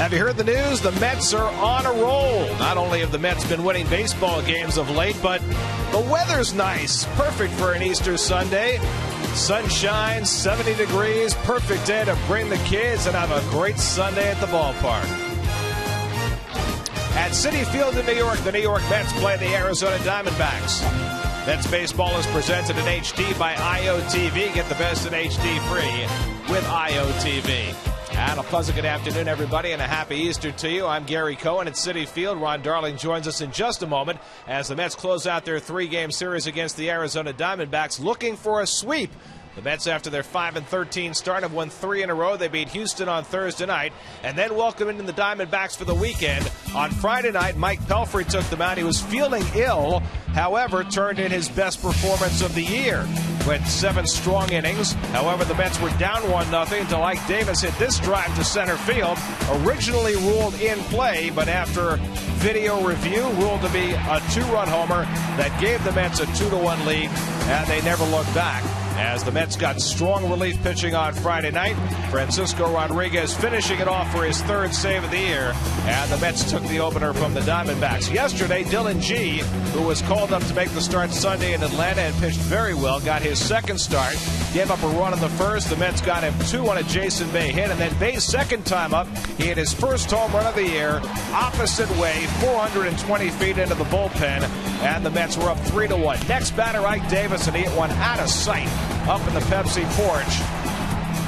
Have you heard the news? The Mets are on a roll. Not only have the Mets been winning baseball games of late, but the weather's nice. Perfect for an Easter Sunday. Sunshine, 70 degrees, perfect day to bring the kids and have a great Sunday at the ballpark. At Citi Field in New York, the New York Mets play the Arizona Diamondbacks. Mets baseball is presented in HD by IOTV. Get the best in HD free with IOTV. And a pleasant good afternoon, everybody, and a happy Easter to you. I'm Gary Cohen at Citi Field. Ron Darling joins us in just a moment as the Mets close out their three-game series against the Arizona Diamondbacks, looking for a sweep. The Mets, after their 5-13 start, have won 3 in a row. They beat Houston on Thursday night and then welcomed in the Diamondbacks for the weekend. On Friday night, Mike Pelfrey took them out. He was feeling ill, however, turned in his best performance of the year. Went 7 strong innings. However, the Mets were down 1-0 until Ike Davis hit this drive to center field. Originally ruled in play, but after video review, ruled to be a 2-run homer that gave the Mets a 2-1 lead, and they never looked back. As the Mets got strong relief pitching on Friday night, Francisco Rodriguez finishing it off for his 3rd save of the year, and the Mets took the opener from the Diamondbacks. Yesterday, Dylan G., who was called up to make the start Sunday in Atlanta and pitched very well, got his 2nd start, gave up a run in the 1st. The Mets got him 2 on a Jason Bay hit, and then Bay's 2nd time up, he hit his 1st home run of the year, opposite way, 420 feet into the bullpen, and the Mets were up 3-1. Next batter, Ike Davis, and he hit one out of sight up in the Pepsi porch.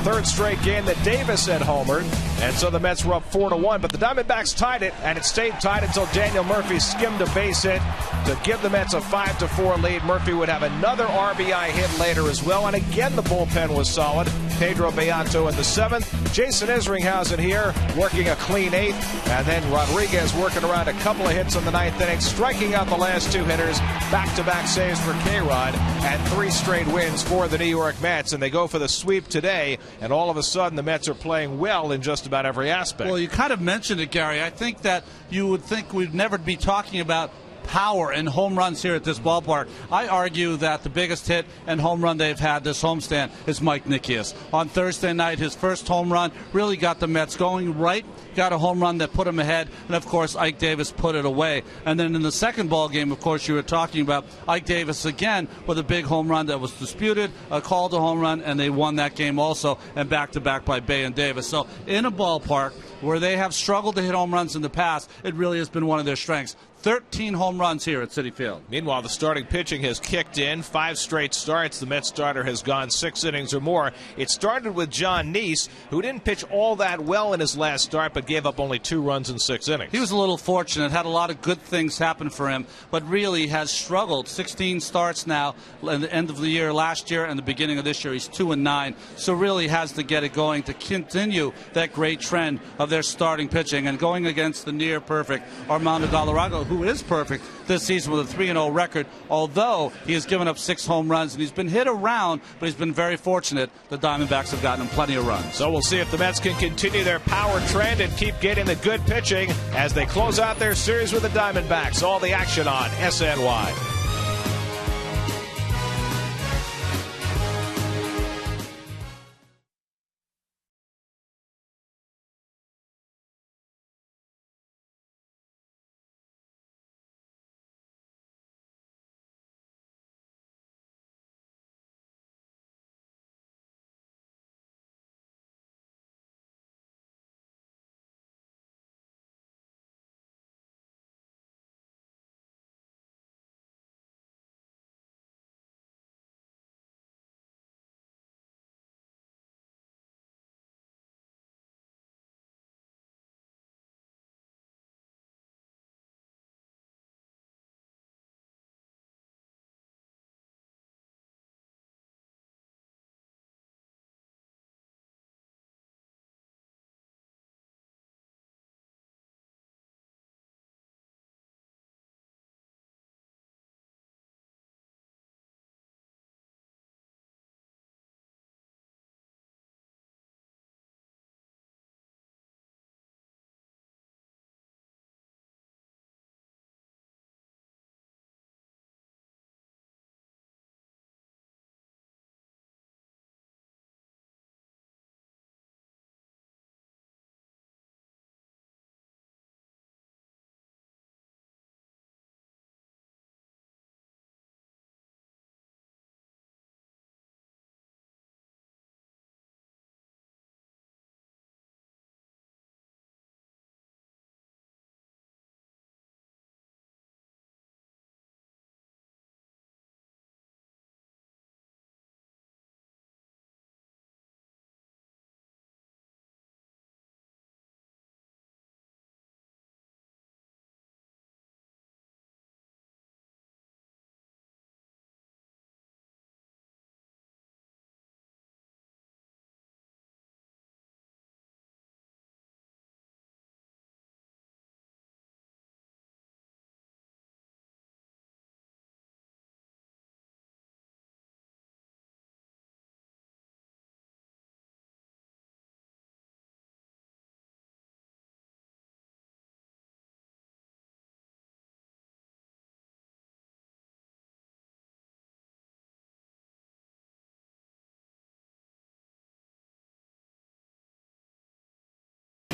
3rd straight game that Davis had homered, and so the Mets were up 4-1. But the Diamondbacks tied it, and it stayed tied until Daniel Murphy skimmed a base hit to give the Mets a 5-4 lead. Murphy would have another RBI hit later as well, and again the bullpen was solid. Pedro Beato in the 7th. Jason Isringhausen here working a clean 8th, and then Rodriguez working around a couple of hits in the 9th inning, striking out the last 2 hitters. Back-to-back saves for K-Rod, and 3 straight wins for the New York Mets, and they go for the sweep today. And all of a sudden, the Mets are playing well in just about every aspect. Well, you kind of mentioned it, Gary. I think that you would think we'd never be talking about power and home runs here at this ballpark. I argue that the biggest hit and home run they've had this homestand is Mike Nickias. On Thursday night, his first home run really got the Mets going right. Got a home run that put him ahead, and of course Ike Davis put it away. And then in the second ball game, of course, you were talking about Ike Davis again with a big home run that was disputed, called a home run, and they won that game also, and back-to-back by Bay and Davis. So in a ballpark where they have struggled to hit home runs in the past, it really has been one of their strengths. 13 home runs here at Citi Field. Meanwhile, the starting pitching has kicked in. 5 straight starts. The Mets starter has gone 6 innings or more. It started with John Neese, who didn't pitch all that well in his last start, but gave up only 2 runs in 6 innings. He was a little fortunate, had a lot of good things happen for him, but really has struggled. 16 starts now at the end of the year last year and the beginning of this year. He's 2-9, so really has to get it going to continue that great trend of their starting pitching. And going against the near-perfect Armando Galarraga, who is perfect this season with a 3-0 record, although he has given up 6 home runs and he's been hit around, but he's been very fortunate. The Diamondbacks have gotten him plenty of runs. So we'll see if the Mets can continue their power trend and keep getting the good pitching as they close out their series with the Diamondbacks. All the action on SNY.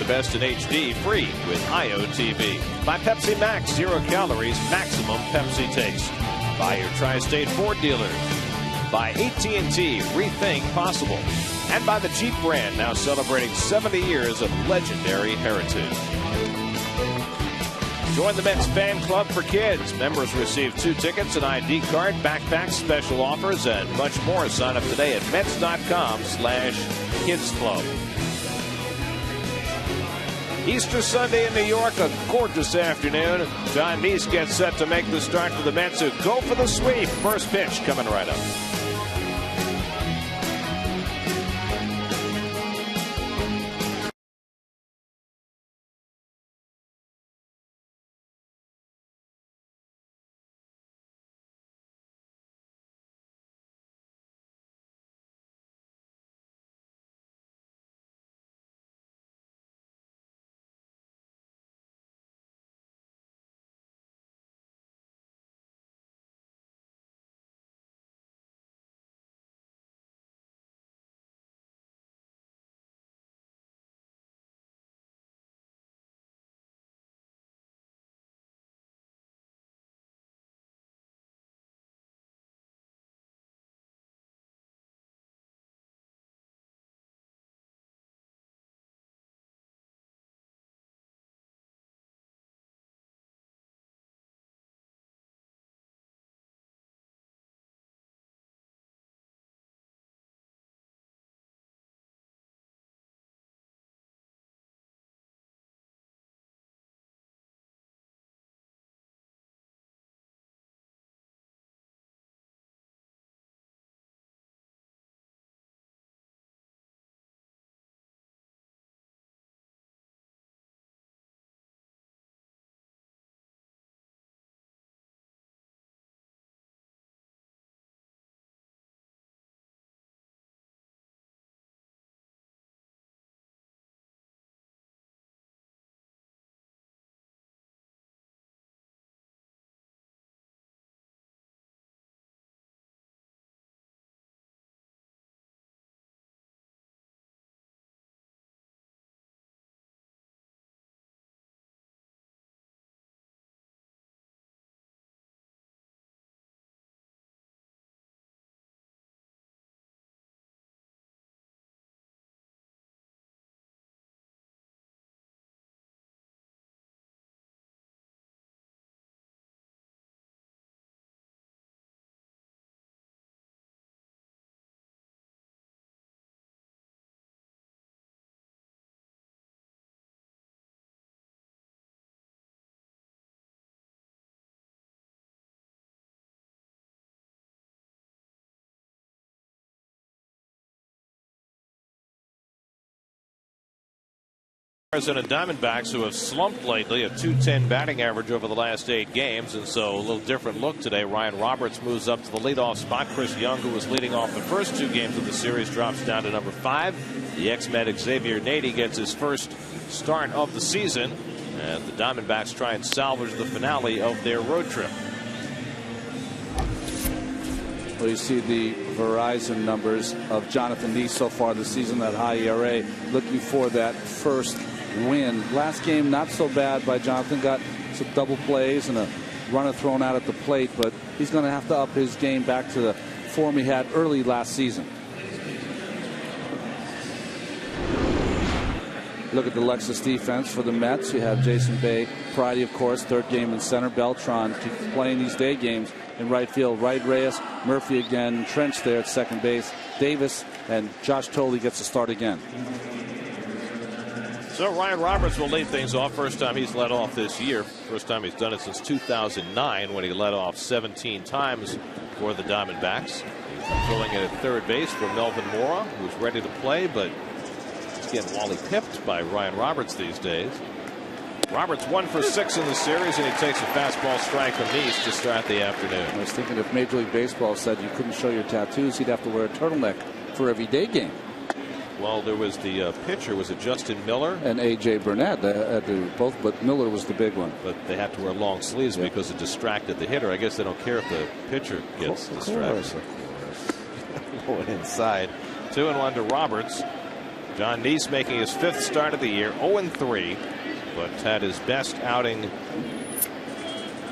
the best in HD free with IOTV. By Pepsi Max, 0 calories, maximum Pepsi taste. By your Tri-State Ford dealers. By AT&T, rethink possible. And by the Jeep brand, now celebrating 70 years of legendary heritage. Join the Mets fan club for kids. Members receive 2 tickets, an ID card, backpacks, special offers, and much more. Sign up today at Mets.com/kidsclub. Easter Sunday in New York, a gorgeous afternoon. John Meese gets set to make the start for the Mets, who go for the sweep. First pitch coming right up. Arizona Diamondbacks, who have slumped lately, a .210 batting average over the last 8 games, and so a little different look today. Ryan Roberts moves up to the leadoff spot. Chris Young, who was leading off the first 2 games of the series, drops down to number 5. The ex-Met Xavier Nady gets his first start of the season, and the Diamondbacks try and salvage the finale of their road trip. Well, you see the Verizon numbers of Jonathan Meese so far this season, that high ERA, looking for that first win. Last game, not so bad by Jonathan. Got some double plays and a runner thrown out at the plate, but he's going to have to up his game back to the form he had early last season. Look at the Lexus defense for the Mets. You have Jason Bay, Friday, of course, 3rd game in center. Beltran playing these day games in right field. Wright, Reyes, Murphy again, Trench there at second base. Davis and Josh Tolley gets to start again. So Ryan Roberts will lead things off. First time he's led off this year. First time he's done it since 2009, when he led off 17 times for the Diamondbacks. He's filling in at third base for Melvin Mora, who's ready to play, but he's getting Wally pipped by Ryan Roberts these days. Roberts 1 for 6 in the series, and he takes a fastball strike from Meese to start the afternoon. I was thinking if Major League Baseball said you couldn't show your tattoos, he'd have to wear a turtleneck for every day game. Well, there was the pitcher. Was it Justin Miller? And A.J. Burnett. They had to both, but Miller was the big one. But they have to wear long sleeves because it distracted the hitter. I guess they don't care if the pitcher gets distracted. Going inside. 2-1 to Roberts. John Neese making his 5th start of the year, 0-3, but had his best outing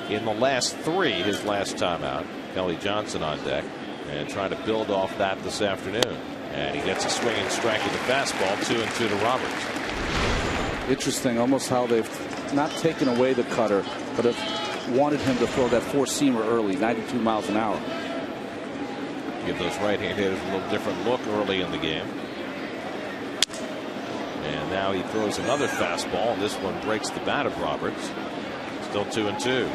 in the last 3, his last time out. Kelly Johnson on deck and trying to build off that this afternoon. And he gets a swinging strike with the fastball, 2-2 to Roberts. Interesting, almost how they've not taken away the cutter, but have wanted him to throw that 4-seamer early, 92 miles an hour. Give those right-hand hitters a little different look early in the game. And now he throws another fastball, and this one breaks the bat of Roberts. Still 2-2.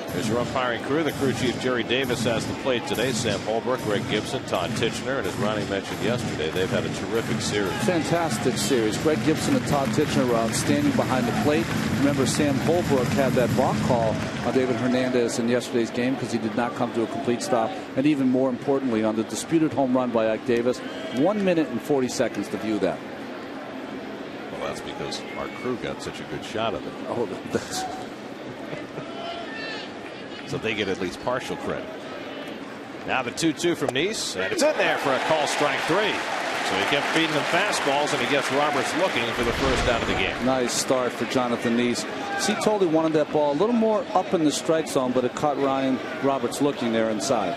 There's your umpiring crew. The crew chief Jerry Davis has the plate today. Sam Holbrook, Greg Gibson, Todd Tichenor, and as Ronnie mentioned yesterday, they've had a terrific series. Fantastic series. Greg Gibson and Todd Tichenor were outstanding behind the plate. Remember, Sam Holbrook had that balk call on David Hernandez in yesterday's game because he did not come to a complete stop. And even more importantly, on the disputed home run by Ike Davis, 1 minute and 40 seconds to view that. Well, that's because our crew got such a good shot of it. Oh, that's... So they get at least partial credit. Now the 2-2 from Neese, and it's in there for a call strike 3. So he kept feeding them fastballs, and he gets Roberts looking for the first out of the game. Nice start for Jonathan Neese. He totally wanted that ball a little more up in the strike zone, but it caught Ryan Roberts looking there inside.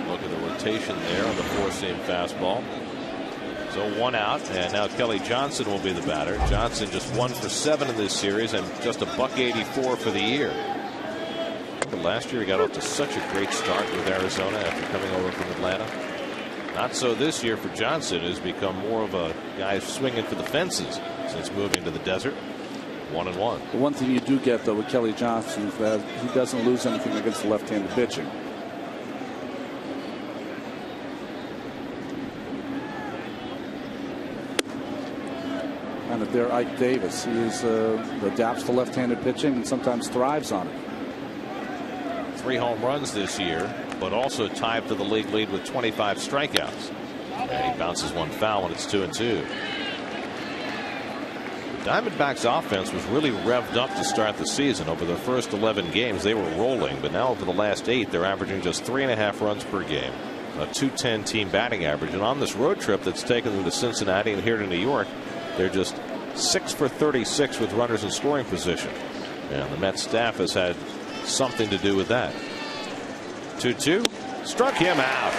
Look at the rotation there on the 4-seam fastball. So 1 out, and now Kelly Johnson will be the batter. Johnson just 1 for 7 in this series and just a $184 for the year. But last year he got off to such a great start with Arizona after coming over from Atlanta. Not so this year for Johnson, who's become more of a guy swinging for the fences since moving to the desert. 1-1. The one thing you do get, though, with Kelly Johnson is that he doesn't lose anything against the left-handed pitching. And if they're Ike Davis, he adapts to left-handed pitching and sometimes thrives on it. 3 home runs this year, but also tied for the league lead with 25 strikeouts. And he bounces one foul when it's 2-2. The Diamondbacks offense was really revved up to start the season. Over the first 11 games, they were rolling, but now over the last 8, they're averaging just 3.5 runs per game, a .210 team batting average. And on this road trip that's taken them to Cincinnati and here to New York, they're just 6 for 36 with runners in scoring position. And the Mets staff has had something to do with that. 2-2, struck him out.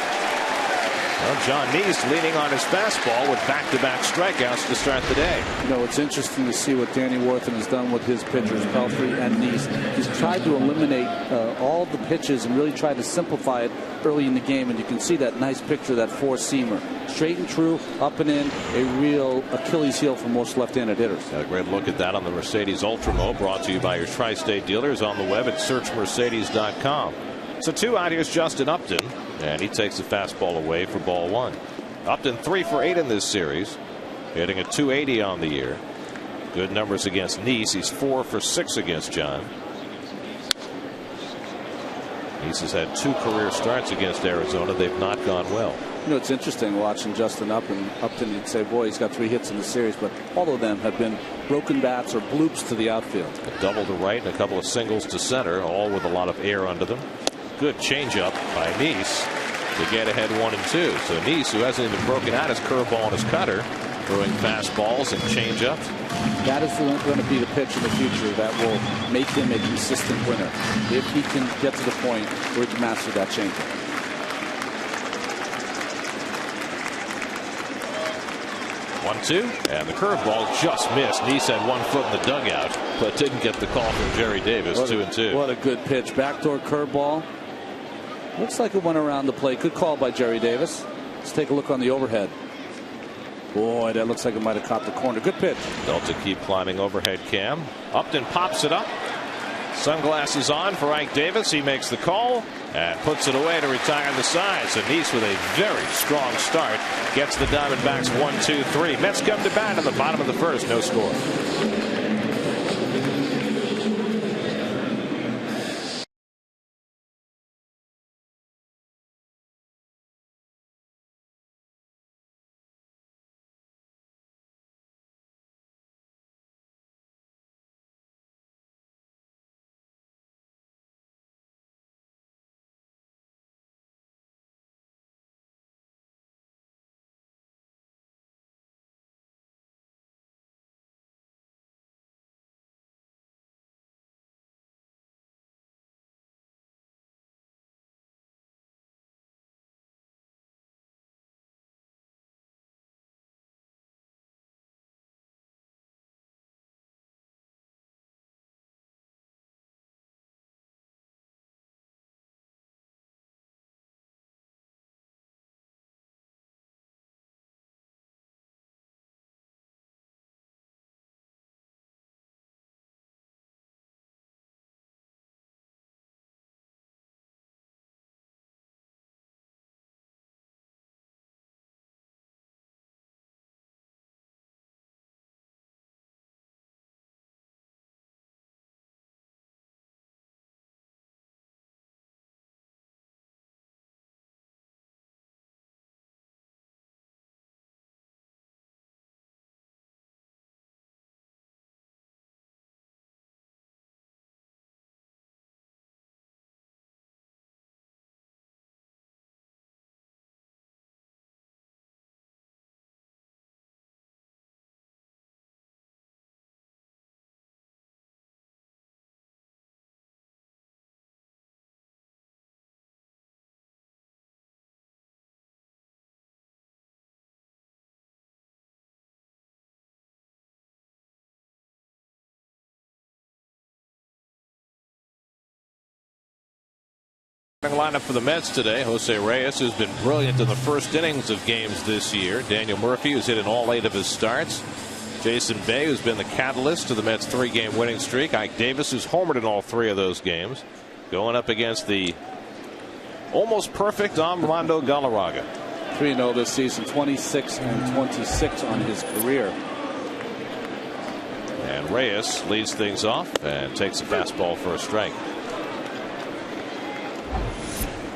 Well, John Neese leaning on his fastball with back-to-back strikeouts to start the day. You know, it's interesting to see what Danny Worthen has done with his pitchers, Pelfrey and Neese. He's tried to eliminate all the pitches and really tried to simplify it early in the game, and you can see that nice picture of that 4-seamer. Straight and true, up and in, a real Achilles heel for most left-handed hitters. Got a great look at that on the Mercedes Ultramo, brought to you by your Tri-State dealers on the web at searchmercedes.com. So 2 out. Here's Justin Upton, and he takes the fastball away for ball 1. Upton 3 for 8 in this series, hitting a .280 on the year. Good numbers against Neese. He's 4 for 6 against John. Neese has had 2 career starts against Arizona. They've not gone well. You know, it's interesting watching Justin Upton. You'd say, boy, he's got 3 hits in the series, but all of them have been broken bats or bloops to the outfield. A double to right and a couple of singles to center, all with a lot of air under them. Good changeup by Neese to get ahead 1-2. So Neese, who hasn't even broken out his curveball and his cutter, throwing fastballs and changeups. That is going to be the pitch in the future that will make him a consistent winner if he can get to the point where he can master that changeup. 1-2, and the curveball just missed. Neese had 1 foot in the dugout, but didn't get the call from Jerry Davis. 2-2. What a good pitch. Backdoor curveball. Looks like it went around the plate. Good call by Jerry Davis. Let's take a look on the overhead. Boy, that looks like it might have caught the corner. Good pitch. Delta keep climbing overhead cam. Upton pops it up. Sunglasses on for Ike Davis. He makes the call and puts it away to retire the side. So Neese, with a very strong start, gets the Diamondbacks 1-2-3. Mets come to bat in the bottom of the first. No score. Lineup for the Mets today. Jose Reyes, who's been brilliant in the first innings of games this year. Daniel Murphy, who's hit in all 8 of his starts. Jason Bay, who's been the catalyst to the Mets' 3-game winning streak. Ike Davis, who's homered in all 3 of those games. Going up against the almost perfect Armando Galarraga. 3-0 this season, 26-26 on his career. And Reyes leads things off and takes a fastball for a strike.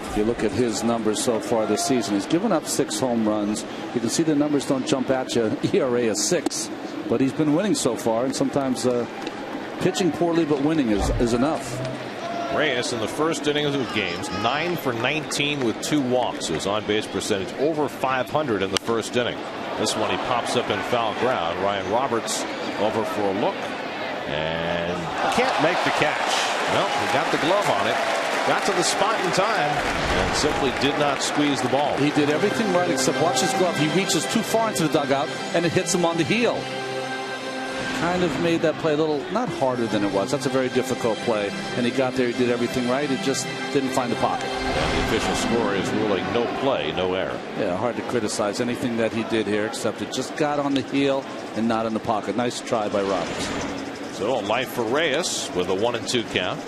If you look at his numbers so far this season, he's given up 6 home runs. You can see the numbers don't jump at you. ERA is 6, but he's been winning so far, and sometimes pitching poorly but winning is enough. Reyes in the first innings of games, 9 for 19 with 2 walks. His on-base percentage over 500 in the first inning. This one he pops up in foul ground. Ryan Roberts over for a look and can't make the catch. Well, he got the glove on it. Got to the spot in time and simply did not squeeze the ball. He did everything right except watch his glove. He reaches too far into the dugout and it hits him on the heel. Kind of made that play a little, not harder than it was. That's a very difficult play. And he got there, he did everything right. It just didn't find the pocket. And the official score is ruling no play, no error. Yeah, hard to criticize anything that he did here except it just got on the heel and not in the pocket. Nice try by Roberts. So a life for Reyes with a 1-2 count.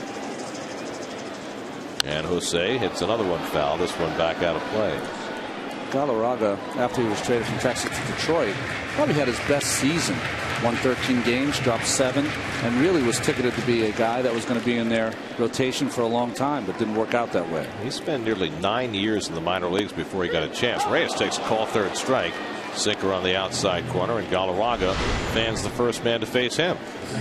And Jose hits another one foul. This one back out of play. Galarraga, after he was traded from Texas to Detroit, probably had his best season. Won 13 games, dropped 7, and really was ticketed to be a guy that was going to be in their rotation for a long time, but didn't work out that way. He spent nearly 9 years in the minor leagues before he got a chance. Reyes takes a call, 3rd strike. Sinker on the outside corner, and Galarraga fans the first man to face him.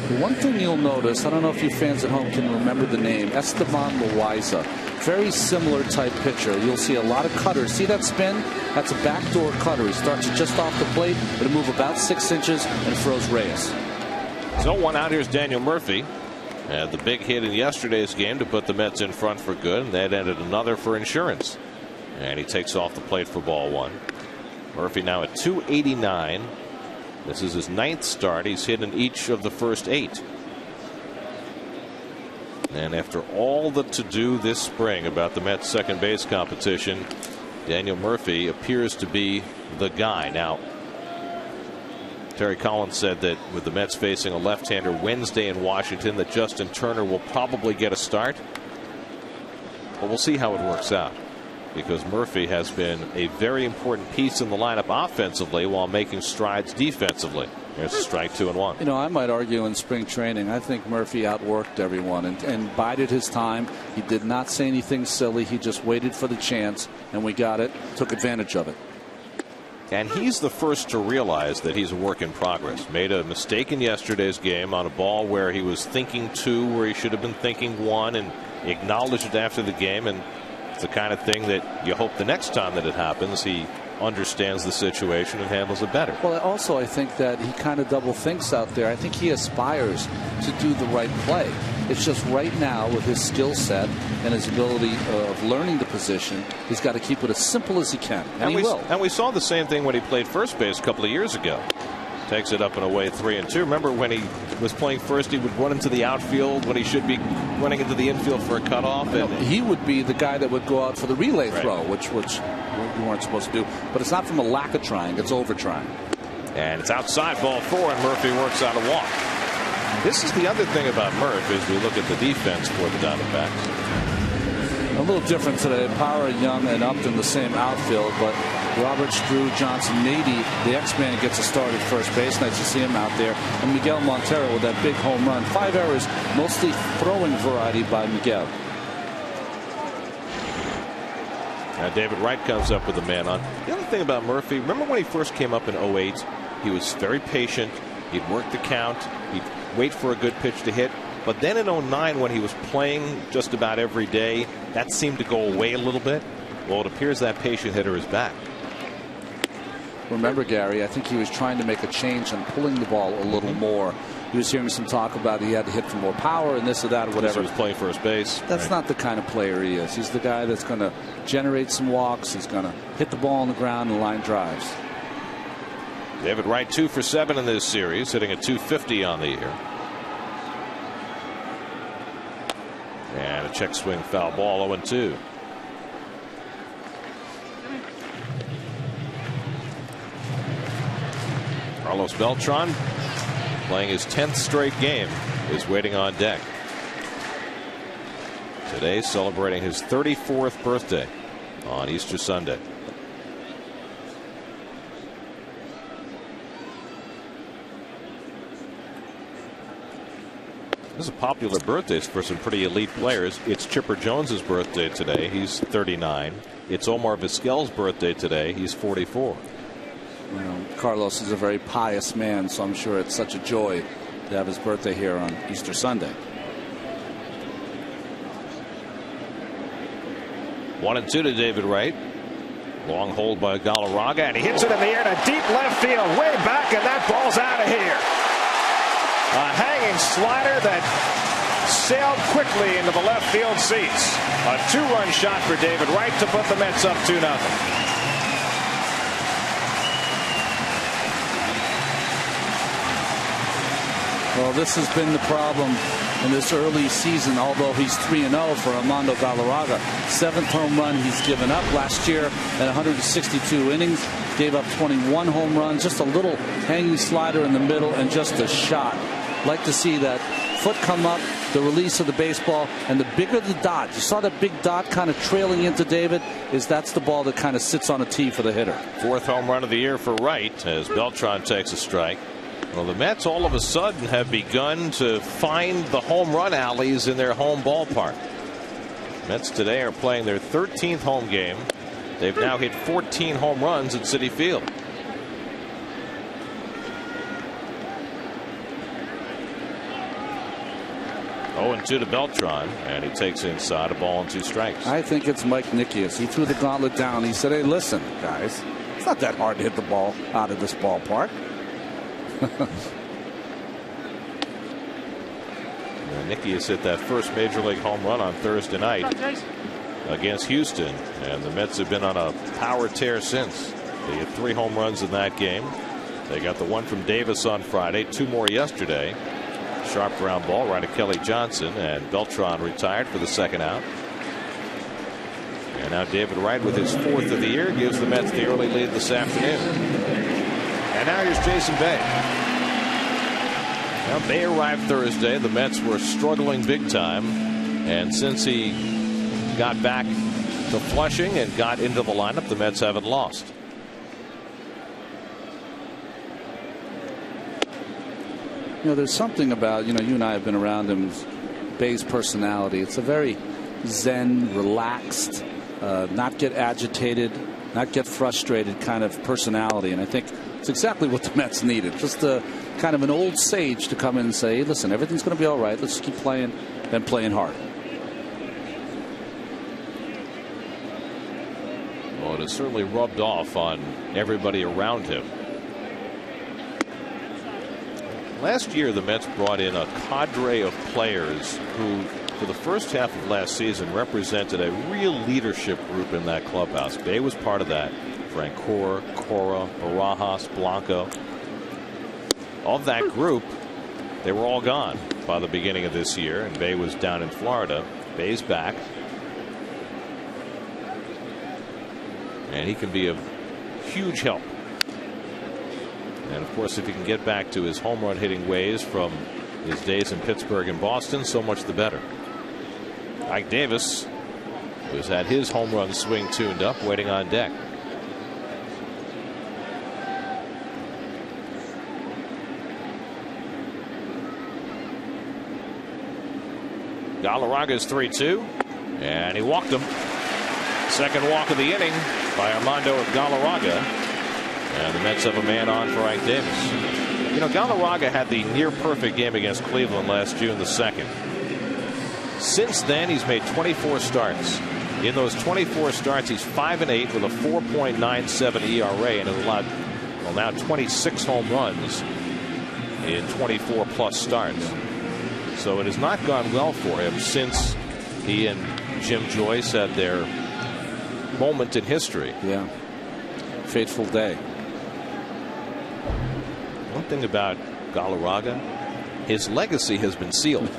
The one thing you'll notice, I don't know if you fans at home can remember the name, Esteban Loaiza. Very similar type pitcher. You'll see a lot of cutters. See that spin? That's a backdoor cutter. He starts it just off the plate. It'll move about 6 inches and throws Reyes. So 1 out. Here's Daniel Murphy. Had the big hit in yesterday's game to put the Mets in front for good, and that ended another for insurance. And he takes off the plate for ball 1. Murphy now at .289. This is his 9th start. He's hit in each of the first 8. And after all the to-do this spring about the Mets' second base competition, Daniel Murphy appears to be the guy. Now, Terry Collins said that with the Mets facing a left-hander Wednesday in Washington, that Justin Turner will probably get a start. But we'll see how it works out, because Murphy has been a very important piece in the lineup offensively while making strides defensively. There's a strike, 2-1. You know, I might argue in spring training, I think Murphy outworked everyone and bided his time. He did not say anything silly. He just waited for the chance, and we got it, took advantage of it. And he's the first to realize that he's a work in progress. Made a mistake in yesterday's game on a ball where he was thinking 2, where he should have been thinking 1, and acknowledged it after the game. And it's the kind of thing that you hope the next time that it happens, he understands the situation and handles it better. Well, also I think that he kind of double thinks out there. I think he aspires to do the right play. It's just right now with his skill set and his ability of learning the position, he's got to keep it as simple as he can, and he will. And we saw the same thing when he played first base a couple of years ago. Takes it up and away, 3-2. Remember when he was playing first, he would run into the outfield when he should be running into the infield for a cutoff. And he would be the guy that would go out for the relay throw, which you weren't supposed to do. But it's not from a lack of trying; it's over trying. And it's outside, ball 4, and Murphy works out a walk. This is the other thing about Murphy as we look at the defense for the Diamondbacks. A little different today. Power, Young, and Upton the same outfield, but Roberts, Drew, Johnson, Nady, the X-Man, gets a start at first base. Nice to see him out there. And Miguel Montero with that big home run. 5 errors, mostly throwing variety by Miguel. Now David Wright comes up with a man on. The other thing about Murphy, remember when he first came up in 08? He was very patient. He'd work the count. He'd wait for a good pitch to hit. But then in 09, when he was playing just about every day, that seemed to go away a little bit. Well, it appears that patient hitter is back. Remember, Gary, I think he was trying to make a change on pulling the ball a little more. He was hearing some talk about he had to hit for more power and this or that or whatever. He was playing first base. That's not the kind of player he is. He's the guy that's going to generate some walks. He's going to hit the ball on the ground and line drives. David Wright 2 for 7 in this series, hitting a .250 on the year. And a check swing foul ball, 0-2. Carlos Beltran, playing his 10th straight game, is waiting on deck. Today celebrating his 34th birthday on Easter Sunday. This is a popular birthday for some pretty elite players. It's Chipper Jones's birthday today. He's 39. It's Omar Vizquel's birthday today. He's 44. Carlos is a very pious man, so I'm sure it's such a joy to have his birthday here on Easter Sunday. 1-2 to David Wright. Long hold by Galarraga, and he hits it in the air to deep left field, way back, and that ball's out of here. A hanging slider that sailed quickly into the left field seats. A 2-run shot for David Wright to put the Mets up 2-0. Well, this has been the problem in this early season, although he's 3-0 for Armando Galarraga. 7th home run he's given up last year at 162 innings. Gave up 21 home runs, just a little hanging slider in the middle, and just a shot. Like to see that foot come up, the release of the baseball, and the bigger the dot. You saw that big dot kind of trailing into David. That's the ball that kind of sits on a tee for the hitter. 4th home run of the year for Wright as Beltran takes a strike. Well, the Mets all of a sudden have begun to find the home run alleys in their home ballpark. Mets today are playing their 13th home game. They've now hit 14 home runs at Citi Field. 0-2 to Beltran, and he takes inside, a ball and 2 strikes. I think it's Mike Nickius. He threw the gauntlet down. He said, hey, listen, guys, it's not that hard to hit the ball out of this ballpark. Nickius hit that first major league home run on Thursday night against Houston, and the Mets have been on a power tear since. They hit 3 home runs in that game. They got the one from Davis on Friday, 2 more yesterday. Sharp ground ball right to Kelly Johnson, and Beltran retired for the 2nd out. And now David Wright, with his 4th of the year, gives the Mets the early lead this afternoon. And now here's Jason Bay. Now Bay arrived Thursday. The Mets were struggling big time, and since he got back to Flushing and got into the lineup, the Mets haven't lost. There's something about, you and I have been around him, Bay's personality. It's a very zen, relaxed, not get agitated, not get frustrated kind of personality. And I think it's exactly what the Mets needed. Just kind of an old sage to come in and say, hey, listen, everything's going to be all right. Let's keep playing and playing hard. Well, it has certainly rubbed off on everybody around him. Last year, the Mets brought in a cadre of players who, for the first half of last season, represented a real leadership group in that clubhouse. Bay was part of that. Francoeur, Cora, Barajas, Blanco. Of that group, they were all gone by the beginning of this year, and Bay was down in Florida. Bay's back, and he can be of huge help. And of course, if he can get back to his home run hitting ways from his days in Pittsburgh and Boston, so much the better. Ike Davis, who's had his home run swing tuned up, waiting on deck. Galarraga's 3-2, and he walked him. 2nd walk of the inning by Armando Galarraga. And the Mets have a man on for Ike Davis. Galarraga had the near perfect game against Cleveland last June the 2nd. Since then, he's made 24 starts. In those 24 starts, he's 5-8 with a 4.97 ERA, and has allowed, now 26 home runs in 24+ starts. So it has not gone well for him since he and Jim Joyce had their moment in history. Yeah. Fateful day. One thing about Galarraga, his legacy has been sealed.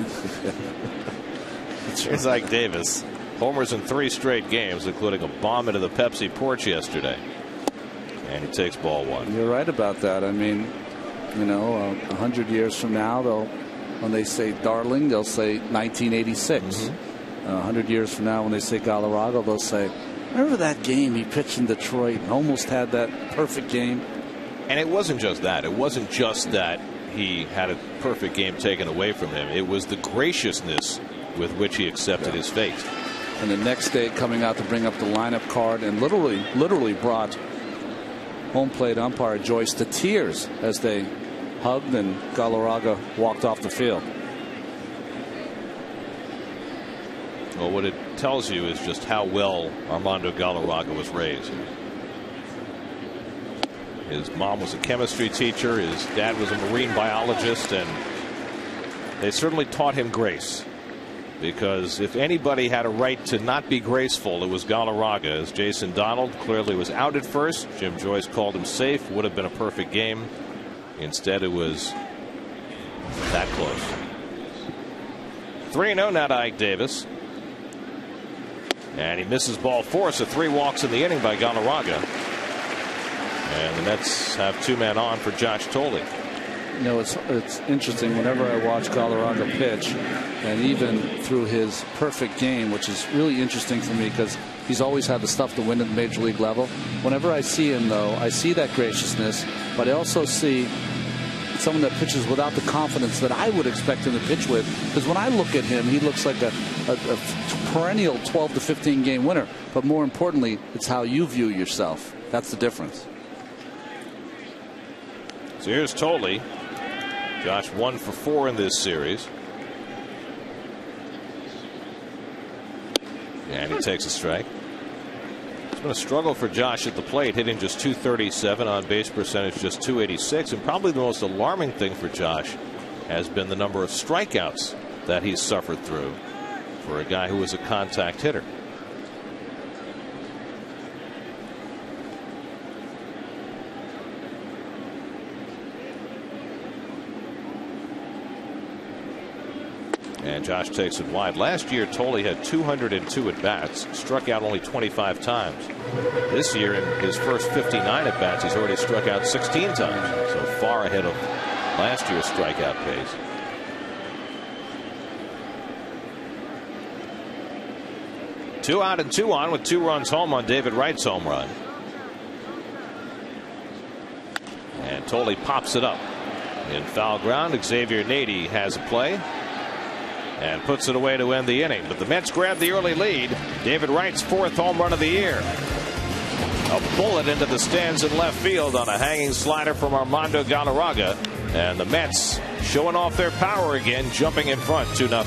It's like Davis. Homers in 3 straight games, including a bomb into the Pepsi porch yesterday. And he takes ball 1. You're right about that. I mean, You know, 100 years from now, when they say Darling, they'll say 1986. 100 years from now, when they say Galarraga, they'll say, remember that game he pitched in Detroit and almost had that perfect game? And it wasn't just that. It wasn't just that he had a perfect game taken away from him. It was the graciousness with which he accepted his fate. And the next day, coming out to bring up the lineup card and literally brought home plate umpire Joyce to tears as they hugged and Galarraga walked off the field. Well, what it tells you is just how well Armando Galarraga was raised. His mom was a chemistry teacher. His dad was a marine biologist, and they certainly taught him grace. Because if anybody had a right to not be graceful, it was Galarraga. As Jason Donald clearly was out at first, Jim Joyce called him safe. Would have been a perfect game. Instead, it was that close. 3-0 now to Ike Davis. And he misses ball 4, so 3 walks in the inning by Galarraga. And the Mets have 2 men on for Josh Thole. You know, it's interesting whenever I watch Galarraga pitch, and even through his perfect game, which is really interesting for me because he's always had the stuff to win at the major league level. Whenever I see him, though, I see that graciousness, but I also see someone that pitches without the confidence that I would expect him to pitch with. Because when I look at him, he looks like a perennial 12 to 15 game winner. But more importantly, it's how you view yourself. That's the difference. So here's Thole. Josh 1 for 4 in this series. And he takes a strike. It's been a struggle for Josh at the plate, hitting just .237, on base percentage just .286, and probably the most alarming thing for Josh has been the number of strikeouts that he's suffered through for a guy who is a contact hitter. And Josh takes it wide. Last year, Thole had 202 at bats, struck out only 25 times. This year, in his first 59 at bats, he's already struck out 16 times, so far ahead of last year's strikeout pace. Two out and 2 on with 2 runs home on David Wright's home run. And Thole pops it up in foul ground. Xavier Nady has a play and puts it away to end the inning. But the Mets grab the early lead. David Wright's 4th home run of the year. A bullet into the stands in left field on a hanging slider from Armando Galarraga. And the Mets showing off their power again, jumping in front 2-0.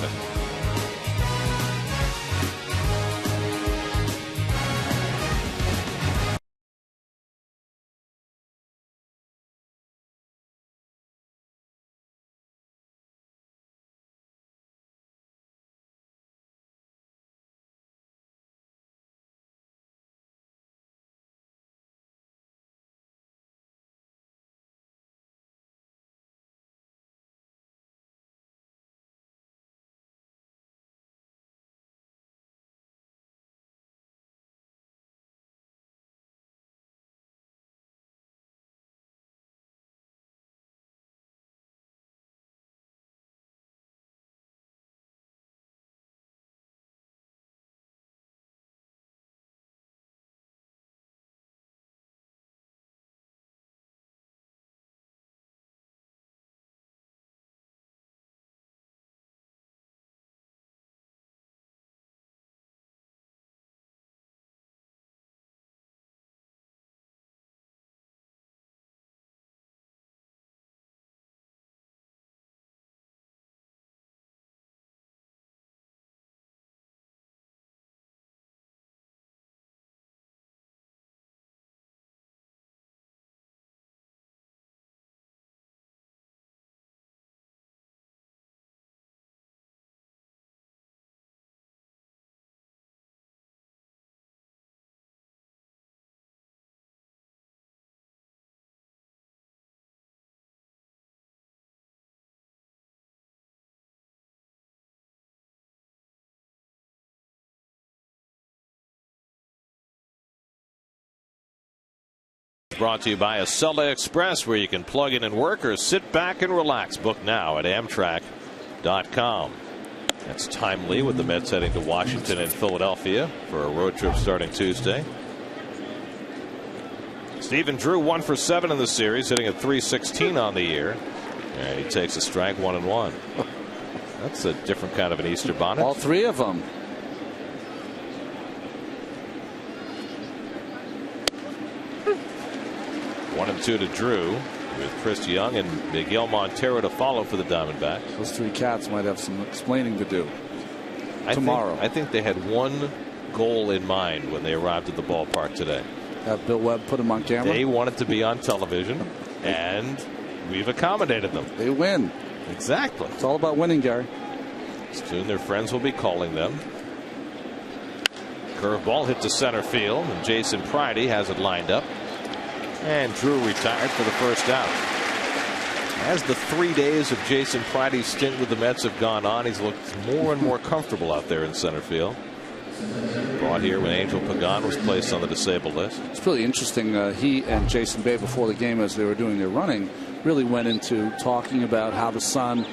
brought to you by Acela Express, where you can plug in and work or sit back and relax. Book now at Amtrak.com. That's timely with the Mets heading to Washington and Philadelphia for a road trip starting Tuesday. Stephen Drew 1 for 7 in the series, hitting at .316 on the year. And he takes a strike, 1-1. That's a different kind of an Easter bonnet. All three of them. One and two to Drew, with Chris Young and Miguel Montero to follow for the Diamondbacks. Those three cats might have some explaining to do tomorrow. I think they had one goal in mind when they arrived at the ballpark today. Have Bill Webb put them on camera? They wanted to be on television, and we've accommodated them. They win. Exactly. It's all about winning, Gary. Soon their friends will be calling them. Curveball hit to center field, and Jason Pridey has it lined up. And Drew retired for the first out. As the 3 days of Jason Pridey's stint with the Mets have gone on, he's looked more and more comfortable out there in center field. Brought here when Angel Pagan was placed on the disabled list. It's really interesting. He and Jason Bay, before the game, as they were doing their running, really went into talking about how the sun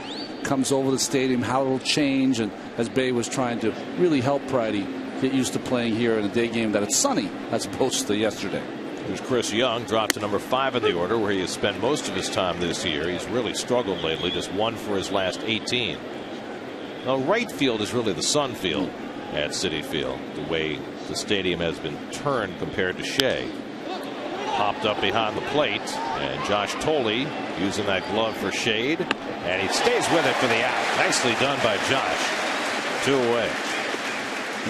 comes over the stadium, how it'll change, and as Bay was trying to really help Pridey get used to playing here in a day game that it's sunny as opposed to yesterday. Here's Chris Young, dropped to number 5 in the order, where he has spent most of his time this year. He's really struggled lately, just 1 for his last 18. Now, right field is really the sun field at Citi Field, the way the stadium has been turned compared to Shea. Popped up behind the plate, and Josh Tolle using that glove for shade, and he stays with it for the out. Nicely done by Josh. 2 away.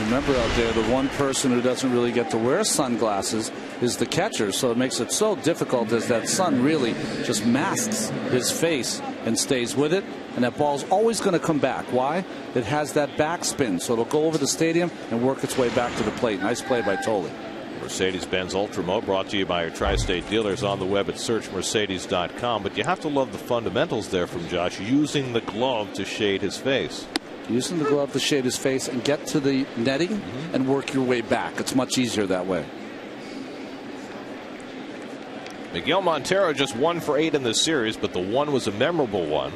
Remember out there, the one person who doesn't really get to wear sunglasses is the catcher, so it makes it so difficult as that sun really just masks his face and stays with it, and that ball's always going to come back. Why? It has that backspin, so it'll go over the stadium and work its way back to the plate. Nice play by Tolle. Mercedes-Benz Ultramo brought to you by your tri-state dealers, on the web at searchmercedes.com. But you have to love the fundamentals there from Josh, using the glove to shade his face. Using the glove to shade his face and get to the netting and work your way back. It's much easier that way. Miguel Montero just 1 for 8 in this series, but the one was a memorable one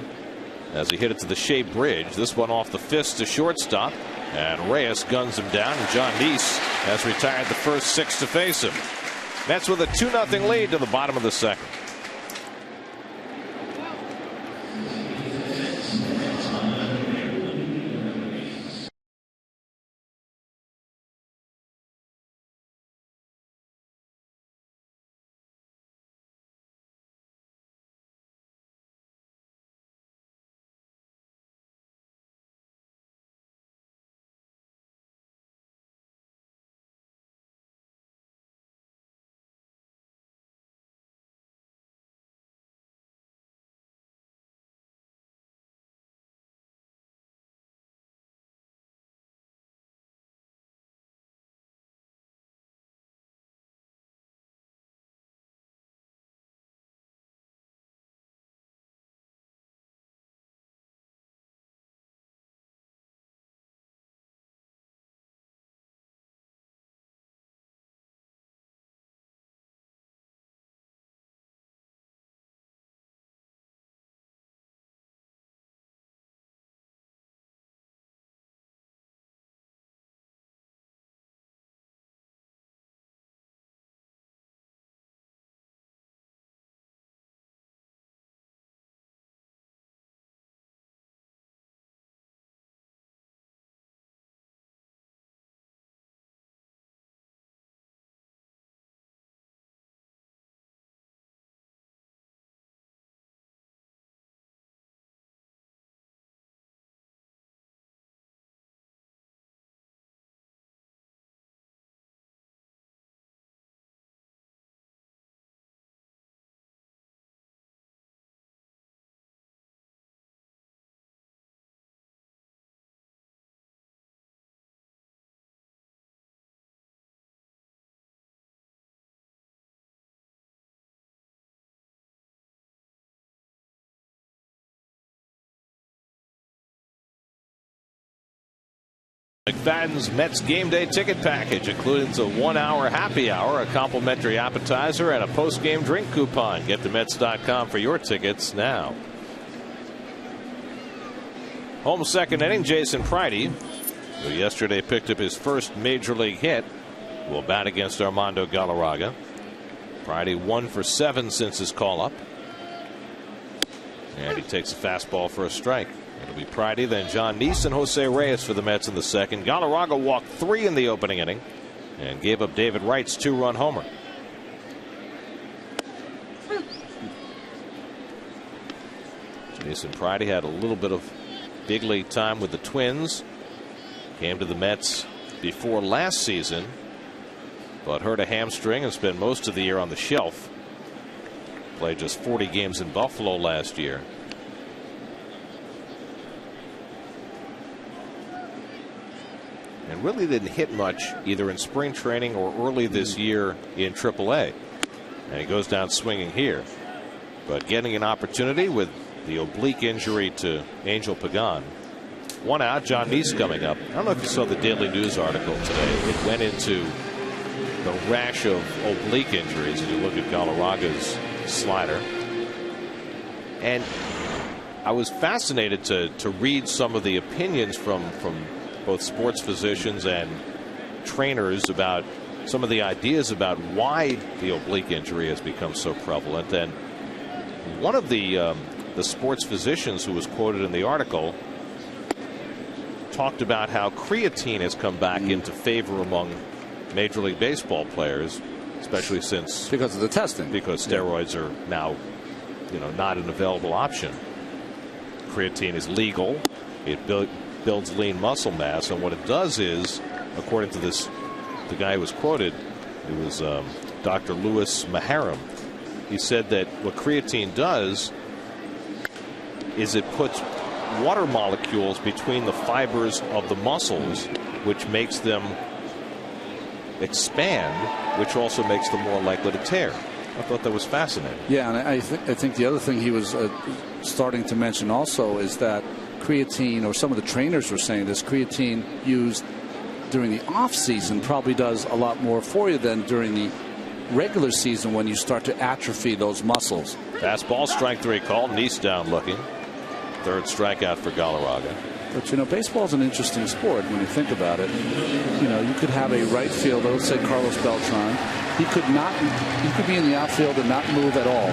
as he hit it to the Shea Bridge. This one off the fist to shortstop, and Reyes guns him down, and John Neese has retired the first 6 to face him. Mets with a 2-0 lead to the bottom of the second. McFadden's Mets game day ticket package includes a 1-hour happy hour, a complimentary appetizer, and a post-game drink coupon. Get to Mets.com for your tickets now. Home second inning, Jason Pridey, who yesterday picked up his first major league hit, will bat against Armando Galarraga. Pridey 1 for 7 since his call up. And he takes a fastball for a strike. It'll be Pridey, then John Neese and Jose Reyes for the Mets in the second. Galarraga walked 3 in the opening inning and gave up David Wright's 2-run homer. Jason Pridey had a little bit of big league time with the Twins. Came to the Mets before last season, but hurt a hamstring and spent most of the year on the shelf. Played just 40 games in Buffalo last year. And really didn't hit much either in spring training or early this year in AAA. And he goes down swinging here. But getting an opportunity with the oblique injury to Angel Pagan. 1 out, John Neese coming up. I don't know if you saw the Daily News article today. It went into the rash of oblique injuries. If you look at Galarraga's slider. And I was fascinated to read some of the opinions from both sports physicians and trainers about some of the ideas about why the oblique injury has become so prevalent. And one of the sports physicians who was quoted in the article talked about how creatine has come back into favor among Major League Baseball players, especially since because of the testing, because steroids are now not an available option. Creatine is legal. It builds lean muscle mass, and what it does is, according to the guy who was quoted, it was Dr. Louis Maharam. He said that what creatine does is it puts water molecules between the fibers of the muscles, which makes them expand, which also makes them more likely to tear. I thought that was fascinating. Yeah, and I think the other thing he was starting to mention also is that creatine, or some of the trainers were saying this, creatine used during the off season probably does a lot more for you than during the regular season when you start to atrophy those muscles. Fastball, strike 3 called. Neese down looking. Third strikeout for Galarraga. But baseball's an interesting sport when you think about it. You could have a right fielder, let's say Carlos Beltran. He could be in the outfield and not move at all,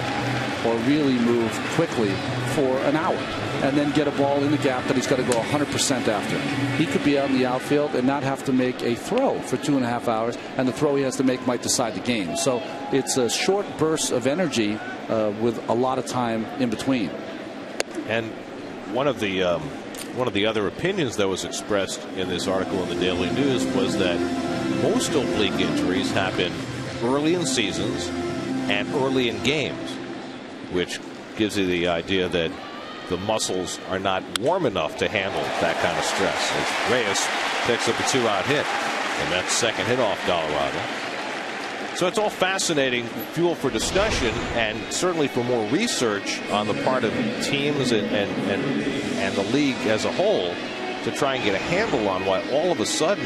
or really move quickly for an hour, and then get a ball in the gap that he's got to go 100% after. He could be out in the outfield and not have to make a throw for 2.5 hours, and the throw he has to make might decide the game. So it's a short burst of energy with a lot of time in between. And one of the other opinions that was expressed in this article in the Daily News was that most oblique injuries happen early in seasons and early in games, which gives you the idea that the muscles are not warm enough to handle that kind of stress. As Reyes picks up a 2-out hit, and that's second hit off Galarraga. So it's all fascinating fuel for discussion, and certainly for more research on the part of teams and the league as a whole to try and get a handle on why all of a sudden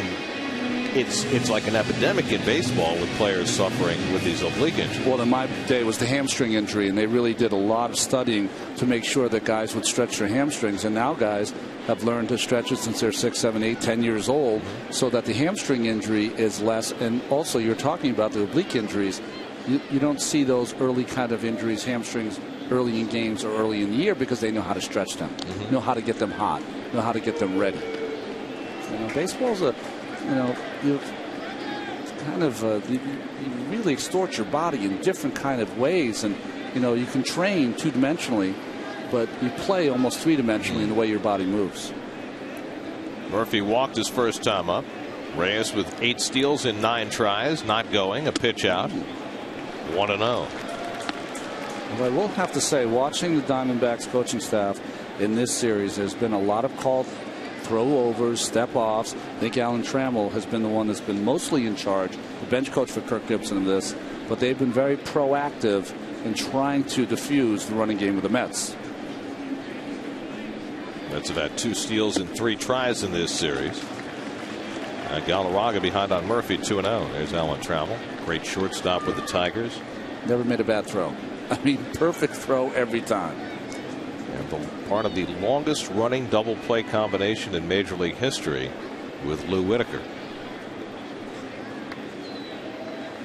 it's like an epidemic in baseball with players suffering with these oblique injuries. Well, in my day it was the hamstring injury, and they really did a lot of studying to make sure that guys would stretch their hamstrings, and now guys have learned to stretch it since they're 6, 7, 8, 10 years old, so that the hamstring injury is less. And also, you're talking about the oblique injuries. You don't see those early kind of injuries, hamstrings, early in games or early in the year, because they know how to stretch them, know how to get them hot, know how to get them ready. Baseball's you really extort your body in different kind of ways, and you can train 2-dimensionally, but you play almost 3-dimensionally in the way your body moves. Murphy walked his first time up. Reyes with 8 steals in 9 tries, not going, a pitch out, 1-0. Well, I will have to say, watching the Diamondbacks coaching staff in this series, there's been a lot of called throw-overs, step-offs. I think Alan Trammell has been the one that's been mostly in charge, the bench coach for Kirk Gibson in this, but they've been very proactive in trying to diffuse the running game of the Mets. Mets have had 2 steals in 3 tries in this series. Galarraga behind on Murphy 2-0. There's Alan Trammell. Great shortstop with the Tigers. Never made a bad throw. I mean, perfect throw every time. And part of the longest running double play combination in Major League history with Lou Whitaker.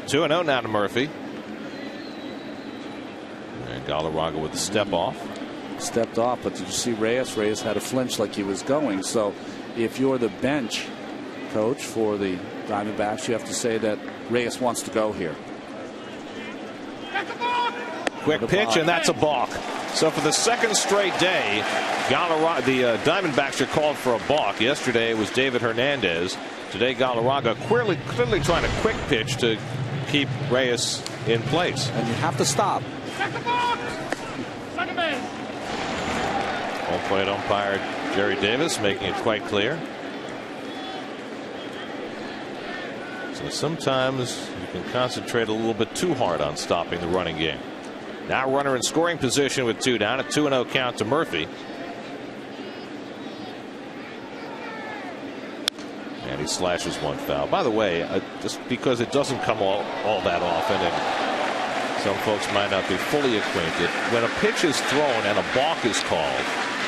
2-0 now to Murphy. And Galarraga with the step off. Stepped off, but did you see Reyes? Reyes had a flinch like he was going. So if you're the bench coach for the Diamondbacks, you have to say that Reyes wants to go here. Quick pitch, and that's a balk. So for the second straight day, the Diamondbacks are called for a balk. Yesterday it was David Hernandez. Today Galarraga clearly trying to quick pitch to keep Reyes in place. And you have to stop. Home plate umpire Jerry Davis making it quite clear. So sometimes you can concentrate a little bit too hard on stopping the running game. Now runner in scoring position with 2 down. A 2-0 count to Murphy. And he slashes one foul. By the way, just because it doesn't come all that often, and some folks might not be fully acquainted, when a pitch is thrown and a balk is called,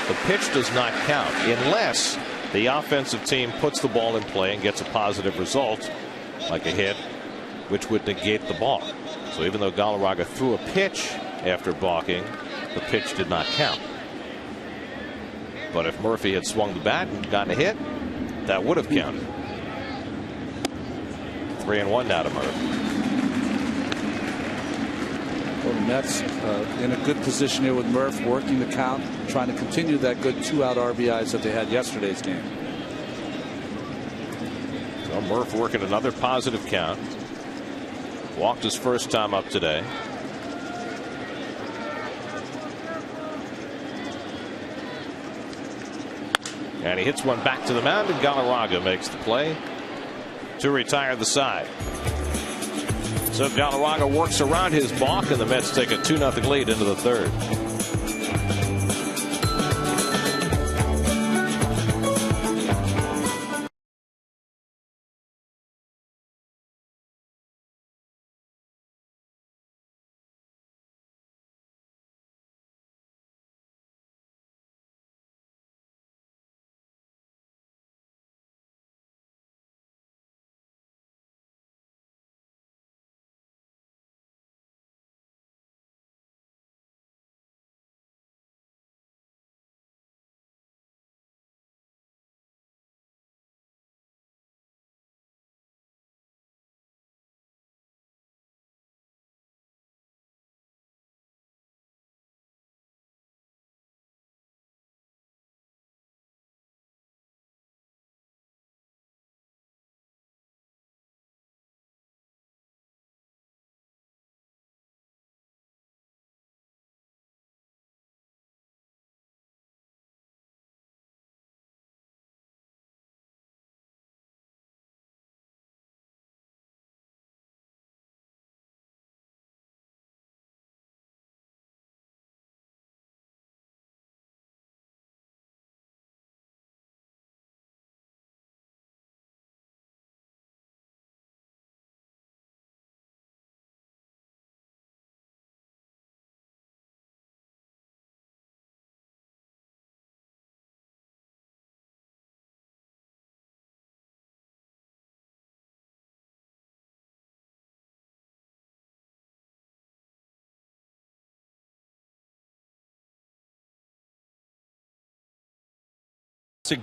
the pitch does not count unless the offensive team puts the ball in play and gets a positive result, like a hit, which would negate the balk. So even though Galarraga threw a pitch after balking, the pitch did not count. But if Murphy had swung the bat and gotten a hit, that would have counted. 3-1 now to Murphy. Well, the Mets in a good position here with Murph working the count, trying to continue that good 2-out RBIs that they had yesterday's game. So Murph working another positive count. Walked his first time up today. And he hits one back to the mound, and Galarraga makes the play to retire the side. So Galarraga works around his balk, and the Mets take a 2-0 lead into the third.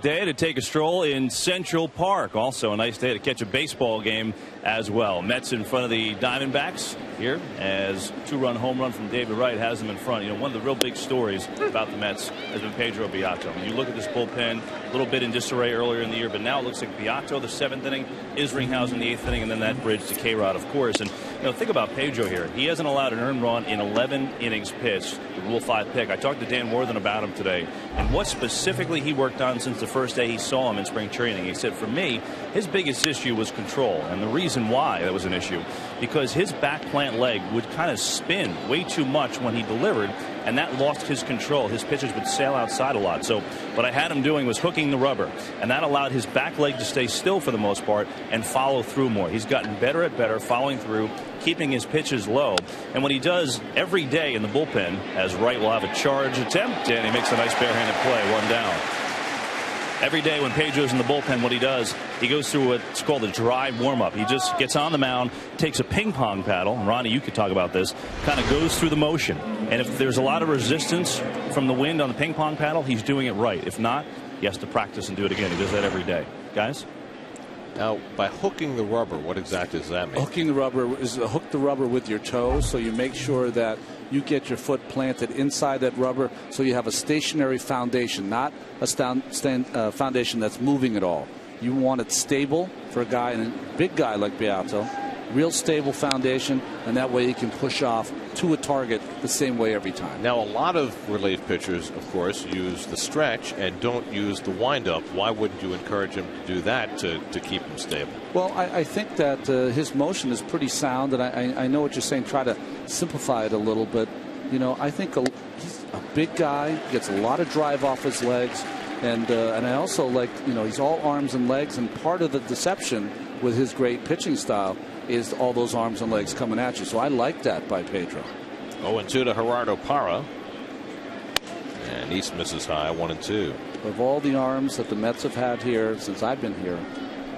Day to take a stroll in Central Park. Also a nice day to catch a baseball game as well. Mets in front of the Diamondbacks here as 2-run home run from David Wright has them in front. You know, one of the real big stories about the Mets has been Pedro Beato. When you look at this bullpen, a little bit in disarray earlier in the year, but now it looks like Beato the 7th inning, Isringhausen the 8th inning, and then that bridge to K-Rod, of course. And you know, think about Pedro here. He hasn't allowed an earned run in 11 innings pitched. The Rule 5 pick. I talked to Dan Worthen about him today, and what specifically he worked on since the first day he saw him in spring training. He said, for me, his biggest issue was control, and the reason why that was an issue, because his back plant leg would kind of spin way too much when he delivered, and that lost his control. His pitches would sail outside a lot. So what I had him doing was hooking the rubber, and that allowed his back leg to stay still for the most part and follow through more. He's gotten better at following through, keeping his pitches low. And what he does every day in the bullpen, as Wright will have a charge attempt, and he makes a nice barehanded play, 1 down. Every day when Pedro's in the bullpen, what he does, he goes through what's called a dry warm-up. He just gets on the mound, takes a ping pong paddle, and Ronnie, you could talk about this, kind of goes through the motion. And if there's a lot of resistance from the wind on the ping pong paddle, he's doing it right. If not, he has to practice and do it again. He does that every day. Guys? Now, by hooking the rubber, what exactly does that mean? Hooking the rubber is hook the rubber with your toes, so you make sure that you get your foot planted inside that rubber, so you have a stationary foundation, not a foundation that's moving at all. You want it stable for a guy, and a big guy like Beato, real stable foundation, and that way he can push off to a target the same way every time. Now, a lot of relief pitchers, of course, use the stretch and don't use the windup. Why wouldn't you encourage him to do that to keep him stable? Well, I think that his motion is pretty sound, and I know what you're saying. Try to simplify it a little bit. You know, I think he's a big guy, gets a lot of drive off his legs, and I also like, you know, he's all arms and legs, and part of the deception with his great pitching style is all those arms and legs coming at you. So I like that by Pedro. 0-2 to Gerardo Parra. And East misses high, 1-2. Of all the arms that the Mets have had here since I've been here,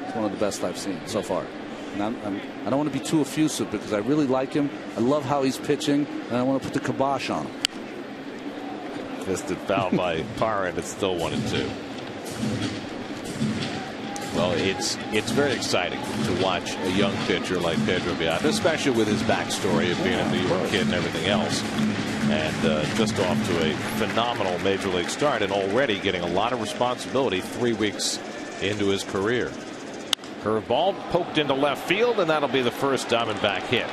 it's one of the best I've seen so far. And I don't want to be too effusive because I really like him. I love how he's pitching, and I want to put the kibosh on him. Fisted foul by Parra, and it's still 1-2. Well, it's very exciting to watch a young pitcher like Pedro Beato, especially with his backstory of being a New York kid and everything else, and just off to a phenomenal major league start, and already getting a lot of responsibility 3 weeks into his career. Curveball poked into left field, and that'll be the first Diamondback hit.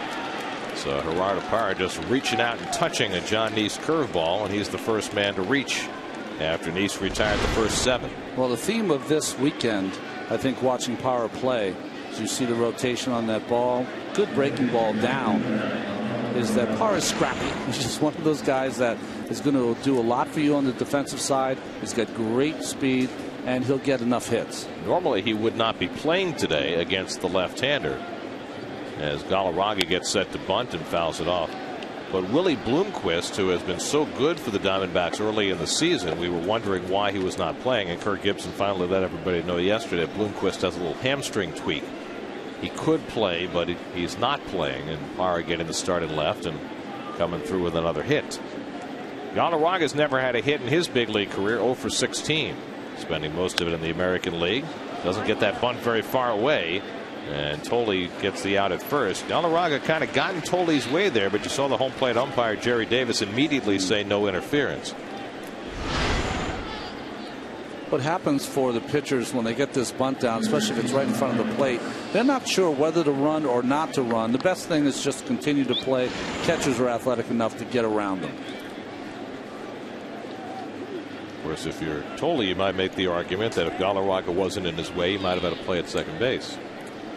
So Gerardo Parra just reaching out and touching a John Neese curveball, and he's the first man to reach after Neese retired the first 7. Well, the theme of this weekend, I think, watching Parra play, as you see the rotation on that ball, good breaking ball down, is that Parra's scrappy. He's just one of those guys that is going to do a lot for you on the defensive side. He's got great speed, and he'll get enough hits. Normally he would not be playing today against the left-hander, as Galarraga gets set to bunt and fouls it off. But Willie Bloomquist, who has been so good for the Diamondbacks early in the season, we were wondering why he was not playing, and Kirk Gibson finally let everybody know yesterday Bloomquist has a little hamstring tweak. He could play, but he's not playing, and Parra getting the start in left and coming through with another hit. Galarraga's never had a hit in his big league career, 0 for 16, spending most of it in the American League. Doesn't get that bunt very far away, and Tolley gets the out at first. Galarraga kind of got in Tolley's way there, but you saw the home plate umpire Jerry Davis immediately say no interference. What happens for the pitchers when they get this bunt down, especially if it's right in front of the plate, they're not sure whether to run or not to run. The best thing is just continue to play. Catchers are athletic enough to get around them. Of course, if you're Tolley, you might make the argument that if Galarraga wasn't in his way, he might have had to play at second base.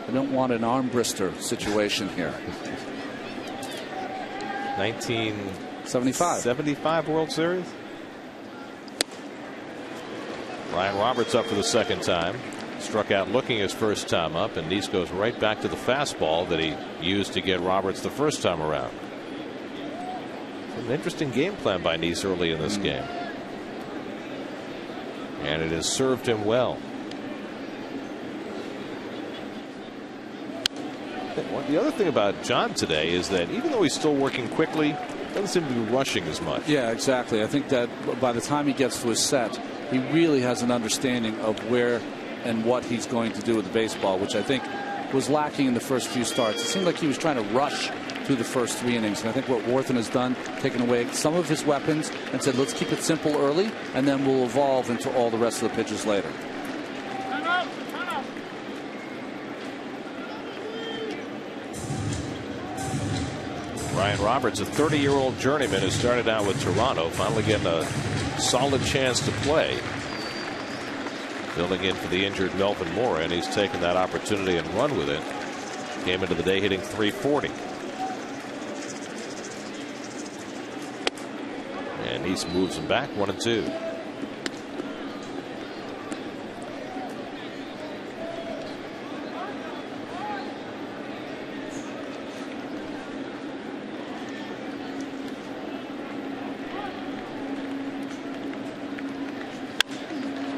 I don't want an arm brister situation here. 1975 World Series. Ryan Roberts up for the second time. Struck out looking his first time up, and Neese goes right back to the fastball that he used to get Roberts the first time around. An interesting game plan by Neese early in this game, and it has served him well. The other thing about John today is that even though he's still working quickly, doesn't seem to be rushing as much. Yeah, exactly. I think that by the time he gets to his set, he really has an understanding of where and what he's going to do with the baseball, which I think was lacking in the first few starts. It seemed like he was trying to rush through the first 3 innings. And I think what Worthen has done, taken away some of his weapons and said, let's keep it simple early, and then we'll evolve into all the rest of the pitches later. Ryan Roberts, a 30-year-old journeyman who started out with Toronto, finally getting a solid chance to play. Filling in for the injured Melvin Mora, and he's taken that opportunity and run with it. Came into the day hitting .340. And he moves him back 1-2.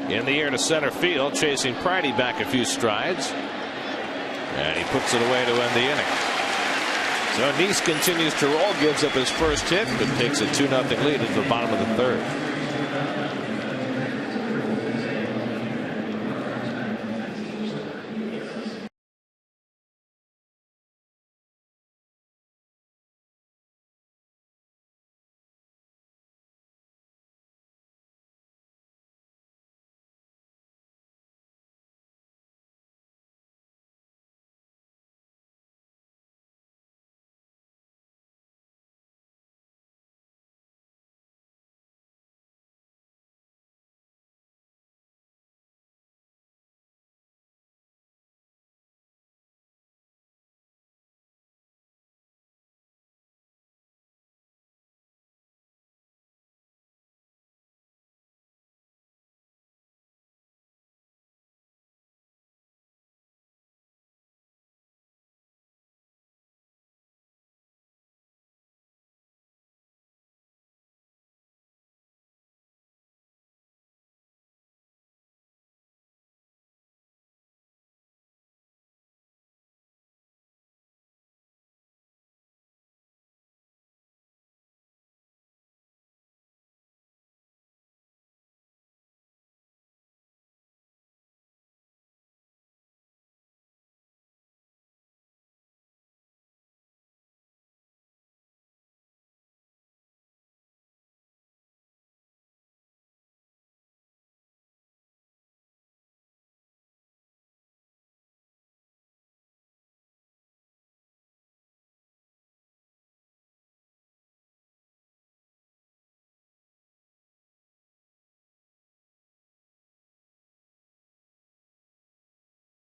In the air to center field, chasing Priddy back a few strides. And he puts it away to end the inning. So Nice continues to roll, gives up his first hit, but takes a 2-0 lead at the bottom of the third.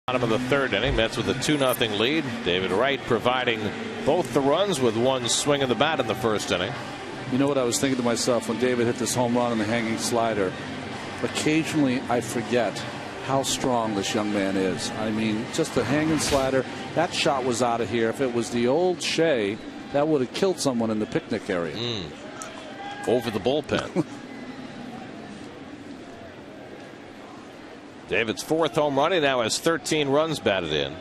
Bottom of the third inning, Mets with a 2-0 lead. David Wright providing both the runs with one swing of the bat in the first inning. You know what I was thinking to myself when David hit this home run on the hanging slider? Occasionally I forget how strong this young man is. I mean, just a hanging slider. That shot was out of here. If it was the old Shea, that would have killed someone in the picnic area. Over the bullpen. David's fourth home run. He now has 13 runs batted in.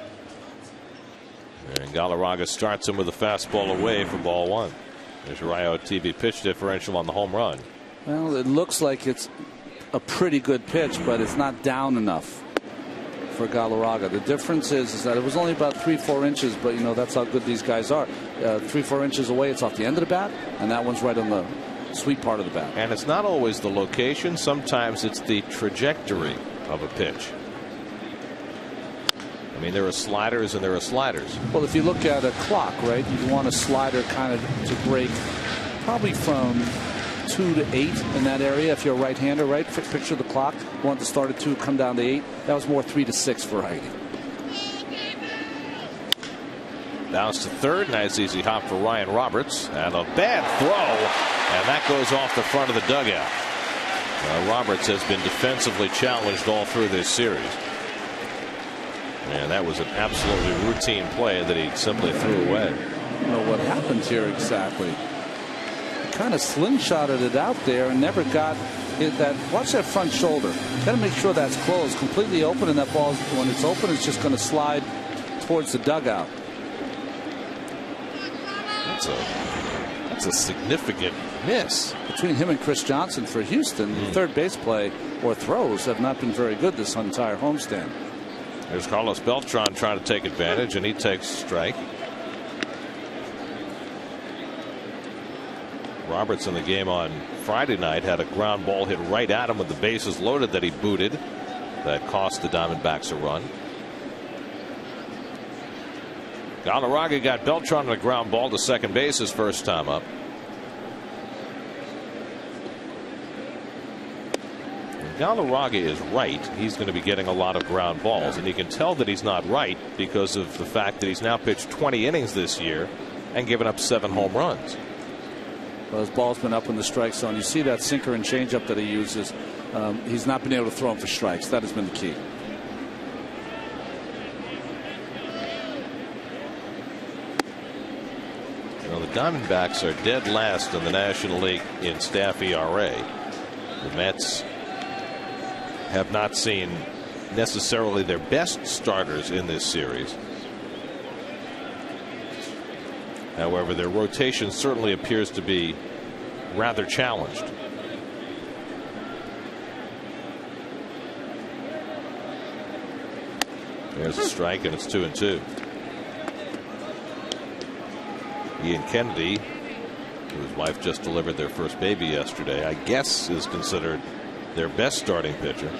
And Galarraga starts him with a fastball away for ball one. There's your IOTV pitch differential on the home run. Well, it looks like it's a pretty good pitch, but it's not down enough for Galarraga. The difference is that it was only about 3-4 inches, but you know that's how good these guys are. 3-4 inches away, it's off the end of the bat, and that one's right on the sweet part of the bat. And it's not always the location. Sometimes it's the trajectory of a pitch. I mean, there are sliders and there are sliders. Well, if you look at a clock, right, you want a slider kind of to break probably from 2 to 8 in that area. If you're a right-hander, right, picture the clock. You want to start at 2, come down to 8. That was more 3 to 6 variety. Bounce to third. Nice easy hop for Ryan Roberts. And a bad throw. And that goes off the front of the dugout. Roberts has been defensively challenged all through this series. And that was an absolutely routine play that he simply threw away. I don't know what happened here exactly. He kind of slingshotted it out there and never got it. Watch that front shoulder. Got to make sure that's closed, completely open, and that ball, when it's open, it's just going to slide towards the dugout. That's a significant miss. Between him and Chris Johnson for Houston, third base play or throws have not been very good this entire homestand. There's Carlos Beltran trying to take advantage, and he takes a strike. Roberts in the game on Friday night had a ground ball hit right at him with the bases loaded that he booted. That cost the Diamondbacks a run. Galarraga got Beltran on a ground ball to second base his first time up. Galarraga is right. He's going to be getting a lot of ground balls, and you can tell that he's not right because of the fact that he's now pitched 20 innings this year and given up 7 home runs. Well, his ball's been up in the strike zone. You see that sinker and changeup that he uses. He's not been able to throw him for strikes. That has been the key. Well, the Diamondbacks are dead last in the National League in staff ERA. The Mets have not seen necessarily their best starters in this series. However, their rotation certainly appears to be rather challenged. There's a strike, and it's 2-2. Ian Kennedy, whose wife just delivered their first baby yesterday, I guess is considered their best starting pitcher.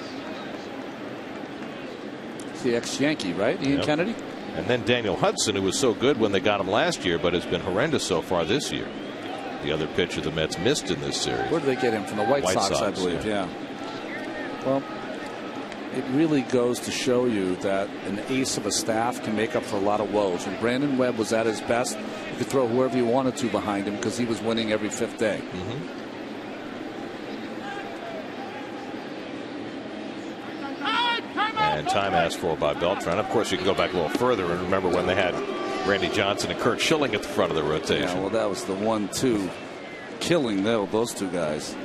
It's the ex-Yankee, right? Ian Kennedy? And then Daniel Hudson, who was so good when they got him last year, but has been horrendous so far this year. The other pitcher the Mets missed in this series. Where did they get him? From the White Sox, I believe. Yeah. Well, it really goes to show you that an ace of a staff can make up for a lot of woes. When Brandon Webb was at his best, you could throw whoever you wanted to behind him because he was winning every fifth day. And time asked for by Beltran. Of course, you can go back a little further and remember when they had Randy Johnson and Kurt Schilling at the front of the rotation. Yeah, well, that was the 1-2 killing those two guys.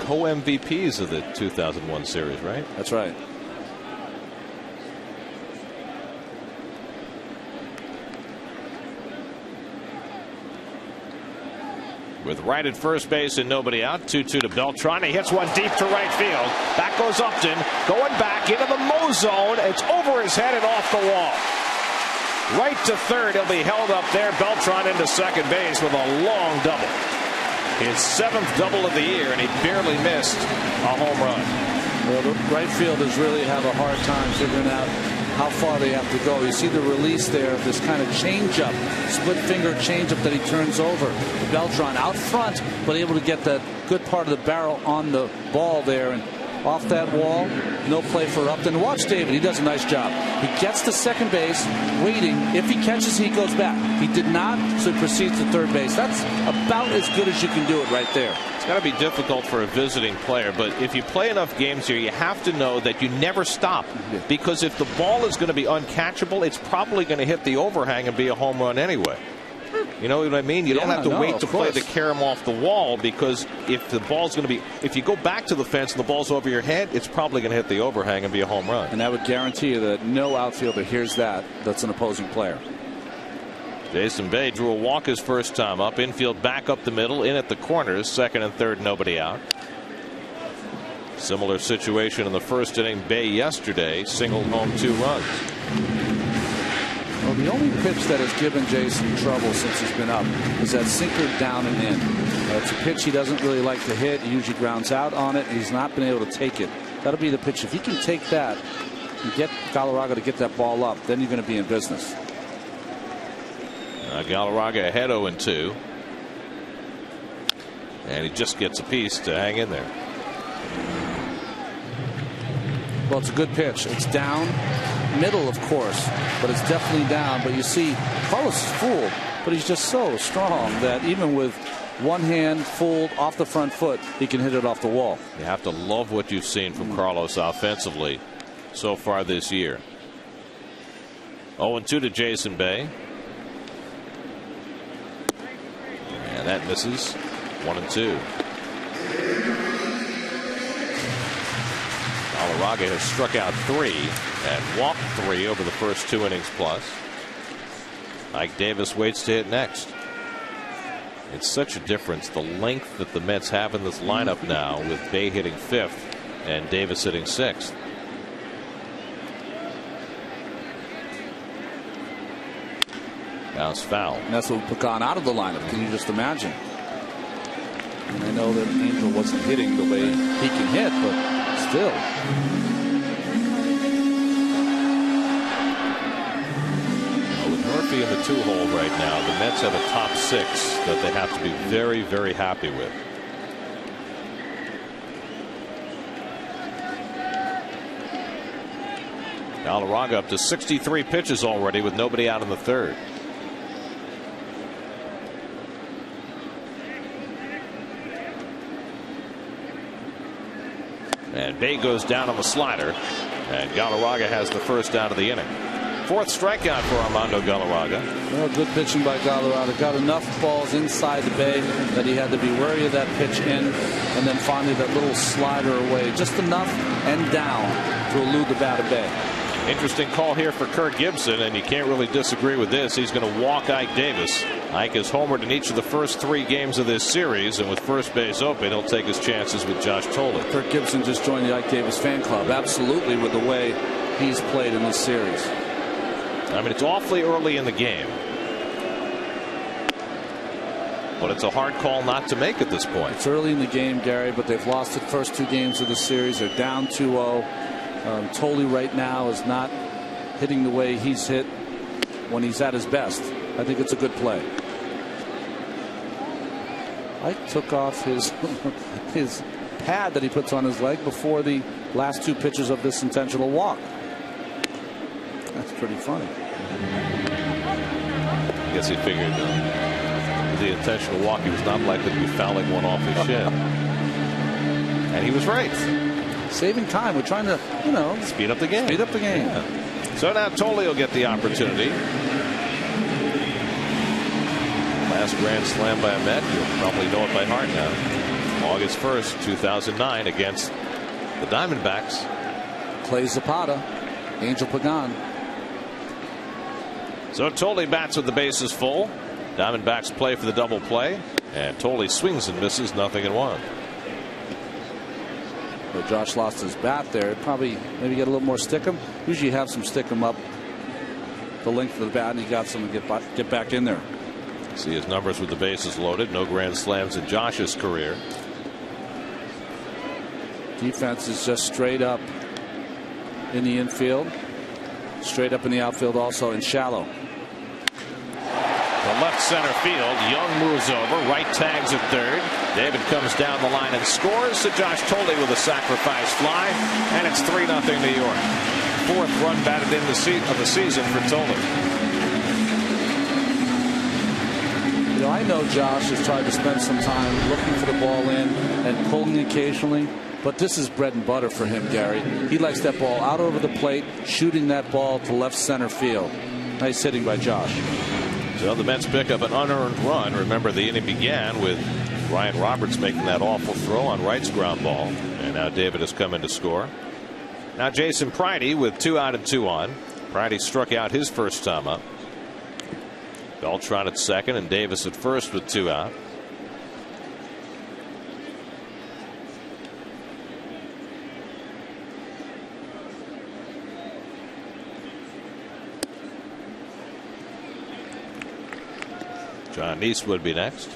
Co-MVPs of the 2001 series, right? That's right. With right at first base and nobody out, 2-2 to Beltran. He hits one deep to right field. Back goes Upton, going back into the Mo zone. It's over his head and off the wall. Right to third. He'll be held up there. Beltran into second base with a long double. His 7th double of the year, and he barely missed a home run. Well, the right fielders really have a hard time figuring out how far they have to go. You see the release there of this kind of changeup, split finger changeup that he turns over. Beltran out front, but able to get that good part of the barrel on the ball there and off that wall. No play for Upton. Watch David. He does a nice job. He gets to second base, waiting. If he catches, he goes back. He did not, so he proceeds to third base. That's about as good as you can do it right there. It's got to be difficult for a visiting player, but if you play enough games here, you have to know that you never stop. Because if the ball is going to be uncatchable, it's probably going to hit the overhang and be a home run anyway. You know what I mean? You don't have to wait to play the carom off the wall, because if the ball's going to be, if you go back to the fence and the ball's over your head, it's probably going to hit the overhang and be a home run. And I would guarantee you that no outfielder hears that's an opposing player. Jason Bay drew a walk his first time up. Infield back up the middle, in at the corners, second and third, nobody out. Similar situation in the first inning. Bay yesterday singled home 2 runs. Well, the only pitch that has given Jason trouble since he's been up is that sinker down and in. It's a pitch he doesn't really like to hit. He usually grounds out on it, and he's not been able to take it. That'll be the pitch. If he can take that and get Galarraga to get that ball up, then you're going to be in business. Galarraga ahead 0-2. And he just gets a piece to hang in there. Well, it's a good pitch. It's down middle, of course, but it's definitely down. But you see, Carlos is fooled, but he's just so strong that even with one hand fooled off the front foot, he can hit it off the wall. You have to love what you've seen from Carlos offensively so far this year. 0-2 to Jason Bay. And that misses. 1-2. Galarraga has struck out 3 and walked 3 over the first 2 innings plus. Mike Davis waits to hit next. It's such a difference, the length that the Mets have in this lineup now, with Bay hitting 5th and Davis hitting 6th. Bounce foul. And that's what put Pecan out of the lineup. Can you just imagine? And I know that Angel wasn't hitting the way he can hit, but still. With Murphy in the 2-hole right now, the Mets have a top 6 that they have to be very, very happy with. Galarraga up to 63 pitches already with nobody out in the 3rd. And Bay goes down on the slider. And Galarraga has the first out of the inning. 4th strikeout for Armando Galarraga. Well, good pitching by Galarraga. Got enough balls inside the Bay that he had to be wary of that pitch in, and then finally that little slider away. Just enough and down to elude the bat of Bay. Interesting call here for Kirk Gibson, and you can't really disagree with this. He's going to walk Ike Davis. Ike has homered in each of the first 3 games of this series, and with first base open, he'll take his chances with Josh Tolley. Kirk Gibson just joined the Ike Davis fan club. Absolutely, with the way he's played in this series. I mean, it's awfully early in the game, but it's a hard call not to make at this point. It's early in the game, Gary, but they've lost the first 2 games of the series. They're down 2-0. Tolley right now is not hitting the way he's hit when he's at his best. I think it's a good play. Ike took off his his pad that he puts on his leg before the last 2 pitches of this intentional walk. That's pretty funny. I guess he figured with the intentional walk he was not likely to be fouling one off his shin. And he was right. Saving time. We're trying to, you know, speed up the game. Speed up the game. Yeah. So now Tolley will get the opportunity. Last grand slam by a Met. You'll probably know it by heart now. August 1st, 2009 against the Diamondbacks. Clay Zapata. Angel Pagan. So Tolley bats with the bases full. Diamondbacks play for the double play. And Tolley swings and misses, 0-1. But Josh lost his bat there. Probably maybe get a little more stickum. Usually you have some stickum up the length of the bat, and he got some to get back in there. See his numbers with the bases loaded. No grand slams in Josh's career. Defense is just straight up in the infield. Straight up in the outfield also, and shallow. The left center field. Young moves over. Right tags at third. David comes down the line and scores. So Josh Tolley with a sacrifice fly. And it's 3-0 New York. 4th run batted in of the season for Tolley. You know, I know Josh has tried to spend some time looking for the ball in and pulling occasionally. But this is bread and butter for him, Gary. He likes that ball out over the plate, shooting that ball to left center field. Nice hitting by Josh. So the Mets pick up an unearned run. Remember, the inning began with Ryan Roberts making that awful throw on Wright's ground ball. And now David has come in to score. Now Jason Pridey with 2 out and 2 on. Pridey struck out his first time up. Beltran at second and Davis at first with 2 out. John Neese would be next.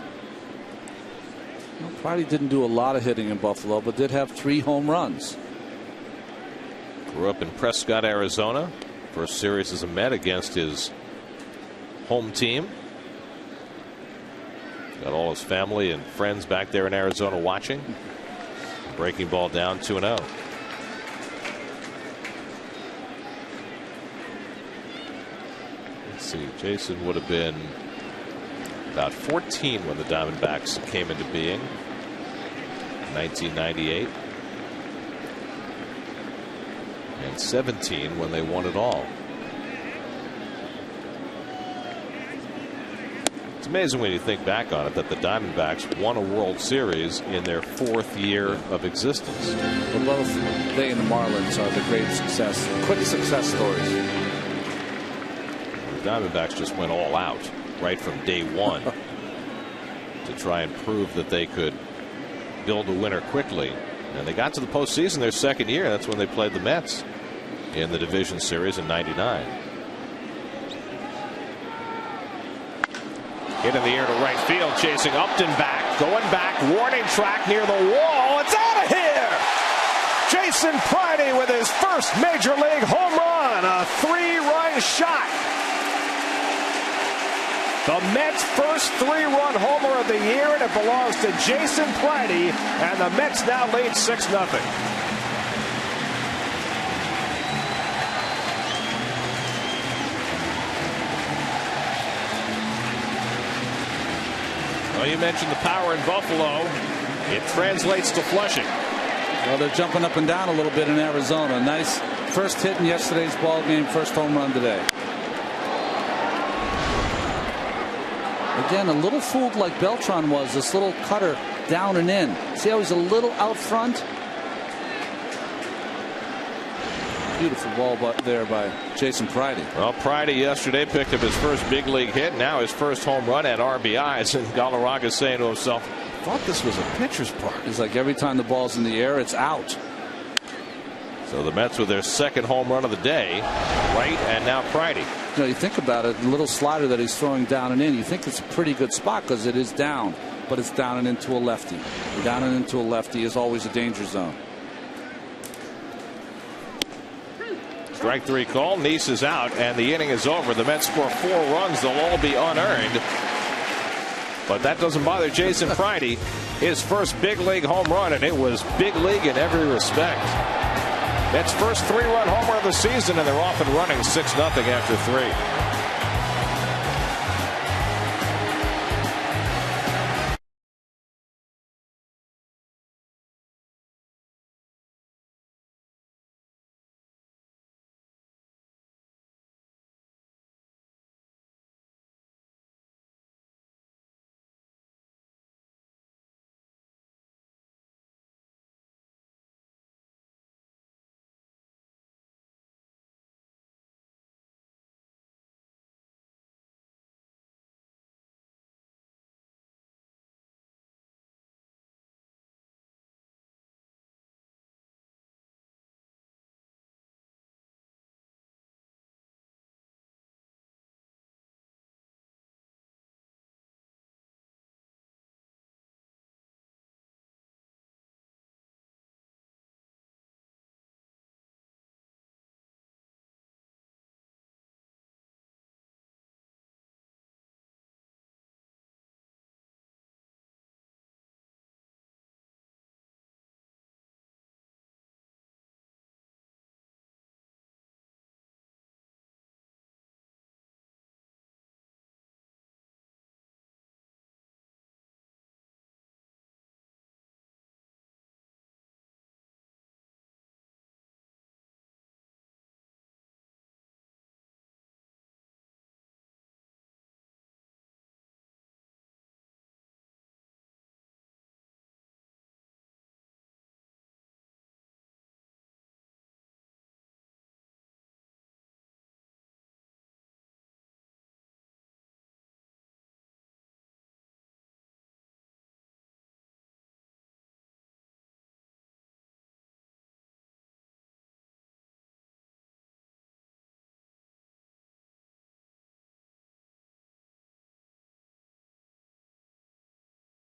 Well, Pridey didn't do a lot of hitting in Buffalo, but did have 3 home runs. Grew up in Prescott, Arizona. First series as a Met against his home team. Got all his family and friends back there in Arizona watching. Breaking ball down 2-0. Let's see. Jason would have been about 14 when the Diamondbacks came into being. 1998. And 17 when they won it all. It's amazing when you think back on it that the Diamondbacks won a World Series in their 4th year of existence. Well, both they and the Marlins are the great success, quick success stories. The Diamondbacks just went all out right from day one to try and prove that they could build a winner quickly. And they got to the postseason their 2nd year. That's when they played the Mets in the division series in '99. Hit in the air to right field, chasing Upton back, going back, warning track near the wall. It's out of here! Jason Pridey with his first major league home run, a 3-run shot. The Mets' first 3-run homer of the year, and it belongs to Jason Pridey, and the Mets now lead 6-0. Well, you mentioned the power in Buffalo. It translates to Flushing. Well, they're jumping up and down a little bit in Arizona. Nice first hit in yesterday's ball game, first home run today. Again, a little fooled like Beltran was. This little cutter down and in. See how he's a little out front? Beautiful ball there by Jason Pridey. Well, Pridey yesterday picked up his first big league hit. Now his first home run at RBIs. And Galarraga's saying to himself, I thought this was a pitcher's park. It's like every time the ball's in the air, it's out. So the Mets with their second home run of the day. Right, and now Pridey. You know, you think about it, the little slider that he's throwing down and in, you think it's a pretty good spot because it is down, but it's down and into a lefty. Down and into a lefty is always a danger zone. Strike 3 call. Nice is out, and the inning is over. The Mets score 4 runs. They'll all be unearned. But that doesn't bother Jason Pridey. His first big league home run, and it was big league in every respect. Mets' first 3-run homer of the season, and they're off and running 6-0 after 3.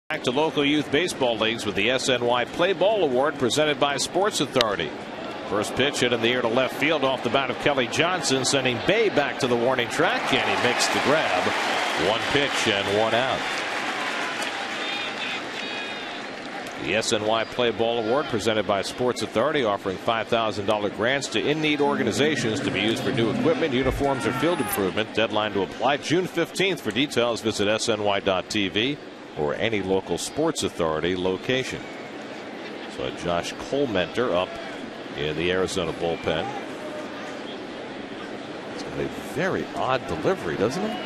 Back to local youth baseball leagues with the SNY Play Ball Award presented by Sports Authority. First pitch hit in the air to left field off the bat of Kelly Johnson, sending Bay back to the warning track, and he makes the grab. 1 pitch and 1 out. The SNY Play Ball Award presented by Sports Authority, offering $5,000 grants to in-need organizations to be used for new equipment, uniforms, or field improvement. Deadline to apply June 15th. For details, visit sny.tv or any local Sports Authority location. So Josh Colmenter up in the Arizona bullpen. It's got a very odd delivery, doesn't it?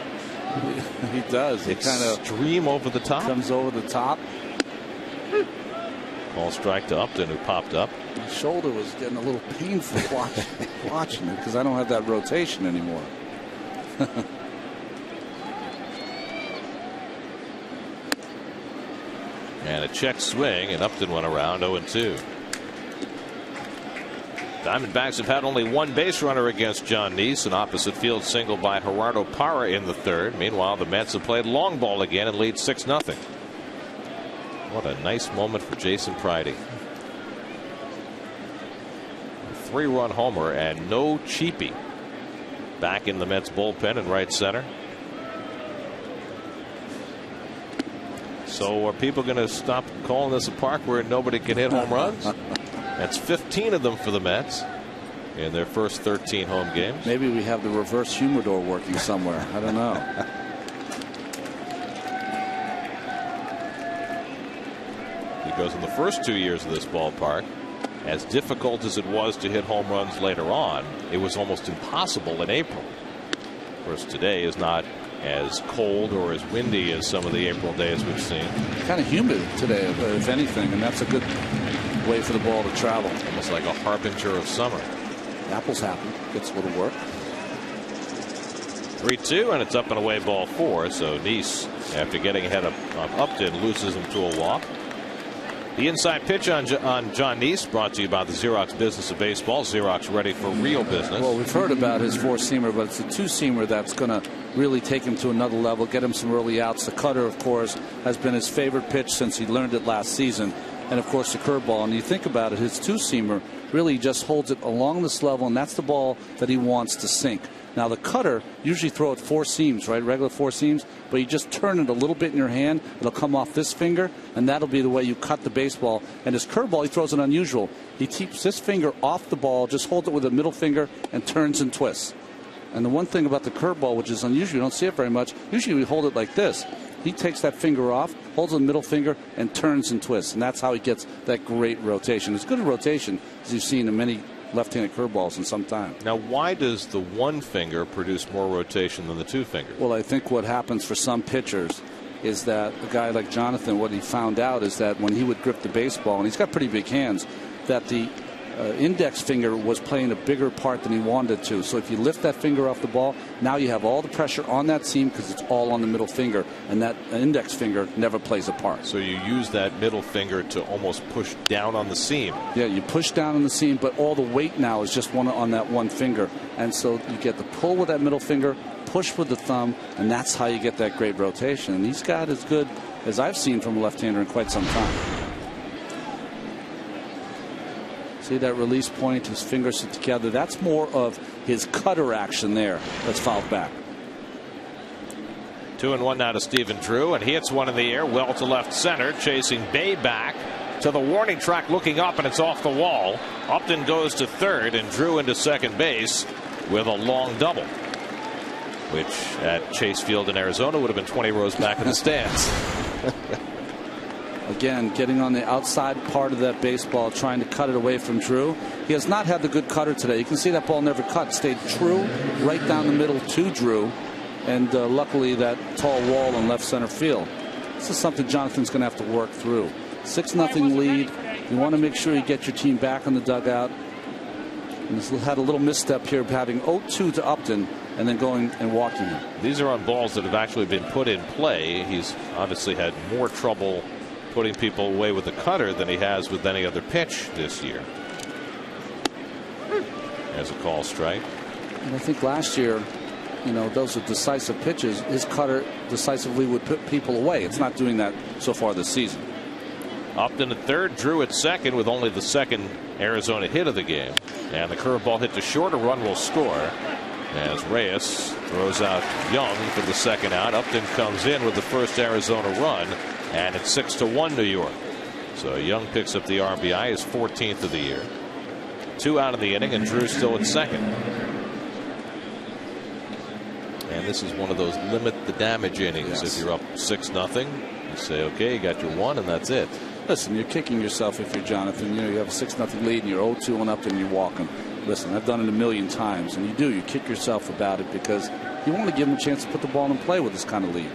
He does. He kind of extreme over the top. Comes over the top. Ball strike to Upton, who popped up. My shoulder was getting a little painful watching it because I don't have that rotation anymore. And a check swing, and Upton went around 0-2. Diamondbacks have had only 1 base runner against John Nice, an opposite field single by Gerardo Parra in the 3rd. Meanwhile, the Mets have played long ball again and lead 6-0. What a nice moment for Jason Pridey. A 3-run homer and no cheapie. Back in the Mets bullpen in right center. So are people going to stop calling this a park where nobody can hit home runs? That's 15 of them for the Mets in their first 13 home games. Maybe we have the reverse humidor working somewhere. I don't know. Because in the first 2 years of this ballpark, as difficult as it was to hit home runs later on, it was almost impossible in April. Of course, today is not as cold or as windy as some of the April days we've seen. Kind of humid today, if anything, and that's a good way for the ball to travel. Almost like a harbinger of summer. Apple's happy. Gets a little work. 3-2, and it's up and away ball 4. So Nice, after getting ahead of Upton, loses him to a walk. The inside pitch on John Nice, brought to you by the Xerox Business of Baseball. Xerox, ready for real business. Well, we've heard about his four-seamer, but it's a two-seamer that's going to really take him to another level, get him some early outs. The cutter, of course, has been his favorite pitch since he learned it last season. And, of course, the curveball. And you think about it, his two-seamer really just holds it along this level, and that's the ball that he wants to sink. Now, the cutter, usually throw it four seams, right? Regular four seams. But you just turn it a little bit in your hand. It'll come off this finger, and that'll be the way you cut the baseball. And his curveball, he throws it unusual. He keeps this finger off the ball, just holds it with the middle finger, and turns and twists. And the one thing about the curveball, which is unusual, you don't see it very much, usually we hold it like this. He takes that finger off, holds the middle finger, and turns and twists. And that's how he gets that great rotation. It's good rotation, as you've seen in many left-handed curveballs in some time. Now, why does the one finger produce more rotation than the two fingers? Well, I think what happens for some pitchers is that a guy like Jonathan, what he found out is that when he would grip the baseball, and he's got pretty big hands, that the index finger was playing a bigger part than he wanted to. So if you lift that finger off the ball, now you have all the pressure on that seam because it's all on the middle finger, and that index finger never plays a part. So you use that middle finger to almost push down on the seam. Yeah, you push down on the seam, but all the weight now is just on that one finger. And so you get the pull with that middle finger, push with the thumb, and that's how you get that great rotation. And he's got as good as I've seen from a left-hander in quite some time. See that release point, his fingers sit together. That's more of his cutter action there. That's fouled back. 2-1 now to Stephen Drew, and he hits one in the air well to left center, chasing Bay back to the warning track, looking up, and it's off the wall. Upton goes to third, and Drew into second base with a long double, which at Chase Field in Arizona would have been 20 rows back in the stands. Again, getting on the outside part of that baseball, trying to cut it away from Drew. He has not had the good cutter today. You can see that ball never cut. Stayed true right down the middle to Drew. And luckily that tall wall in left center field. This is something Jonathan's going to have to work through. 6-0 lead. You want to make sure you get your team back in the dugout. And he's had a little misstep here of having 0-2 to Upton and then going and walking him. These are on balls that have actually been put in play. He's obviously had more trouble putting people away with the cutter than he has with any other pitch this year. As a call strike. And I think last year, you know, those are decisive pitches. His cutter decisively would put people away. It's not doing that so far this season. Upton at third, Drew at second with only the second Arizona hit of the game. And the curveball hit to short. A run will score as Reyes throws out Young for the second out. Upton comes in with the first Arizona run, and it's 6-1 New York. So Young picks up the RBI, his 14th of the year. 2 out of the inning, and Drew still at second. And this is one of those limit the damage innings. Yes. If you're up 6-0, you say, okay, you got your one, and that's it. Listen, you're kicking yourself if you're Jonathan. You know, you have a 6-0 lead and you're 0-2 and up and you're walking. Listen, I've done it a million times, and you kick yourself about it because you want to give him a chance to put the ball in play with this kind of lead.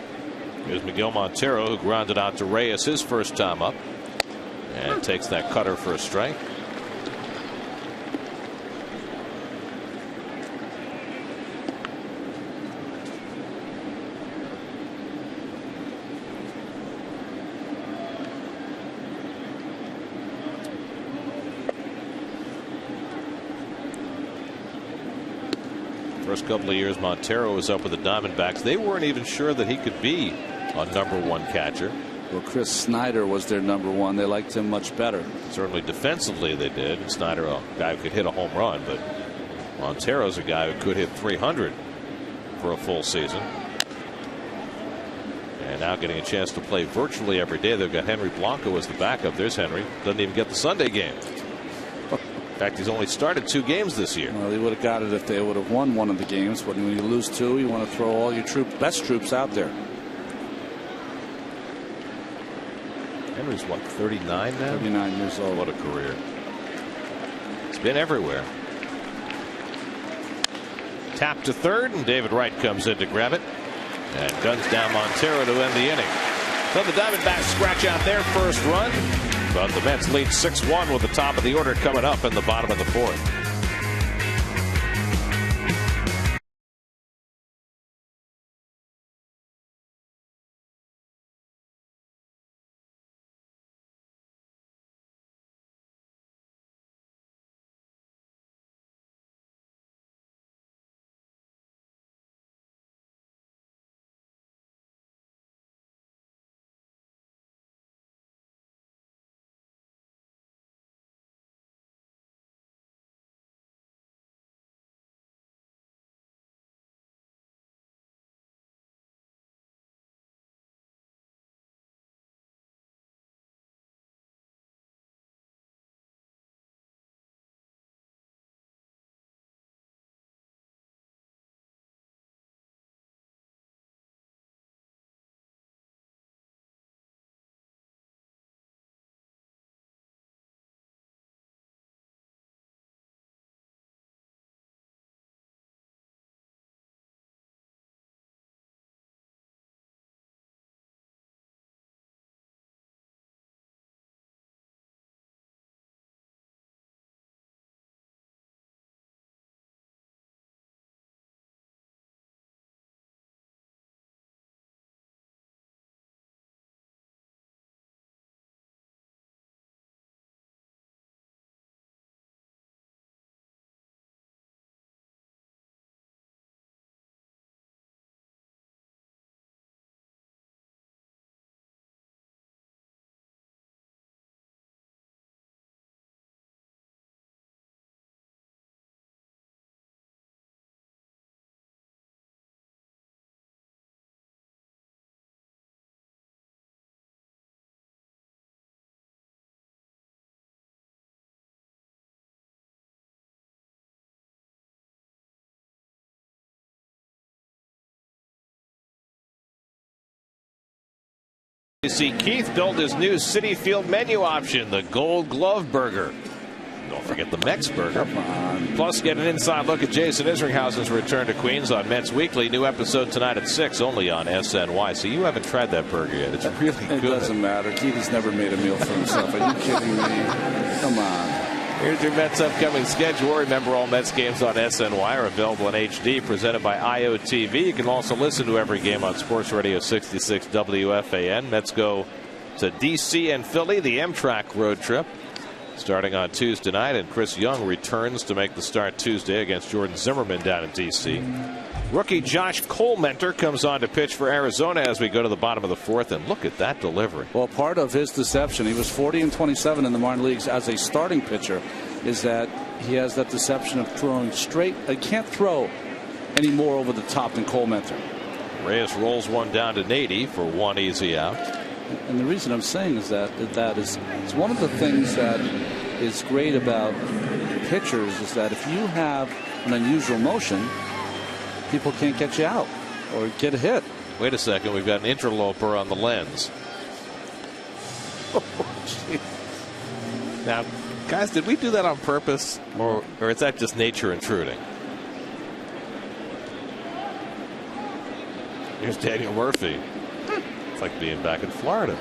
Here's Miguel Montero, who grounded out to Reyes his first time up, and takes that cutter for a strike. First couple of years Montero was up with the Diamondbacks. They weren't even sure that he could be a #1 catcher. Well, Chris Snyder was their #1. They liked him much better. Certainly defensively they did. Snyder, a guy who could hit a home run, but Montero's a guy who could hit 300 for a full season. And now getting a chance to play virtually every day. They've got Henry Blanco as the backup. There's Henry. Doesn't even get the Sunday game. In fact, he's only started 2 games this year. Well, he would have got it if they would have won one of the games. But when you lose 2, you want to throw all your best troops out there. Henry's what, 39 now? 39 years old. What a career. It's been everywhere. Tap to third, and David Wright comes in to grab it and guns down Montero to end the inning. So the Diamondbacks scratch out their first run. But the Mets lead 6-1 with the top of the order coming up in the bottom of the fourth. You see Keith build his new City Field menu option, the Gold Glove Burger. Don't forget the Mex Burger. Plus, get an inside look at Jason Isringhausen's return to Queens on Mets Weekly. New episode tonight at 6, only on SNY. So you haven't tried that burger yet. It's really good. It doesn't matter. Keith has never made a meal for himself. Are you kidding me? Come on. Here's your Mets upcoming schedule. Remember, all Mets games on SNY are available in HD, presented by IOTV. You can also listen to every game on Sports Radio 66 WFAN. Mets go to D.C. and Philly, the Amtrak road trip, starting on Tuesday night. And Chris Young returns to make the start Tuesday against Jordan Zimmerman down in D.C. Rookie Josh Colmentor comes on to pitch for Arizona as we go to the bottom of the fourth, and look at that delivery. Well, part of his deception, he was 40-27 in the minor leagues as a starting pitcher, is that he has that deception of throwing straight. He can't throw any more over the top than Colmentor. Reyes rolls one down to Nady for one easy out. And the reason I'm saying is that it's one of the things that is great about pitchers is that if you have an unusual motion, people can't get you out or get a hit. Wait a second, we've got an interloper on the lens. Now, guys, did we do that on purpose, or is that just nature intruding? Here's Daniel Murphy. It's like being back in Florida.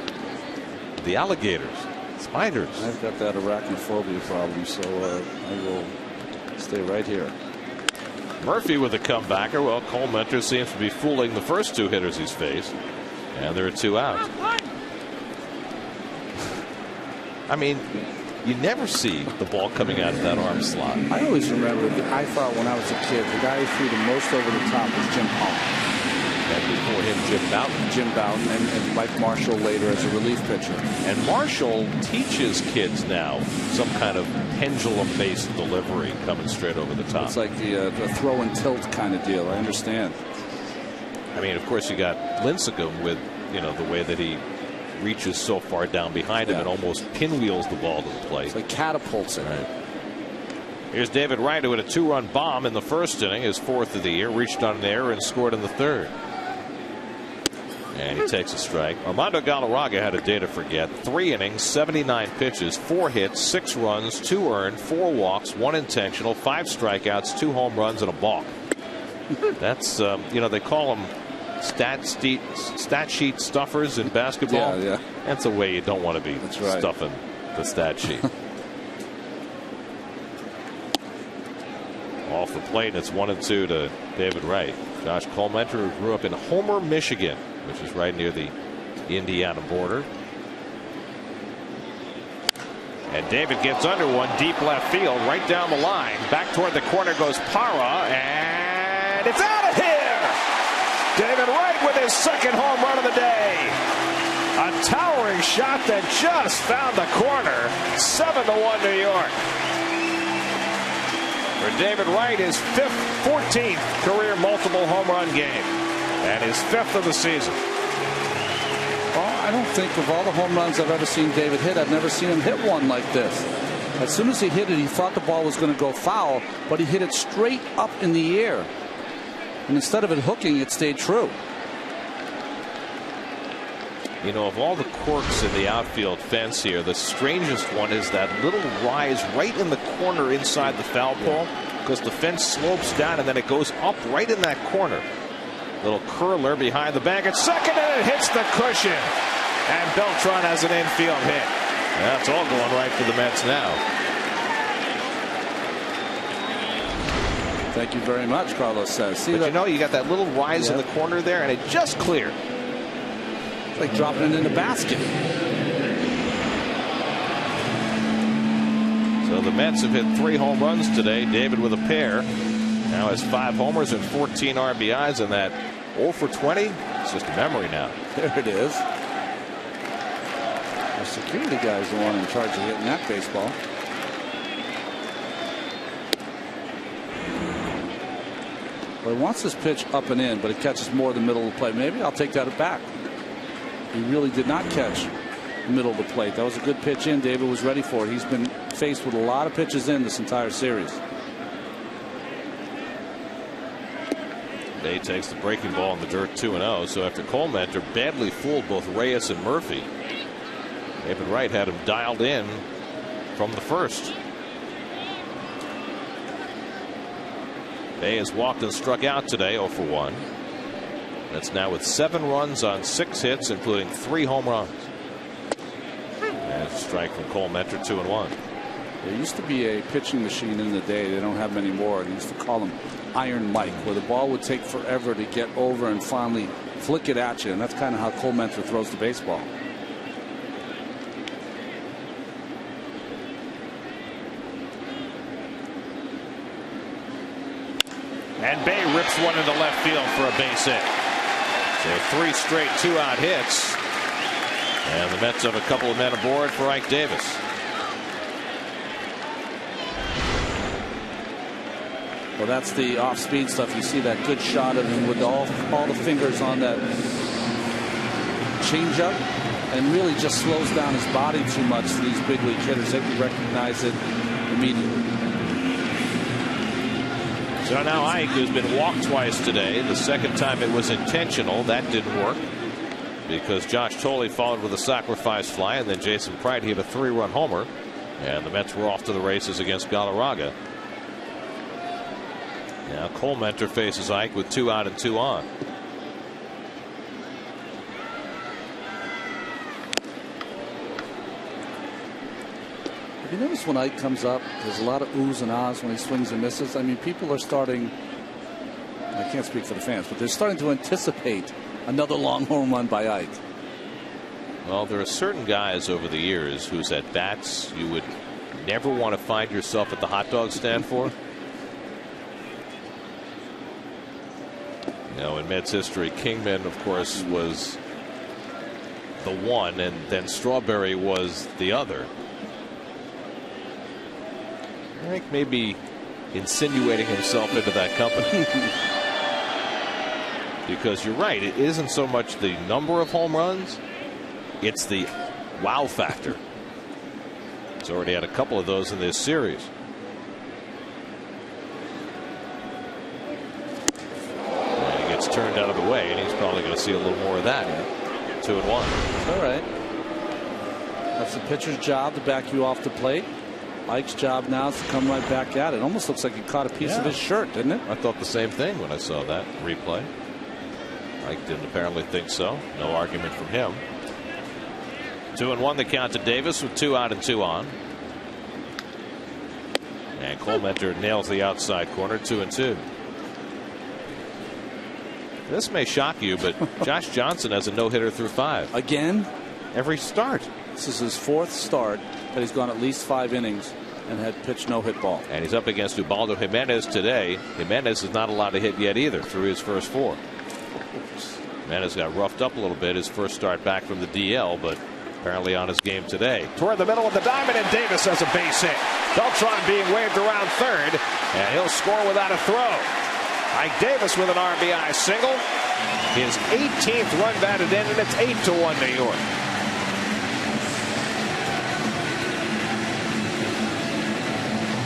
The alligators, spiders. I've got that arachnophobia problem, so I will stay right here. Murphy with a comebacker. Well, Colmentor seems to be fooling the first two hitters he's faced. And there are two out. I mean, you never see the ball coming out of that arm slot. I always remember, I thought when I was a kid, the guy who threw the most over the top was Jim Palmer. And before him, Jim Bouton. And Mike Marshall later as a relief pitcher. And Marshall teaches kids now some kind of pendulum-based delivery coming straight over the top. It's like the throw and tilt kind of deal. I understand. I mean, of course, you got Lincecum with, the way that he reaches so far down behind him and almost pinwheels the ball to the plate. It's like catapults it. Right. Here's David Wright, who had a two-run bomb in the first inning, his fourth of the year, reached on an error and scored in the third. And he takes a strike. Armando Galarraga had a day to forget. 3 innings, 79 pitches, 4 hits, 6 runs, 2 earned, 4 walks, 1 intentional, 5 strikeouts, 2 home runs, and a balk. That's they call them stat sheet stuffers in basketball. Yeah. That's a way you don't want to be stuffing the stat sheet. Off the plate, and it's 1-2 to David Wright. Josh Colementor, who grew up in Homer, Michigan, which is right near the Indiana border. And David gets under one, deep left field, right down the line. Back toward the corner goes Parra, and it's out of here! David Wright with his second home run of the day. A towering shot that just found the corner. 7-1 New York. For David Wright, his 14th career multiple home run game, and his 5th of the season. Well, I don't think of all the home runs I've ever seen David hit, I've never seen him hit one like this. As soon as he hit it, he thought the ball was going to go foul, but he hit it straight up in the air. And instead of it hooking, it stayed true. You know, of all the quirks in the outfield fence here, the strangest one is that little rise right in the corner inside the foul pole, because the fence slopes down and then it goes up right in that corner. Little curler behind the bag at second, and it hits the cushion. And Beltran has an infield hit. That's all going right for the Mets now. Thank you very much, Carlos says. See, but you got that little rise in the corner there, and it just cleared. It's like dropping it in the basket. So the Mets have hit 3 home runs today. David with a pair. Now has 5 homers and 14 RBIs, and that 0 for 20. It's just a memory now. There it is. The security guy is the one in charge of hitting that baseball. Well, he wants this pitch up and in, but it catches more the middle of the plate. Maybe I'll take that back. He really did not catch the middle of the plate. That was a good pitch in. David was ready for it. He's been faced with a lot of pitches in this entire series. Day takes the breaking ball in the dirt, 2-0. So after Colementor badly fooled both Reyes and Murphy, David Wright had him dialed in from the first. Bay has walked and struck out today, 0 for 1. That's now with 7 runs on 6 hits, including 3 home runs. And a strike from Colementor, 2-1. There used to be a pitching machine in the day. They don't have many more. They used to call them Iron Mike, where the ball would take forever to get over and finally flick it at you. And that's kind of how Colementor throws the baseball. And Bay rips one into left field for a base hit. So 3 straight 2-out hits. And the Mets have a couple of men aboard for Ike Davis. Well, that's the off-speed stuff. You see that good shot of him with all the fingers on that changeup, and really just slows down his body too much for these big league hitters. They can recognize it immediately. So now Ike, who's been walked twice today, the second time it was intentional. That didn't work because Josh Tolley followed with a sacrifice fly, and then Jason Pride hit a 3-run homer, and the Mets were off to the races against Galarraga. Now Colementor faces Ike with 2 out and 2 on. Have you noticed when Ike comes up, there's a lot of oohs and ahs when he swings and misses? I mean, people are starting, I can't speak for the fans, but they're starting to anticipate another long home run by Ike. Well, there are certain guys over the years whose at bats you would never want to find yourself at the hot dog stand for. You know, in Mets history, Kingman, of course, was the one, and then Strawberry was the other. I think maybe insinuating himself into that company. Because you're right, it isn't so much the number of home runs, it's the wow factor. He's already had a couple of those in this series. And he gets turned out of the way, and he's probably going to see a little more of that. 2-1. All right. That's the pitcher's job to back you off the plate. Ike's job now is to come right back at it. Almost looks like he caught a piece of his shirt, didn't it? I thought the same thing when I saw that replay. Ike didn't apparently think so. No argument from him. 2-1 the count to Davis with 2 out and 2 on. And Colementor nails the outside corner. 2-2. This may shock you, but Josh Johnson has a no-hitter through 5. Again? Every start. This is his 4th start that he's gone at least 5 innings and had pitched no hit ball. And he's up against Ubaldo Jimenez today. Jimenez is not allowed to hit yet either through his first 4. Jimenez got roughed up a little bit his first start back from the DL, but apparently on his game today. Toward the middle of the diamond, and Davis has a base hit. Beltran being waved around third, and he'll score without a throw. Ike Davis with an RBI single. His 18th run batted in, and it's 8-1 New York.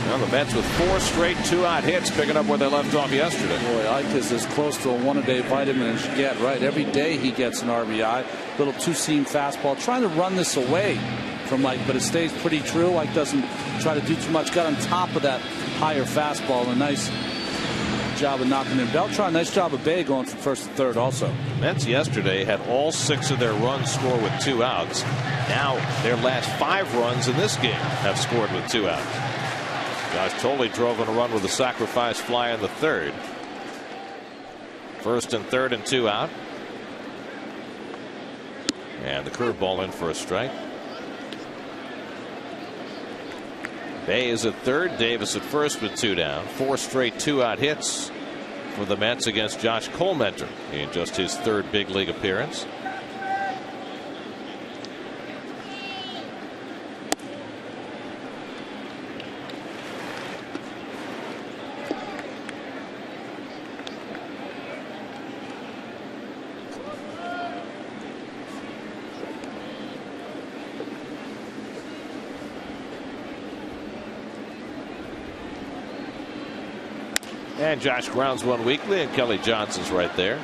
Well, the Mets with 4 straight 2-out hits, picking up where they left off yesterday. Boy, Ike is as close to a 1-a-day vitamin as you get, right? Every day he gets an RBI. Little two-seam fastball. Trying to run this away from Ike, but it stays pretty true. Ike doesn't try to do too much. Got on top of that higher fastball. A nice job of knocking in. Beltran, nice job of Bay going from first to third also. Mets yesterday had all 6 of their runs score with 2 outs. Now their last 5 runs in this game have scored with 2 outs. Josh Thole drove on a run with a sacrifice fly in the 3rd. First and 3rd and 2 out. And the curveball in for a strike. Bay is at 3rd, Davis at 1st with 2 down. 4 straight 2-out hits for the Mets against Josh Colementor in just his 3rd big league appearance. And Josh grounds one weakly, and Kelly Johnson's right there.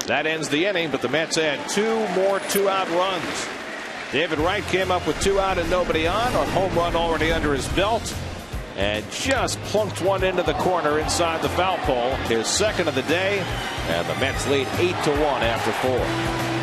That ends the inning, but the Mets add 2 more 2-out runs. David Wright came up with 2 out and nobody on. A home run already under his belt, and just plunked one into the corner inside the foul pole. His 2nd of the day, and the Mets lead 8-1 after 4.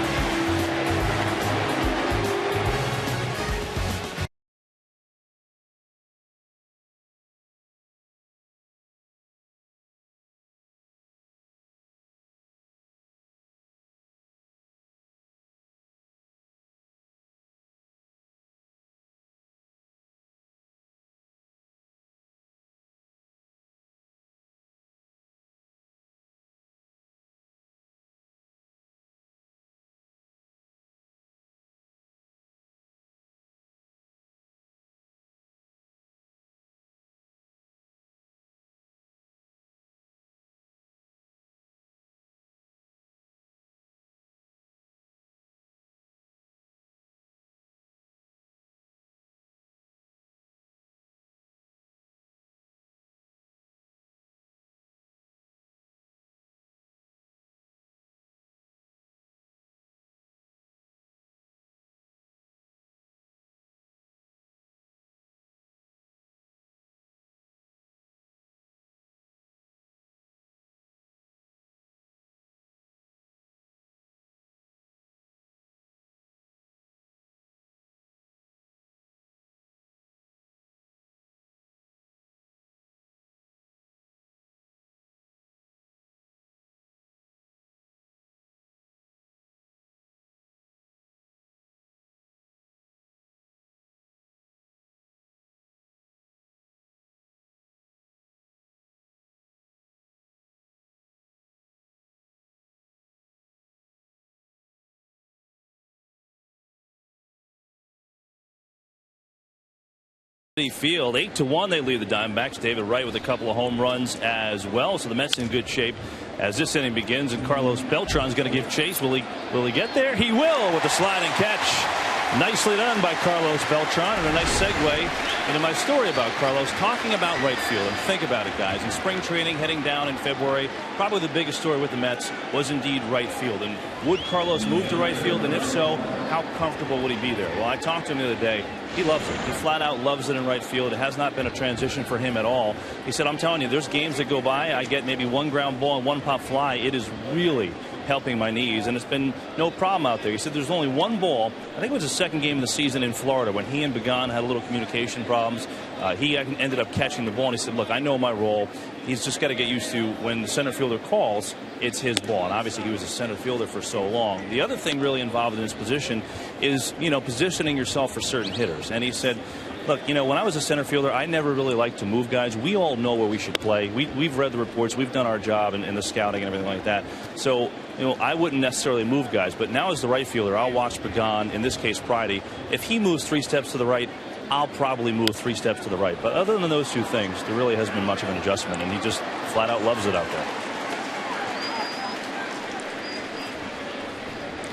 Field 8-1 they lead the Diamondbacks. David Wright with a couple of home runs as well, so the Mets in good shape as this inning begins, and Carlos Beltran's going to give chase. Will he get there? He will, with a sliding catch Nicely done by Carlos Beltran, and a nice segue into my story about Carlos, talking about right field. And think about it, guys. In spring training, heading down in February, probably the biggest story with the Mets was indeed right field. And would Carlos move to right field? And if so, how comfortable would he be there? Well, I talked to him the other day. He loves it. He flat out loves it in right field. It has not been a transition for him at all. He said, I'm telling you, there's games that go by, I get maybe one ground ball and one pop fly. It is really helping my knees, and it's been no problem out there. He said there's only one ball. I think it was the second game of the season in Florida when he and Began had a little communication problems. He ended up catching the ball, and he said, look, I know my role. He's just got to get used to when the center fielder calls, it's his ball. And obviously he was a center fielder for so long. The other thing really involved in his position is, positioning yourself for certain hitters. And he said, look, when I was a center fielder, I never really liked to move guys. We all know where we should play. We've read the reports. We've done our job in the scouting and everything like that. So, I wouldn't necessarily move guys. But now as the right fielder, I'll watch Began, in this case, Friday. If he moves 3 steps to the right, I'll probably move 3 steps to the right. But other than those two things, there really hasn't been much of an adjustment. And he just flat out loves it out there.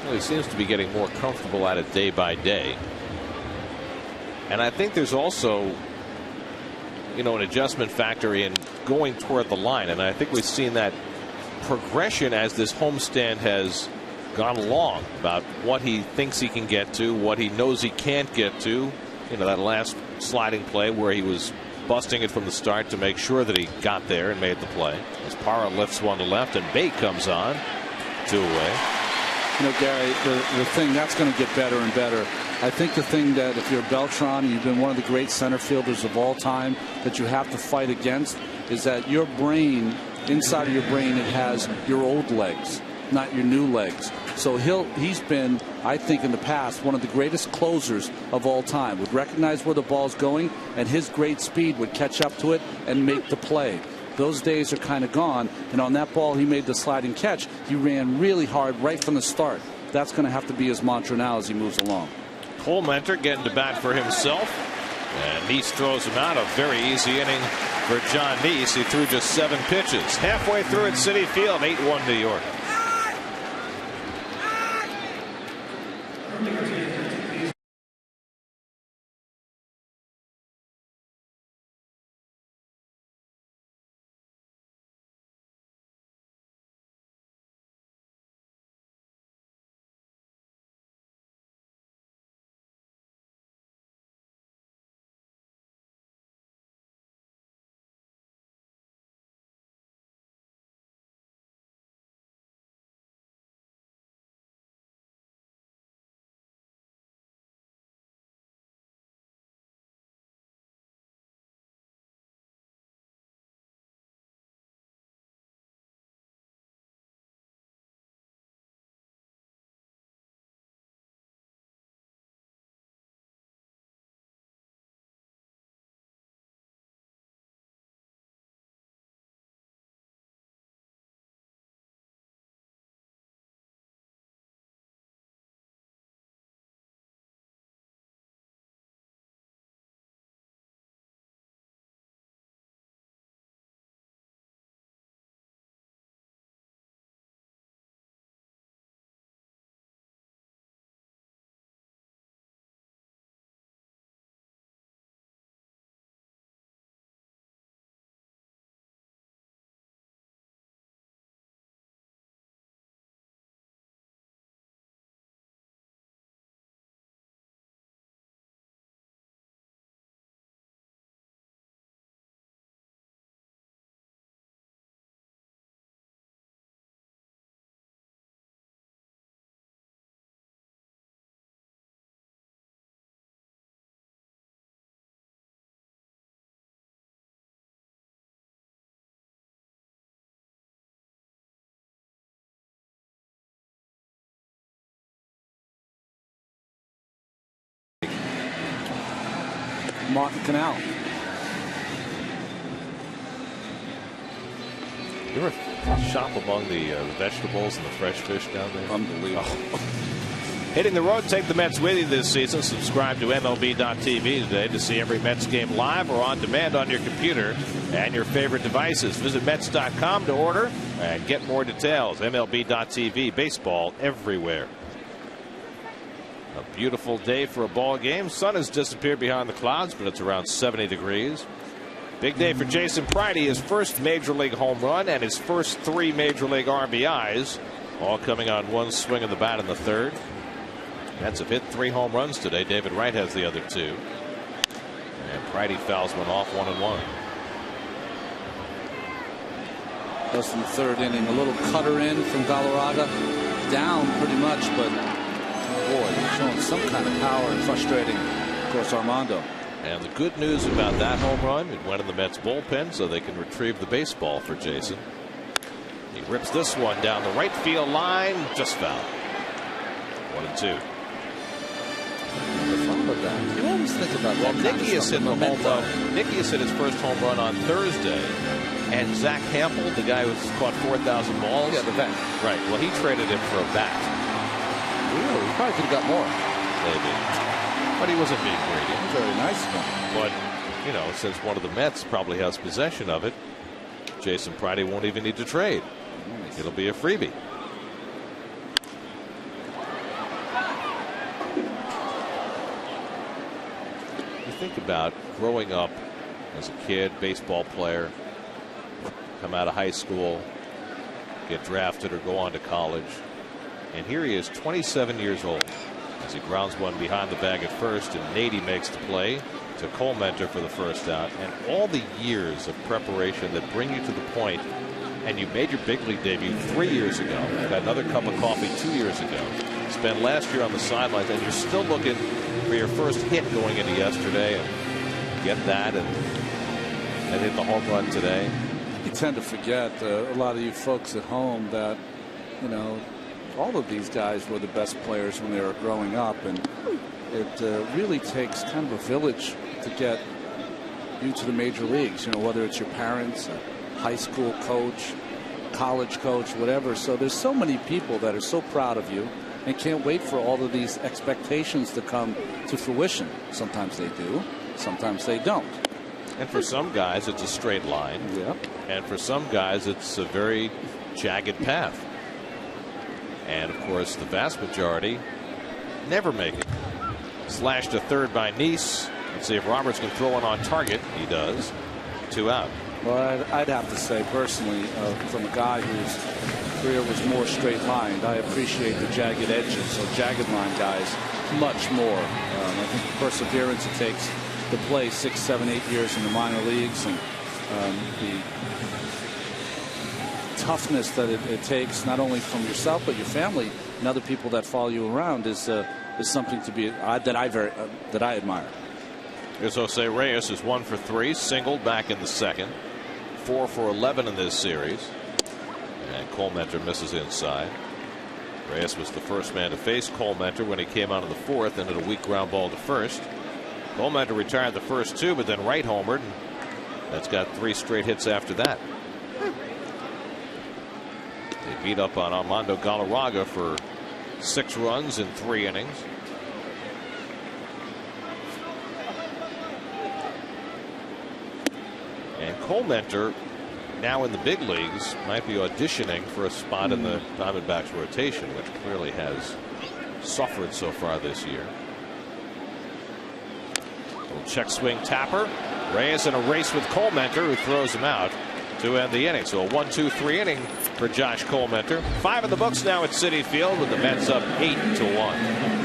Well, he seems to be getting more comfortable at it day by day. And I think there's also, an adjustment factor in going toward the line. And I think we've seen that progression as this homestand has gone along, about what he thinks he can get to, what he knows he can't get to. That last sliding play where he was busting it from the start to make sure that he got there and made the play. As Parra lifts one to left and Bate comes on, 2 away. Gary, the thing that's going to get better and better. I think the thing that if you're Beltran, you've been one of the great center fielders of all time, that you have to fight against is that your brain, inside of your brain, it has your old legs, not your new legs. So he's been, I think, in the past, one of the greatest closers of all time. Would recognize where the ball's going, and his great speed would catch up to it and make the play. Those days are kind of gone, and on that ball he made the sliding catch. He ran really hard right from the start. That's going to have to be his mantra now as he moves along. Cole Mentor getting to bat for himself, and Neese throws him out. A very easy inning for John Neese. He threw just 7 pitches. Halfway through at Citi Field, 8-1 New York. Martin Canal. You ever shop among the vegetables and the fresh fish down there? Unbelievable. Hitting the road, take the Mets with you this season. Subscribe to MLB.tv today to see every Mets game live or on demand on your computer and your favorite devices. Visit Mets.com to order and get more details. MLB.tv, baseball everywhere. A beautiful day for a ball game. Sun has disappeared behind the clouds, but it's around 70 degrees. Big day for Jason Pridey, his first major league home run and his first 3 major league RBIs, all coming on one swing of the bat in the third. Mets have hit 3 home runs today. David Wright has the other 2. And Pridey fouls one off, 1-1. Just in the third inning, a little cutter in from Galarraga, down pretty much, but boy, showing some kind of power and frustrating, of course, Armando. And the good news about that home run, it went in the Mets bullpen so they can retrieve the baseball for Jason. He rips this one down the right field line, just foul. 1-2. You always think about Well, that. Nicky has hit the home run. Nicky has hit his first home run on Thursday. And Zach Hampel, the guy who's caught 4,000 balls. Yeah, the vet. Right. Well, he traded him for a bat. Really? He probably could have got more. Maybe. But he wasn't being greedy. Very nice one. But, you know, since one of the Mets probably has possession of it, Jason Pridey won't even need to trade. Nice. It'll be a freebie. You think about growing up as a kid, baseball player, come out of high school, get drafted or go on to college. And here he is, 27 years old, as he grounds one behind the bag at first, and Nady makes the play to Colementor for the first out. And all the years of preparation that bring you to the point, and you made your big league debut 3 years ago, got another cup of coffee 2 years ago, spent last year on the sidelines, and you're still looking for your first hit going into yesterday, and get that, and hit the home run today. You tend to forget, a lot of you folks at home, that, you know, all of these guys were the best players when they were growing up, and it really takes kind of a village to get you to the major leagues, you know, whether it's your parents, a high school coach, college coach, whatever. So there's so many people that are so proud of you and can't wait for all of these expectations to come to fruition. Sometimes they do, sometimes they don't. And for some guys, it's a straight line. Yep. And for some guys, it's a very jagged path. And of course, the vast majority never make it. Slashed to third by Nice. Let's see if Roberts can throw one on target. He does. 2 out. Well, I'd have to say personally, from a guy whose career was more straight lined, I appreciate the jagged edges. So jagged line guys much more. I think the perseverance it takes to play 6, 7, 8 years in the minor leagues, and the toughness that it takes, not only from yourself but your family and other people that follow you around, is something to be that I admire. Here's Jose Reyes, is 1 for 3, singled back in the second, 4 for 11 in this series, and Colementor misses inside. Reyes was the first man to face Colementor when he came out of the fourth and hit a weak ground ball to first. Colementor retired the first 2, but then right homered. That's got 3 straight hits after that. They beat up on Armando Galarraga for 6 runs in 3 innings. And Colementor, now in the big leagues, might be auditioning for a spot in the Diamondbacks rotation, which clearly has suffered so far this year. Little check swing tapper. Reyes in a race with Colementor, who throws him out to end the inning. So a 1-2-3 inning for Josh Colementor. 5 in the books now at Citi Field, with the Mets up 8-1.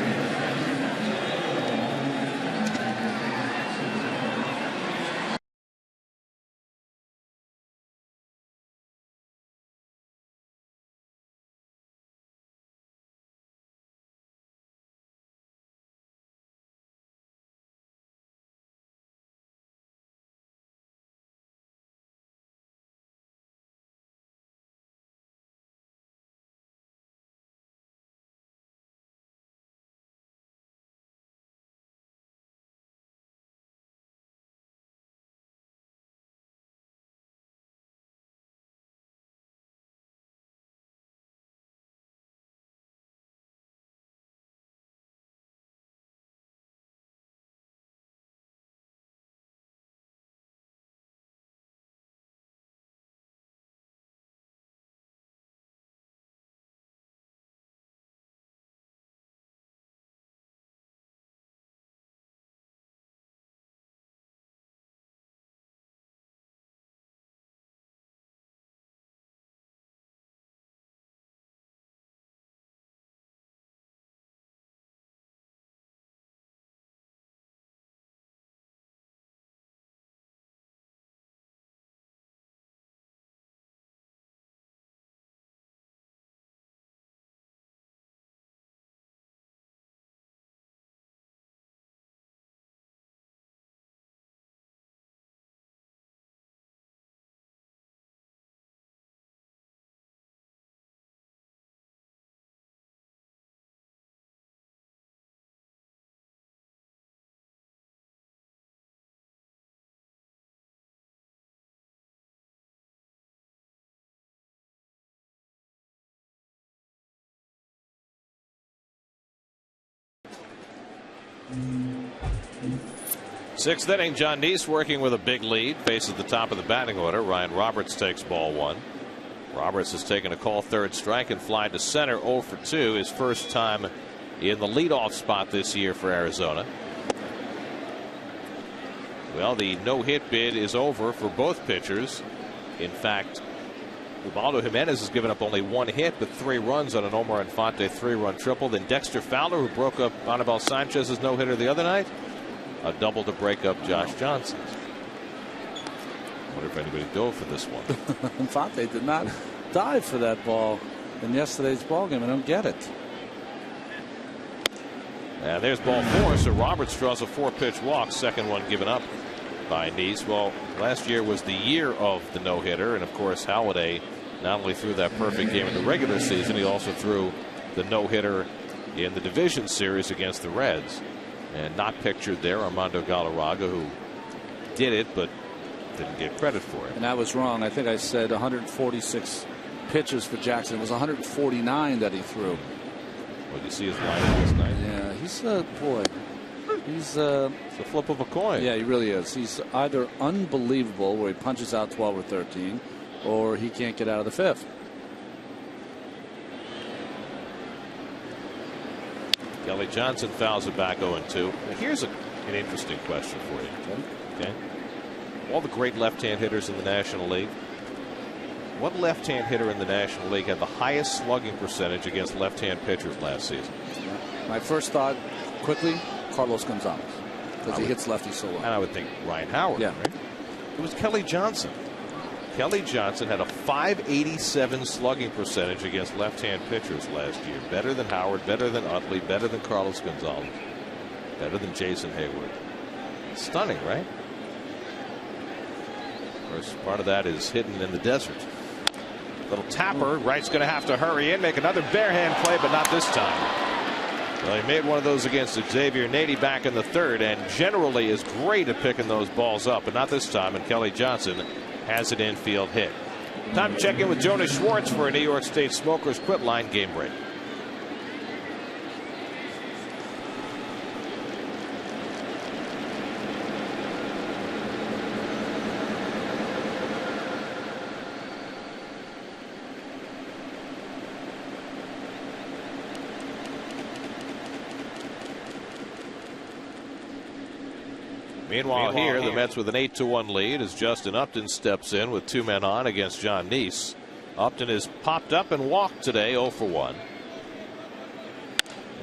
Sixth inning, John Neese working with a big lead, faces the top of the batting order. Ryan Roberts takes ball one. Roberts has taken a call third strike and fly to center 0 for 2, his first time in the leadoff spot this year for Arizona. Well, the no-hit bid is over for both pitchers. In fact, Ubaldo Jimenez has given up only one hit but 3 runs on an Omar Infante 3-run triple. Then Dexter Fowler, who broke up Anibal Sanchez's no-hitter the other night, a double to break up Josh Johnson's. I wonder if anybody dove for this one. Infante did not dive for that ball in yesterday's ball game. I don't get it. And there's ball 4. So Roberts draws a 4-pitch walk, second one given up by Neese. Well, last year was the year of the no-hitter, and of course Halladay not only threw that perfect game in the regular season, he also threw the no-hitter in the division series against the Reds. And not pictured there, Armando Galarraga, who did it but didn't get credit for it. And I was wrong. I think I said 146 pitches for Jackson. It was 149 that he threw. Well, you see his lineup this night. Yeah, he's boy. He's it's a flip of a coin. Yeah, he really is. He's either unbelievable, where he punches out 12 or 13, or he can't get out of the fifth. Kelly Johnson fouls it back 0-2. Here's an interesting question for you. Okay. All the great left-hand hitters in the National League. What left-hand hitter in the National League had the highest slugging percentage against left-hand pitchers last season? My first thought, quickly, Carlos Gonzalez, because he hits lefties so well. And I would think Ryan Howard. Yeah. Right? It was Kelly Johnson. Kelly Johnson had a .587 slugging percentage against left-hand pitchers last year. Better than Howard, better than Utley, better than Carlos Gonzalez, better than Jason Hayward. Stunning, right? Of course, part of that is hidden in the desert. Little tapper. Wright's going to have to hurry in, make another bare hand play, but not this time. Well, he made one of those against Xavier Nady back in the third, and generally is great at picking those balls up, but not this time. And Kelly Johnson has an infield hit. Time to check in with Jonas Schwartz for a New York State Smokers Quit Line game break. Meanwhile, here, the Mets with an 8-1 lead as Justin Upton steps in with 2 men on against John Neese. Upton has popped up and walked today, 0 for 1.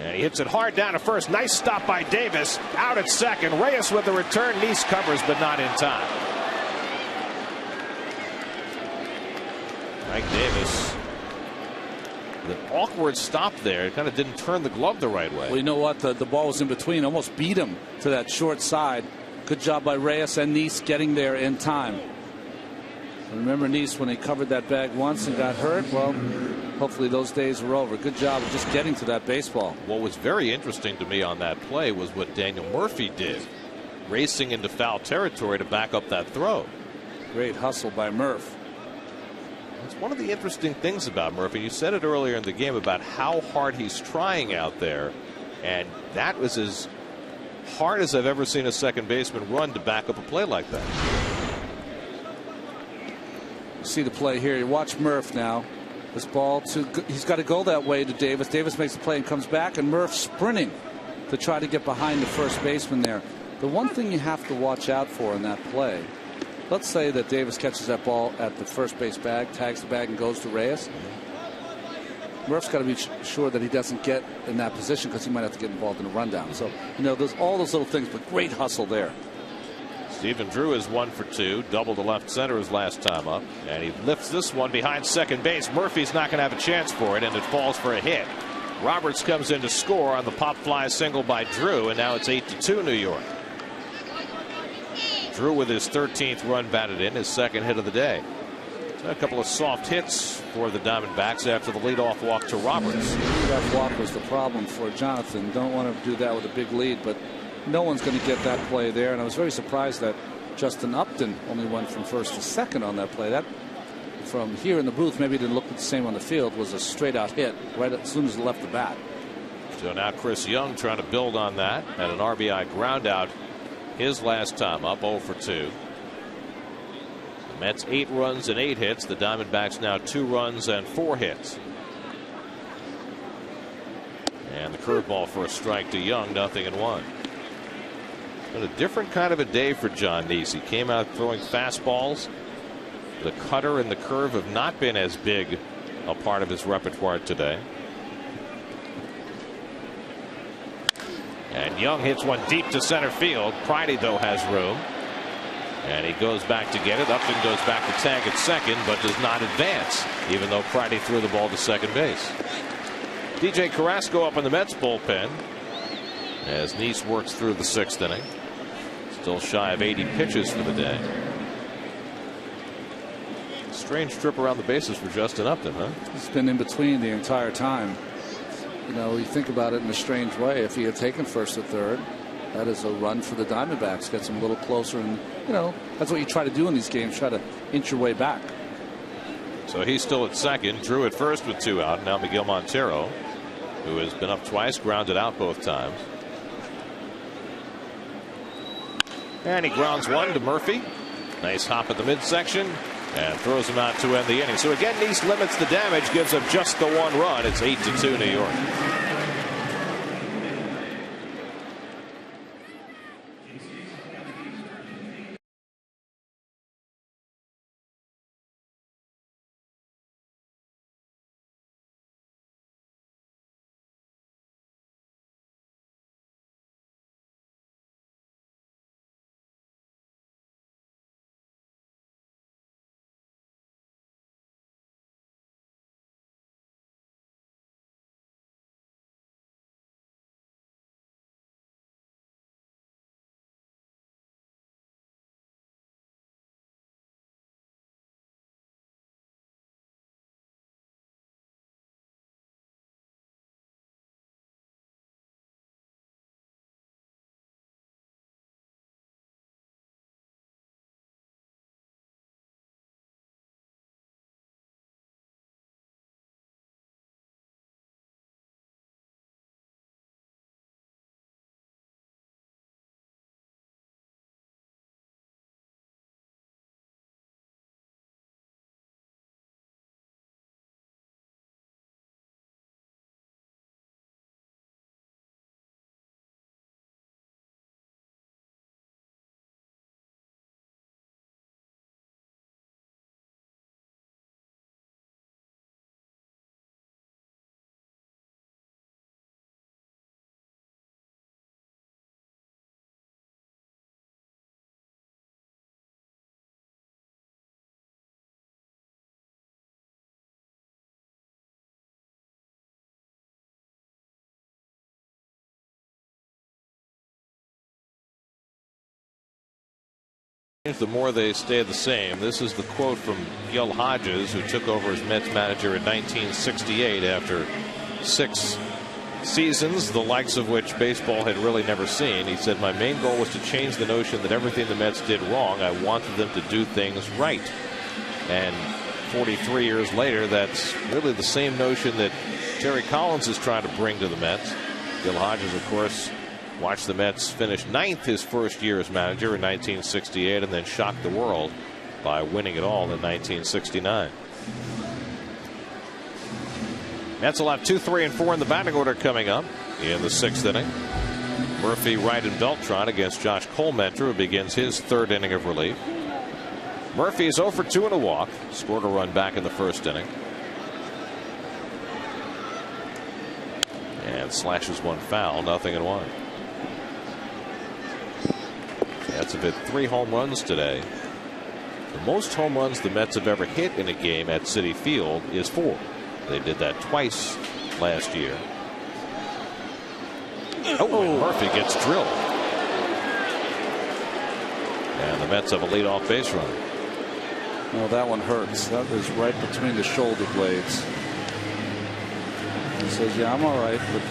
And he hits it hard down to first. Nice stop by Davis. Out at second. Reyes with the return. Neese covers, but not in time. Mike Davis, the awkward stop there. It kind of didn't turn the glove the right way. Well, you know what? The ball was in between. Almost beat him to that short side. Good job by Reyes and Neese getting there in time. Remember Neese when he covered that bag once and got hurt? Well, hopefully those days are over. Good job of just getting to that baseball. What was very interesting to me on that play was what Daniel Murphy did, racing into foul territory to back up that throw. Great hustle by Murph. It's one of the interesting things about Murphy. You said it earlier in the game about how hard he's trying out there, and that was as hard as I've ever seen a second baseman run to back up a play like that. See the play here. You watch Murph now. This ball he's got to go that way to Davis. Davis makes the play and comes back, and Murph sprinting to try to get behind the first baseman there. The one thing you have to watch out for in that play, let's say that Davis catches that ball at the first base bag, tags the bag, and goes to Reyes. Murph's got to be sure that he doesn't get in that position, because he might have to get involved in a rundown. So, you know, there's all those little things, but great hustle there. Stephen Drew is 1 for 2, double to left center his last time up, and he lifts this one behind second base. Murphy's not going to have a chance for it, and it falls for a hit. Roberts comes in to score on the pop fly single by Drew, and now it's 8-2 New York. Drew with his 13th run batted in, his second hit of the day. A couple of soft hits for the Diamondbacks after the leadoff walk to Roberts. That walk was the problem for Jonathan. Don't want to do that with a big lead, but no one's going to get that play there. And I was very surprised that Justin Upton only went from first to second on that play. That, from here in the booth, maybe it didn't look the same on the field, was a straight out hit right as soon as he left the bat. So now Chris Young trying to build on that. Had an RBI ground out his last time up, 0 for 2. The Mets 8 runs and 8 hits. The Diamondbacks now 2 runs and 4 hits. And the curveball for a strike to Young, 0-1. But a different kind of a day for John Neese. He came out throwing fastballs. The cutter and the curve have not been as big a part of his repertoire today. And Young hits one deep to center field. Pridey, though, has room. And he goes back to get it. Upton goes back to tag at second, but does not advance, even though Pridey threw the ball to second base. DJ Carrasco up in the Mets bullpen as Neese works through the 6th inning. Still shy of 80 pitches for the day. Strange trip around the bases for Justin Upton, huh? He's been in between the entire time. You know, you think about it in a strange way. If he had taken first or third, that is a run for the Diamondbacks. Gets him a little closer, and you know that's what you try to do in these games. Try to inch your way back. So he's still at second. Drew at first with 2 out. Now Miguel Montero, who has been up twice, grounded out both times. And he grounds one to Murphy. Nice hop at the midsection and throws him out to end the inning. So again, Neese limits the damage, gives up just the 1 run. It's 8-2 New York. The more they stay the same. This is the quote from Gil Hodges, who took over as Mets manager in 1968 after 6 seasons, the likes of which baseball had really never seen. He said, "My main goal was to change the notion that everything the Mets did wrong, I wanted them to do things right." And 43 years later, that's really the same notion that Terry Collins is trying to bring to the Mets. Gil Hodges, of course, watched the Mets finish 9th his first year as manager in 1968 and then shocked the world by winning it all in 1969. Mets will have 2, 3, and 4 in the batting order coming up in the 6th inning. Murphy, Wright, and Beltran against Josh Colmentor, who begins his 3rd inning of relief. Murphy is 0 for 2 and a walk. Scored a run back in the 1st inning. And slashes one foul, 0-1. Mets have hit 3 home runs today. The most home runs the Mets have ever hit in a game at Citi Field is 4. They did that twice last year. Oh, and Murphy gets drilled. And the Mets have a leadoff base runner. Well, that one hurts. That is right between the shoulder blades. He says, "Yeah, I'm all right." But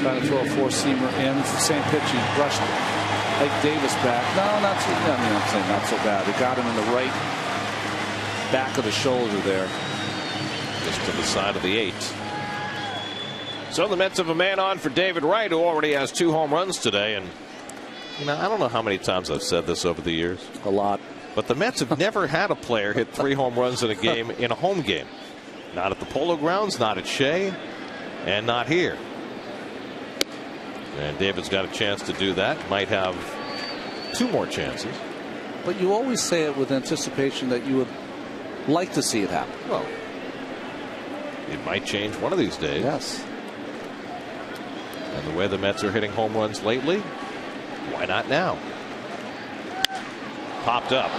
trying to throw a 4-seamer in. Same pitch. He brushed Ike Davis back. No, not so. I mean, I'm saying not so bad. It got him in the right back of the shoulder there. Just to the side of the 8. So the Mets have a man on for David Wright, who already has 2 home runs today. And I don't know how many times I've said this over the years. A lot. But the Mets have never had a player hit 3 home runs in a game in a home game. Not at the Polo Grounds, not at Shea, and not here. And David's got a chance to do that. Might have 2 more chances. But you always say it with anticipation that you would like to see it happen. Well, it might change one of these days. Yes. And the way the Mets are hitting home runs lately, why not now? Popped up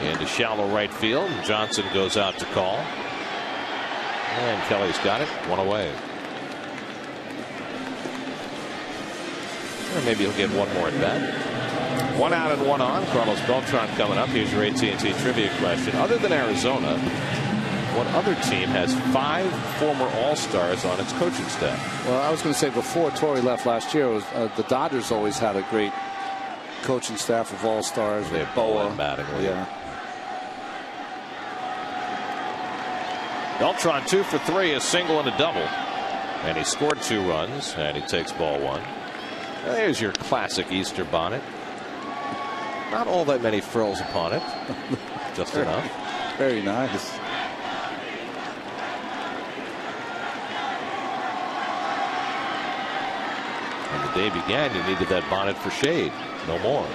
into shallow right field. Johnson goes out to call. And Kelly's got it. 1 away. Or maybe he'll get 1 more at bat. 1 out and 1 on. Carlos Beltran coming up. Here's your AT&T trivia question. Other than Arizona, what other team has 5 former All-Stars on its coaching staff? Well, I was going to say before Torrey left last year, the Dodgers always had a great coaching staff of All-Stars. They have Boa and Mattingly. Yeah. Beltran 2 for 3, a single and a double. And he scored 2 runs, and he takes ball 1. There's your classic Easter bonnet. Not all that many frills upon it. Just enough. Very nice. When the day began, you needed that bonnet for shade. No more.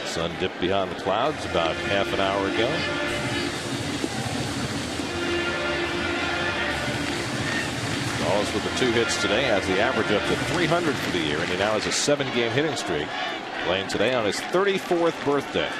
Sun dipped behind the clouds about half an hour ago. Wallace with the 2 hits today has the average up to 300 for the year, and he now has a 7-game hitting streak, playing today on his 34th birthday.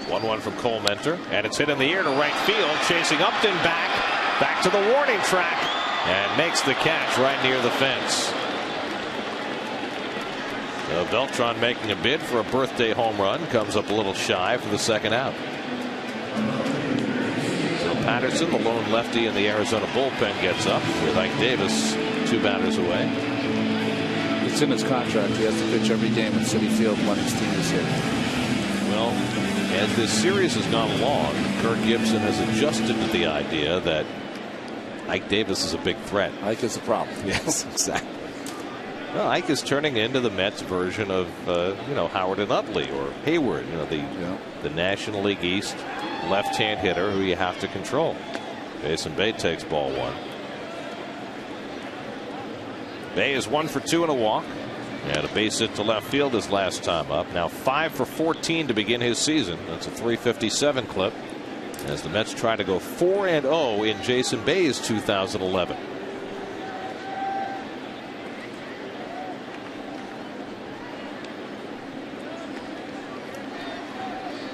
One from Cole Mentor, and it's hit in the air to right field, chasing Upton back to the warning track, and makes the catch right near the fence. So Beltran making a bid for a birthday home run, comes up a little shy for the 2nd out. So Patterson, the lone lefty in the Arizona bullpen, gets up with Ike Davis 2 batters away. It's in his contract. He has to pitch every game at Citi Field when his team is here. Well, as this series has gone along, Kirk Gibson has adjusted to the idea that Ike Davis is a big threat. Ike is a problem. Yes, exactly. Well, Ike is turning into the Mets version of Howard and Utley or Hayward, the National League East left-hand hitter who you have to control. Jason Bay takes ball 1. Bay is 1 for 2 and a walk. And a base hit to left field his last time up. Now 5 for 14 to begin his season. That's a .357 clip as the Mets try to go 4-0 in Jason Bay's 2011.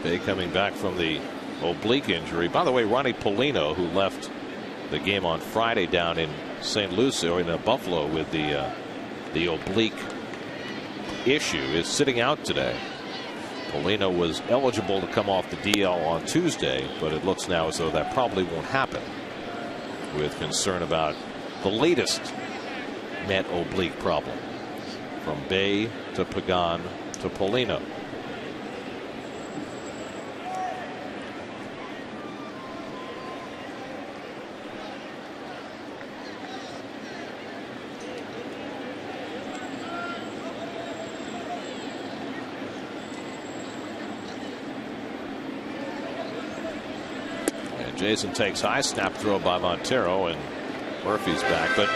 Bay coming back from the oblique injury. By the way, Ronnie Polino, who left the game on Friday down in St. Lucie or in Buffalo with the oblique issue, is sitting out today. Polino was eligible to come off the DL on Tuesday, but it looks now as though that probably won't happen, with concern about the latest Met oblique problem, from Bay to Pagan to Polino. Jason takes high, snap throw by Montero, and Murphy's back. But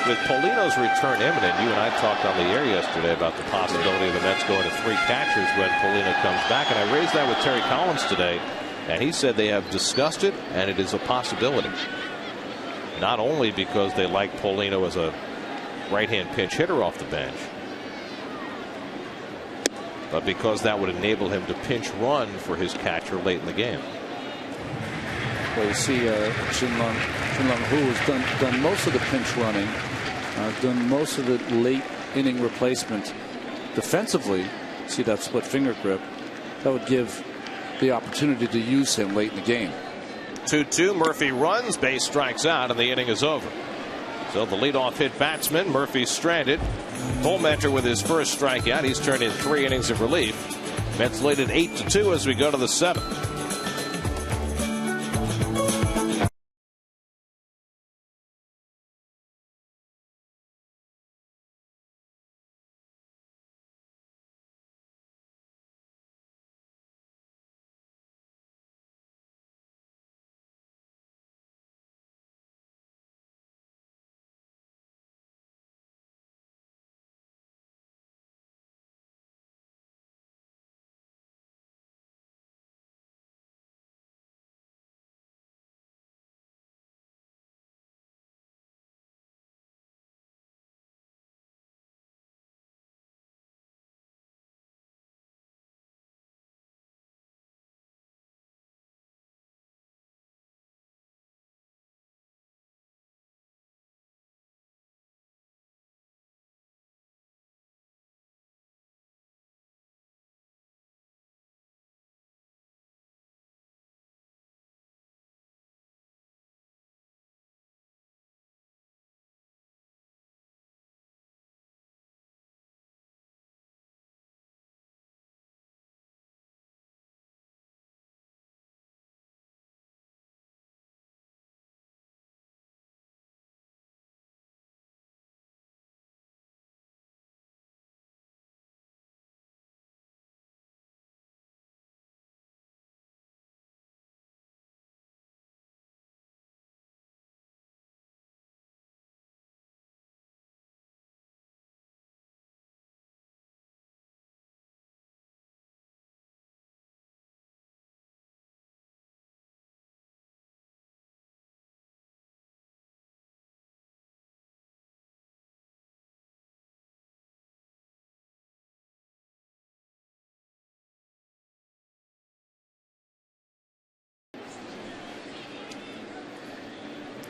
with Polino's return imminent, you and I talked on the air yesterday about the possibility of the Mets going to 3 catchers when Polino comes back. And I raised that with Terry Collins today, and he said they have discussed it, and it is a possibility. Not only because they like Polino as a right-hand pinch hitter off the bench, but because that would enable him to pinch run for his catcher late in the game. Well, you see Chinlun, who has done most of the pinch running, done most of the late inning replacement defensively. See that split finger grip? That would give the opportunity to use him late in the game. 2-2. Murphy runs, Bay strikes out, and the inning is over. So the leadoff hit batsman, Murphy stranded. Cole Mentor with his first strikeout. He's turned in 3 innings of relief. Mets lead at 8-2 as we go to the 7th.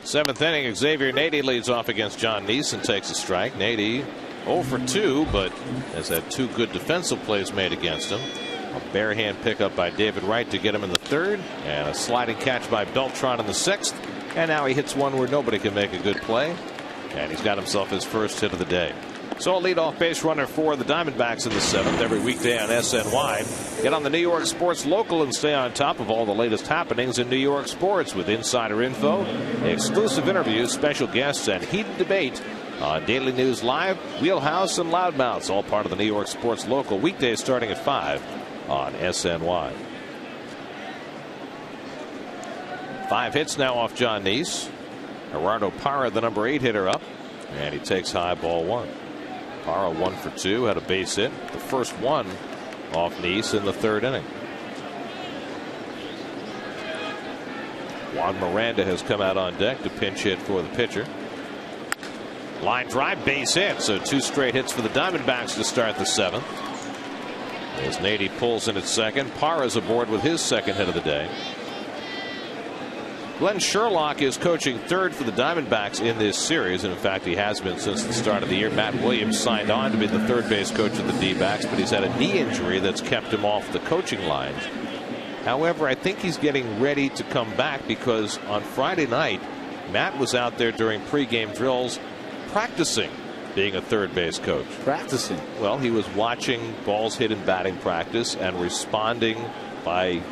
Seventh inning, Xavier Nady leads off against John Neese and takes a strike. Nady 0 for 2, but has had 2 good defensive plays made against him. A bare hand pickup by David Wright to get him in the 3rd, and a sliding catch by Beltran in the 6th. And now he hits one where nobody can make a good play, and he's got himself his first hit of the day. So a leadoff base runner for the Diamondbacks in the 7th every weekday on SNY. Get on the New York Sports Local and stay on top of all the latest happenings in New York sports with insider info, exclusive interviews, special guests, and heated debate on Daily News Live, Wheelhouse, and Loudmouths, all part of the New York Sports Local, weekdays starting at 5 on SNY. 5 hits now off John Neese. Gerardo Parra, the number 8 hitter, up, and he takes high, ball 1. Parra 1 for 2, had a base hit, the first one off Neese in the 3rd inning. Juan Miranda has come out on deck to pinch hit for the pitcher. Line drive, base hit, so 2 straight hits for the Diamondbacks to start the 7th. As Nady pulls in at second, Parra's aboard with his 2nd hit of the day. Glenn Sherlock is coaching 3rd for the Diamondbacks in this series, and in fact he has been since the start of the year. Matt Williams signed on to be the 3rd base coach of the D-backs, but he's had a knee injury that's kept him off the coaching lines. However, I think he's getting ready to come back, because on Friday night Matt was out there during pregame drills practicing being a 3rd base coach. Practicing? Well, he was watching balls hit in batting practice and responding by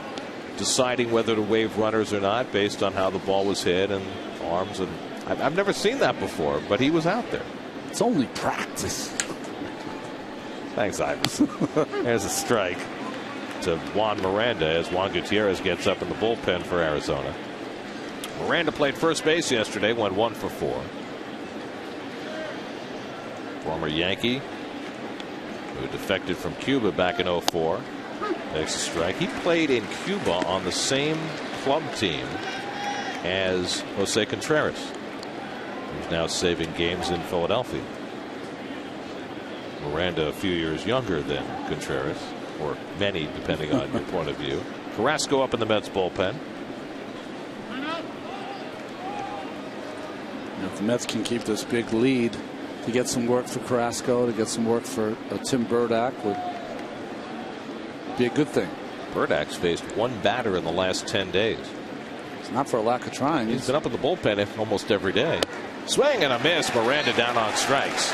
deciding whether to wave runners or not based on how the ball was hit and arms. And I've never seen that before, but he was out there. It's only practice. Thanks, Iverson. There's a strike to Juan Miranda as Juan Gutierrez gets up in the bullpen for Arizona. Miranda played first base yesterday, went 1 for 4. Former Yankee who defected from Cuba back in 04. Takes a strike. He played in Cuba on the same club team as Jose Contreras, who's now saving games in Philadelphia. Miranda a few years younger than Contreras, or many depending on your point of view. Carrasco up in the Mets bullpen. If the Mets can keep this big lead, to get some work for Carrasco, to get some work for Tim Burdack would be a good thing. Burdack's faced 1 batter in the last 10 days. It's not for a lack of trying. He's been up in the bullpen almost every day. Swing and a miss. Miranda down on strikes.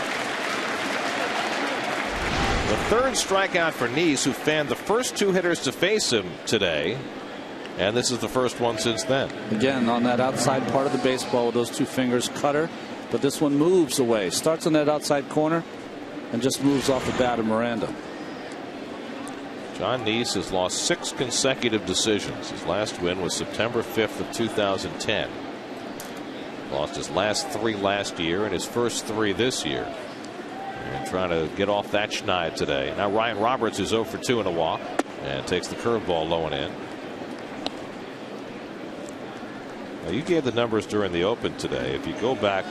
The third strikeout for Nice, who fanned the first two hitters to face him today. And this is the first one since then. Again, on that outside part of the baseball with those two fingers, cutter. But this one moves away. Starts on that outside corner and just moves off the bat of Miranda. John Nice has lost 6 consecutive decisions. His last win was September 5th of 2010. Lost his last 3 last year and his first 3 this year. And trying to get off that schneid today. Now Ryan Roberts is 0 for 2 in a walk and takes the curveball low and in. Now you gave the numbers during the open today. If you go back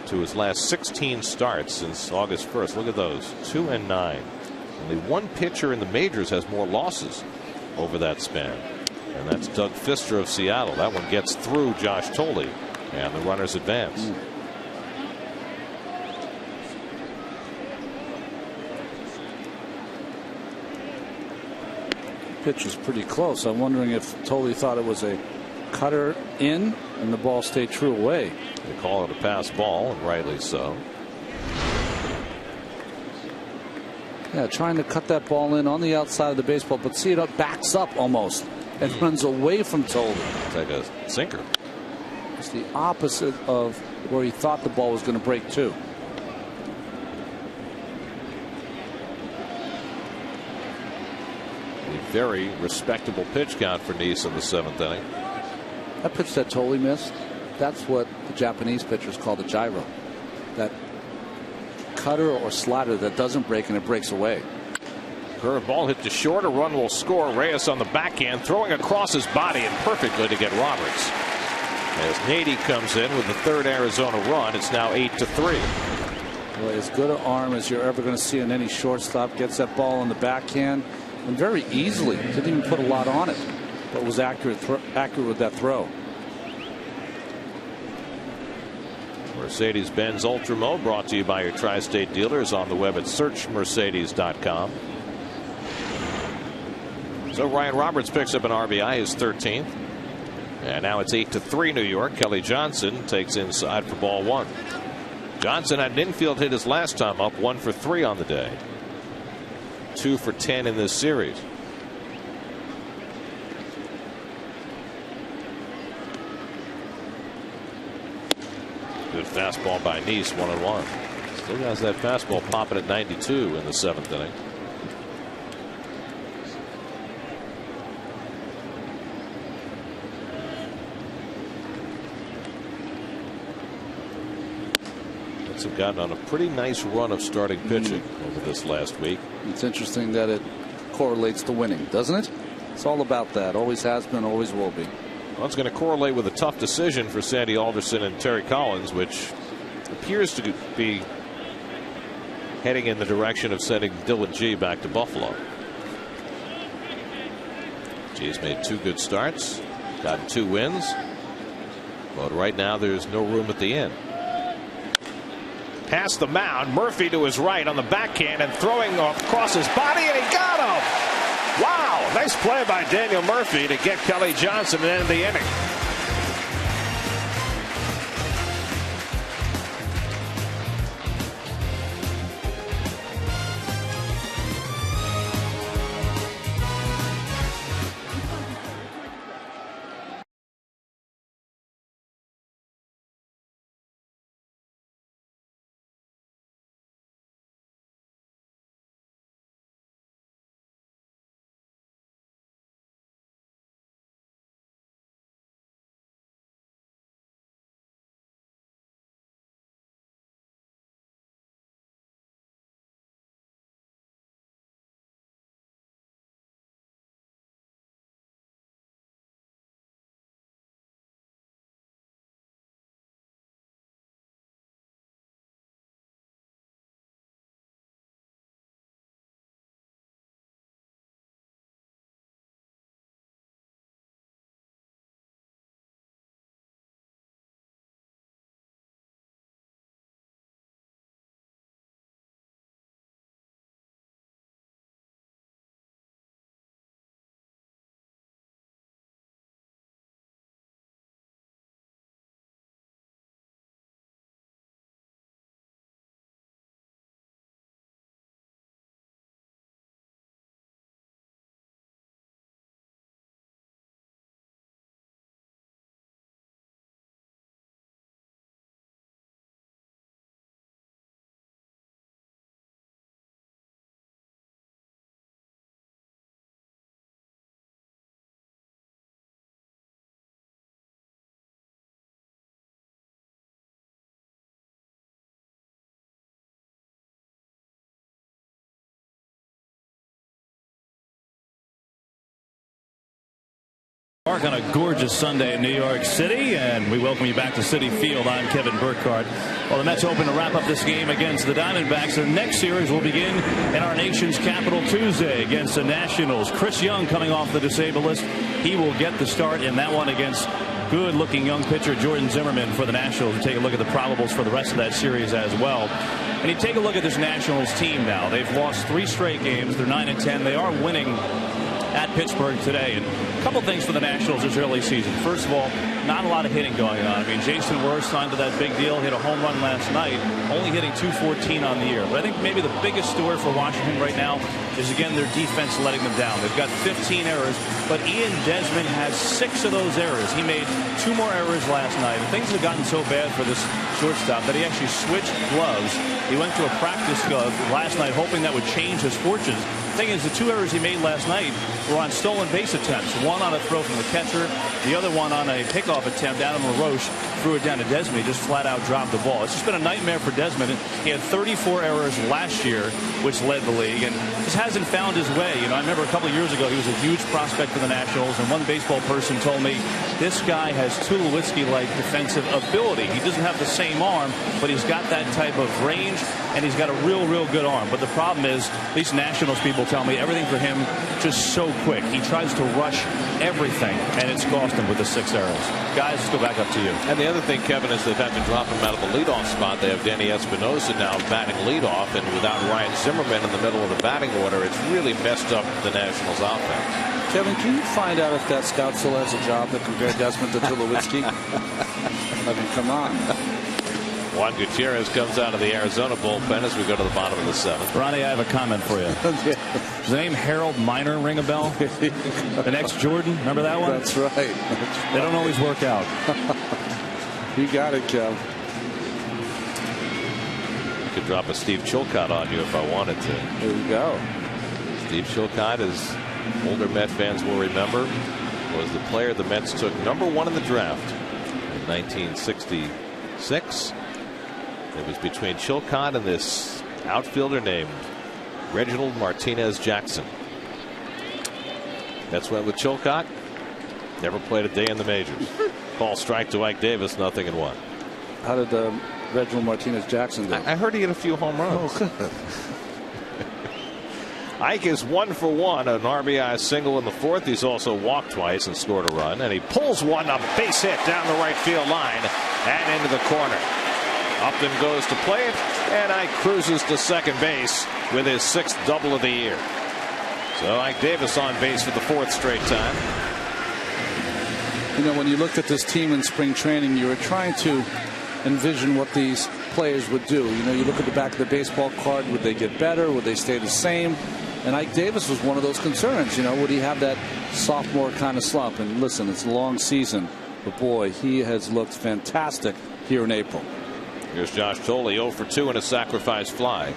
to his last 16 starts since August 1st, look at those, 2 and 9. Only one pitcher in the majors has more losses over that span, and that's Doug Fister of Seattle. That one gets through Josh Tolley, and the runners advance. Pitch is pretty close. I'm wondering if Tolley thought it was a cutter in and the ball stayed true away. They call it a pass ball, and rightly so. Yeah, trying to cut that ball in on the outside of the baseball, but see it backs up almost and runs away from Tolley. It's like a sinker. It's the opposite of where he thought the ball was going to break to. A very respectable pitch count for Nice in the 7th inning. That pitch that Tolley missed, that's what the Japanese pitchers call the gyro. That cutter or slider that doesn't break and it breaks away. Curveball hit to short. A run will score. Reyes on the backhand, throwing across his body and perfectly to get Roberts. As Nady comes in with the 3rd Arizona run, it's now 8-3. Well, as good an arm as you're ever going to see in any shortstop. Gets that ball on the backhand and very easily. Didn't even put a lot on it, but was accurate with that throw. Mercedes-Benz Ultra Mo brought to you by your Tri-State dealers on the web at searchmercedes.com. So Ryan Roberts picks up an RBI, his 13th. And now it's 8-3 New York. Kelly Johnson takes inside for ball 1. Johnson had an infield hit his last time up, 1 for 3 on the day. 2 for 10 in this series. Good fastball by Nice, 1-1. Still has that fastball popping at 92 in the 7th inning. Mets have gotten on a pretty nice run of starting pitching over this last week. It's interesting that it correlates to winning, doesn't it? It's all about that. Always has been, always will be. Well, it's going to correlate with a tough decision for Sandy Alderson and Terry Collins, which appears to be heading in the direction of sending Dylan G back to Buffalo. G's made 2 good starts, gotten 2 wins, but right now there's no room at the end. Past the mound, Murphy to his right on the backhand and throwing across his body, and he got him. Wow, nice play by Daniel Murphy to get Kelly Johnson and end the inning. On a gorgeous Sunday in New York City, and we welcome you back to Citi Field. I'm Kevin Burkhardt. Well, the Mets open to wrap up this game against the Diamondbacks. Their next series will begin in our nation's capital Tuesday against the Nationals. Chris Young coming off the disabled list. He will get the start in that one against good-looking young pitcher Jordan Zimmerman for the Nationals. We'll take a look at the probables for the rest of that series as well. And you take a look at this Nationals team now. They've lost 3 straight games. They're 9-10. They are winning at Pittsburgh today. And a couple things for the Nationals this early season. First of all, not a lot of hitting going on. I mean, Jason Worth signed to that big deal, hit a home run last night, only hitting .214 on the year. But I think maybe the biggest story for Washington right now is, again, their defense letting them down. They've got 15 errors, but Ian Desmond has 6 of those errors. He made 2 more errors last night. And things have gotten so bad for this shortstop that he actually switched gloves. He went to a practice glove last night hoping that would change his fortunes. The thing is, the 2 errors he made last night were on stolen base attempts. One on a throw from the catcher, the other one on a pickoff attempt. Adam LaRoche threw it down to Desmond. He just flat out dropped the ball. It's just been a nightmare for Desmond. He had 34 errors last year, which led the league, and just hasn't found his way. You know, I remember a couple of years ago he was a huge prospect for the Nationals, and one baseball person told me this guy has Tulowitzki-like defensive ability. He doesn't have the same arm, but he's got that type of range, and he's got a real good arm. But the problem is, these Nationals people tell me everything for him just so quick. He tries to rush everything, and it's cost him with the 6 errors. Guys, let's go back up to you. And the other thing, Kevin, is they've had to drop him out of the leadoff spot. They have Danny Espinosa now batting leadoff, and without Ryan Zimmerman in the middle of the batting order, it's really messed up the Nationals' offense. Kevin, can you find out if that scout still has a job that compared Desmond to Tulowitzki? I mean, come on. Juan Gutierrez comes out of the Arizona bullpen as we go to the bottom of the 7th. Ronnie, I have a comment for you. Does the name Harold Miner ring a bell? The next Jordan, remember that one? That's right. They don't always work out. You got it, Kev. I could drop a Steve Chilcott on you if I wanted to. There you go. Steve Chilcott, as older Met fans will remember, was the player the Mets took #1 in the draft in 1966. It was between Chilcott and this outfielder named Reginald Martinez Jackson. Mets went with Chilcott. Never played a day in the majors. Call strike to Ike Davis, 0-1. How did Reginald Martinez Jackson do? I heard he hit a few home runs. Oh. Ike is 1 for 1, an RBI single in the 4th. He's also walked twice and scored a run, and he pulls one, a base hit down the right field line and into the corner. Upton goes to play it, and Ike cruises to second base with his 6th double of the year. So Ike Davis on base for the 4th straight time. You know, when you looked at this team in spring training, you were trying to envision what these players would do. You know, you look at the back of the baseball card. Would they get better? Would they stay the same? And Ike Davis was one of those concerns. You know, would he have that sophomore kind of slump? And listen, it's a long season, but boy, he has looked fantastic here in April. Here's Josh Thole, 0 for 2 and a sacrifice fly.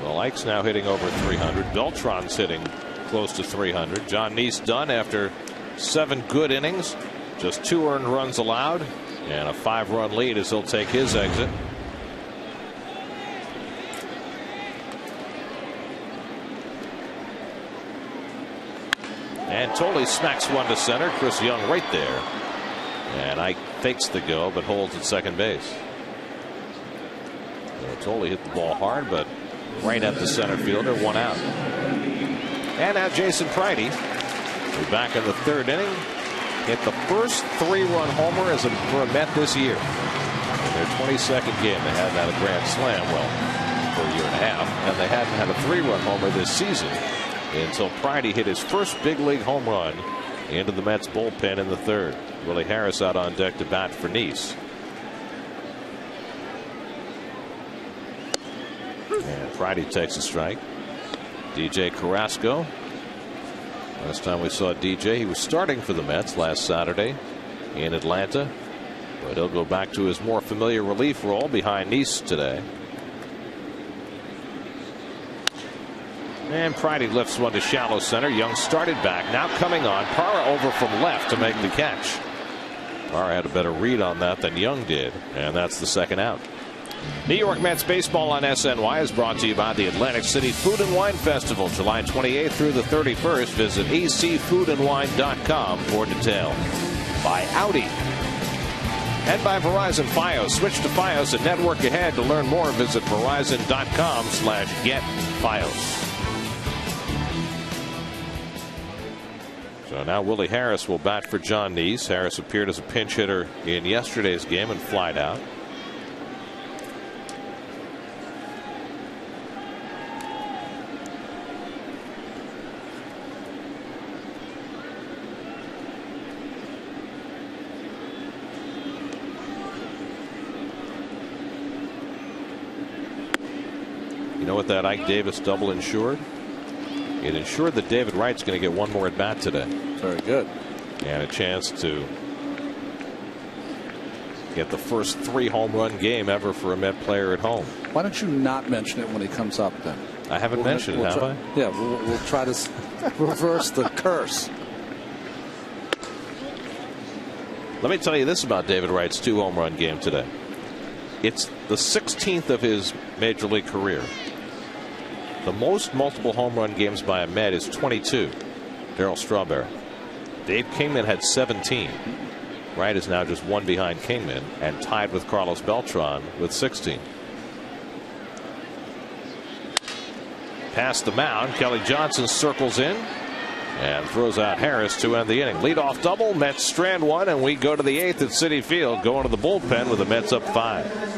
Well, Ike's now hitting over 300. Beltran's hitting close to 300. John Neese done after 7 good innings. Just 2 earned runs allowed and a 5-run lead as he'll take his exit. And Thole smacks one to center. Chris Young right there. And Ike fakes the go but holds at second base. Thole hit the ball hard, but right at the center fielder, 1 out. And now Jason Pridey, we're back in the 3rd inning. Hit the first 3-run homer for a Met this year. In their 22nd game, they hadn't had a grand slam, well, for a year and a half, and they hadn't had a 3-run homer this season until Pridey hit his first big league home run into the Mets bullpen in the 3rd. Willie Harris out on deck to bat for Neese. And Pridey takes a strike. DJ Carrasco. Last time we saw DJ, he was starting for the Mets last Saturday in Atlanta, but he'll go back to his more familiar relief role behind Neese today. And Pridey lifts one to shallow center. Young started back, now coming on. Parra over from left to make the catch. Parra had a better read on that than Young did, and that's the 2nd out. New York Mets baseball on SNY is brought to you by the Atlantic City Food and Wine Festival, July 28th through the 31st. Visit acfoodandwine.com for detail. By Audi and by Verizon Fios. Switch to Fios and network ahead. To learn more, visit verizon.com/getFios. So now Willie Harris will bat for John Neese. Harris appeared as a pinch hitter in yesterday's game and flied out. You know what that Ike Davis double ensured? It ensured that David Wright's going to get one more at bat today. Very good. And a chance to get the first 3 home run game ever for a Met player at home. Why don't you not mention it when he comes up then? I haven't mentioned it, have I? Yeah, we'll try to reverse the curse. Let me tell you this about David Wright's 2 home run game today. It's the 16th of his major league career. The most multiple home run games by a Met is 22. Darryl Strawberry. Dave Kingman had 17. Wright is now just 1 behind Kingman and tied with Carlos Beltran with 16. Past the mound, Kelly Johnson circles in and throws out Harris to end the inning. Leadoff double, Mets strand 1, and we go to the 8th at Citi Field, going to the bullpen with the Mets up 5.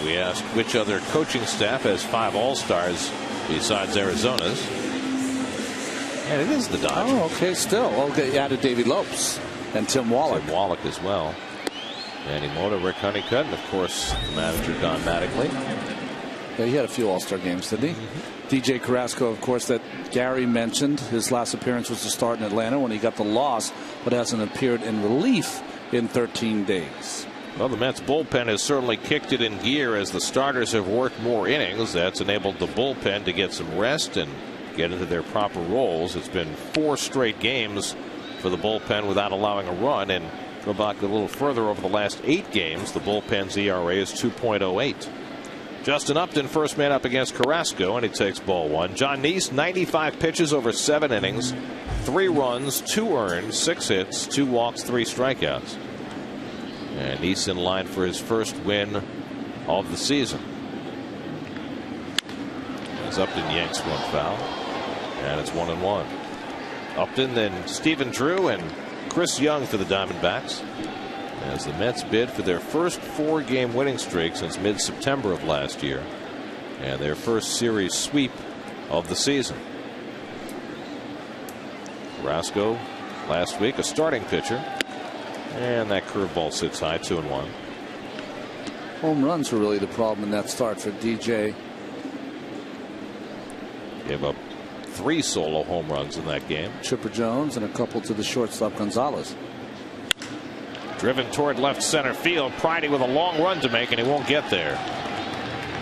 We asked which other coaching staff has 5 All-Stars besides Arizona's. And it is the Dodgers. Oh, okay, still. Okay, you added Davey Lopes and Tim Wallach. Tim Wallach as well. Manny Mota, Rick Honeycutt, and of course the manager Don Mattingly. Yeah, he had a few All-Star games, didn't he? DJ Carrasco, of course, that Gary mentioned. His last appearance was to start in Atlanta when he got the loss, but hasn't appeared in relief in 13 days. Well, the Mets bullpen has certainly kicked it in gear as the starters have worked more innings. That's enabled the bullpen to get some rest and get into their proper roles. It's been 4 straight games for the bullpen without allowing a run, and go back a little further, over the last 8 games the bullpen's ERA is 2.08. Justin Upton first man up against Carrasco, and he takes ball 1. John Neese, 95 pitches over 7 innings, 3 runs, 2 earned, 6 hits, 2 walks, 3 strikeouts. And Neese in line for his first win of the season. As Upton yanks one foul, and it's 1-1. Upton, then Stephen Drew and Chris Young for the Diamondbacks, as the Mets bid for their first 4-game winning streak since mid-September of last year, and their first series sweep of the season. Carrasco last week, a starting pitcher. And that curveball sits high, 2-1. Home runs were really the problem in that start for DJ. Gave up 3 solo home runs in that game. Chipper Jones and a couple to the shortstop Gonzalez. Driven toward left center field. Pridey with a long run to make, and he won't get there.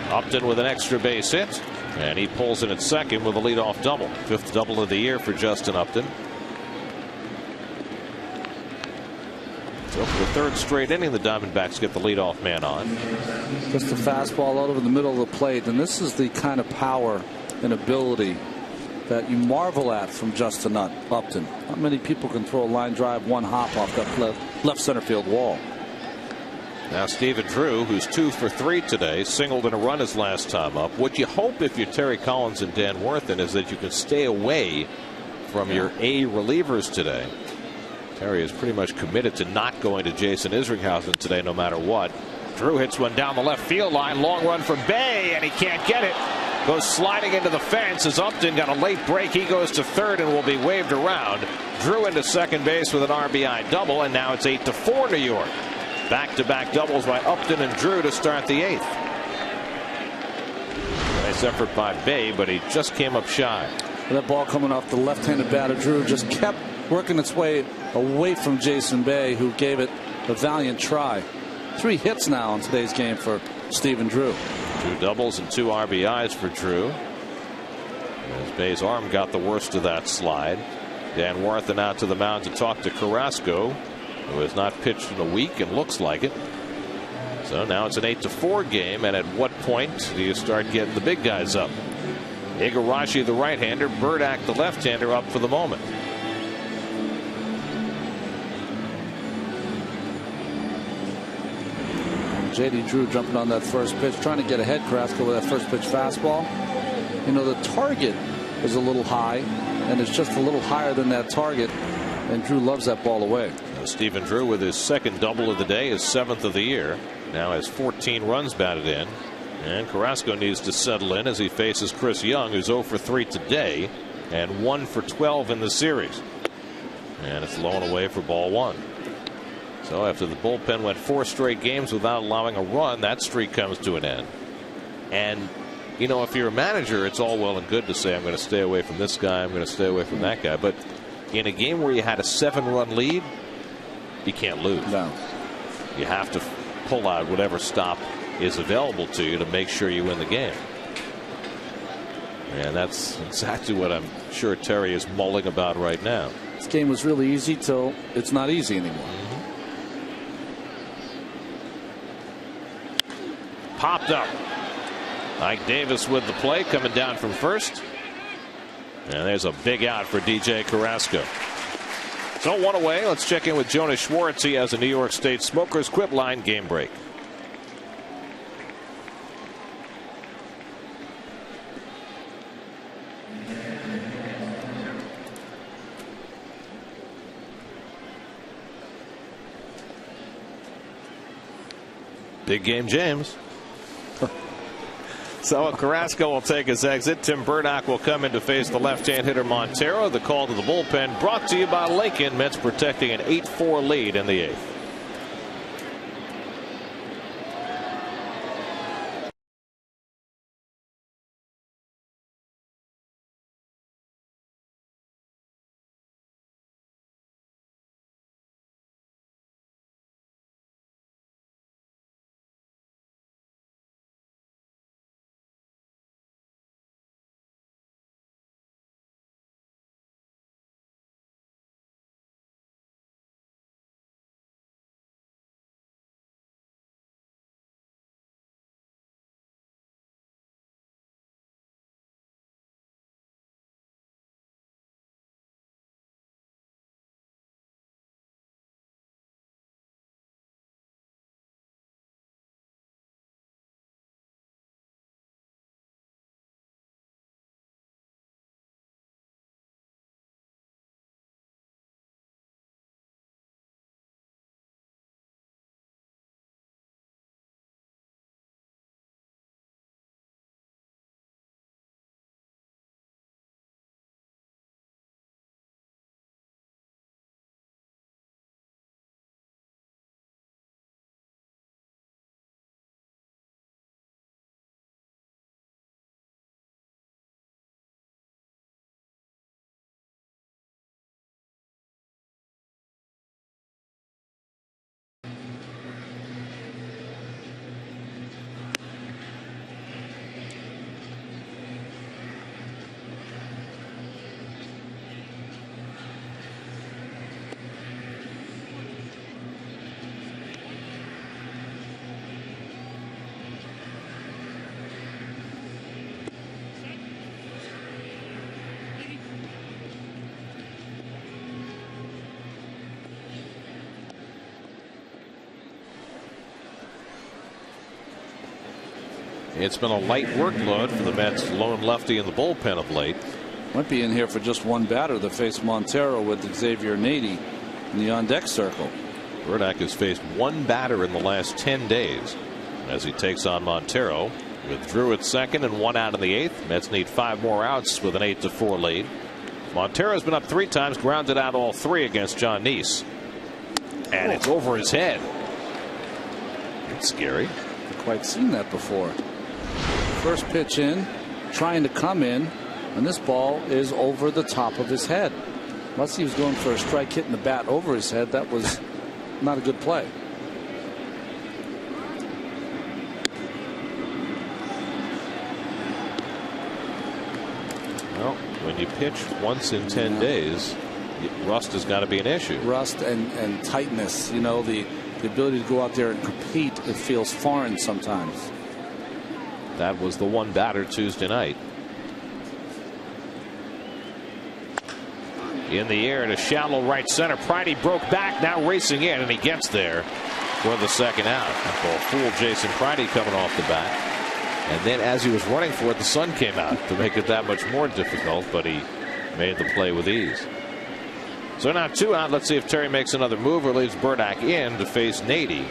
Upton with an extra base hit, and he pulls in at second with a leadoff double. 5th double of the year for Justin Upton. So for the 3rd straight inning, the Diamondbacks get the leadoff man on. Just a fastball out over the middle of the plate, and this is the kind of power and ability that you marvel at from Justin Upton. Not many people can throw a line drive 1 hop off that left center field wall. Now Stephen Drew, who's 2 for 3 today, singled in a run his last time up. What you hope if you're Terry Collins and Dan Worthen is that you can stay away from your A relievers today. Terry is pretty much committed to not going to Jason Isringhausen today no matter what. Drew hits one down the left field line. Long run from Bay, and he can't get it. Goes sliding into the fence as Upton got a late break. He goes to third and will be waved around. Drew into second base with an RBI double, and now it's 8-4 New York. Back-to-back doubles by Upton and Drew to start the 8th. Nice effort by Bay, but he just came up shy. That ball coming off the left-handed bat of Drew just kept working its way away from Jason Bay, who gave it a valiant try. 3 hits now in today's game for Stephen Drew. 2 doubles and 2 RBIs for Drew. As Bay's arm got the worst of that slide. Dan Worthen out to the mound to talk to Carrasco, who has not pitched in a week and looks like it. So now it's an 8-4 game, and at what point do you start getting the big guys up? Igarashi, the right-hander, Burdak, the left-hander, up for the moment. J.D. Drew jumping on that first pitch, trying to get ahead Carrasco with that first pitch fastball. You know, the target is a little high, and it's just a little higher than that target, and Drew loves that ball away. Stephen Drew with his 2nd double of the day, his 7th of the year. Now has 14 runs batted in. And Carrasco needs to settle in as he faces Chris Young, who's 0 for 3 today and 1 for 12 in the series. And it's low and away for ball 1. So after the bullpen went 4 straight games without allowing a run, that streak comes to an end. And, you know, if you're a manager, it's all well and good to say, I'm going to stay away from this guy, I'm going to stay away from that guy. But in a game where you had a 7-run lead, you can't lose. No. You have to pull out whatever stop is available to you to make sure you win the game. And that's exactly what I'm sure Terry is mulling about right now. This game was really easy till it's not easy anymore. Popped up. Mike Davis with the play, coming down from first. And there's a big out for DJ Carrasco. So 1 away. Let's check in with Jonas Schwartz. He has a New York State Smokers Quit Line game break. Big game, James. So Carrasco will take his exit. Tim Burdock will come in to face the left-hand hitter Montero. The call to the bullpen brought to you by Lincoln. Mets protecting an 8-4 lead in the 8th. It's been a light workload for the Mets' lone lefty in the bullpen of late. Might be in here for just one batter to face Montero with Xavier Nady in the on-deck circle. Burdick has faced one batter in the last 10 days as he takes on Montero. With Drew at second and one out in the eighth. Mets need 5 more outs with an 8-4 lead. Montero's been up 3 times, grounded out all 3 against John Neese. And it's over his head. It's scary. I've quite seen that before. First pitch in, trying to come in, and this ball is over the top of his head. Unless he was going for a strike, hitting the bat over his head, that was not a good play. Well, when you pitch once in 10 days, rust has got to be an issue. Rust and tightness, you know, the ability to go out there and compete, it feels foreign sometimes. That was the one batter Tuesday night. In the air to shallow right center. Pridey broke back, now racing in, and he gets there for the second out. That ball fooled Jason Pridey coming off the bat. And then as he was running for it, the sun came out to make it that much more difficult, but he made the play with ease. So now 2 out. Let's see if Terry makes another move or leaves Burdick in to face Nady.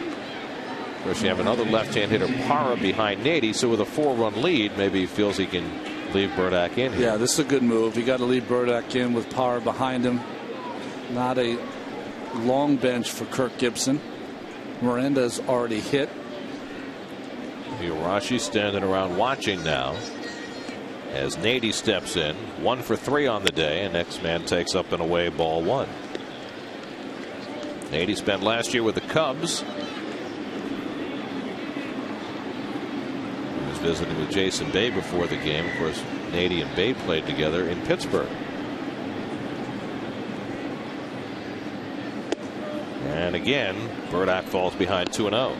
Of course, you have another left-hand hitter, Parra, behind Nady, so with a 4-run lead, maybe he feels he can leave Burdick in here. Yeah, this is a good move. You got to leave Burdick in with Parra behind him. Not a long bench for Kirk Gibson. Miranda's already hit. Igarashi standing around watching now as Nady steps in. 1 for 3 on the day, and next man takes up and away ball 1. Nady spent last year with the Cubs. He was visiting with Jason Bay before the game. Of course, Nady and Bay played together in Pittsburgh. And again, Burdick falls behind 2-0.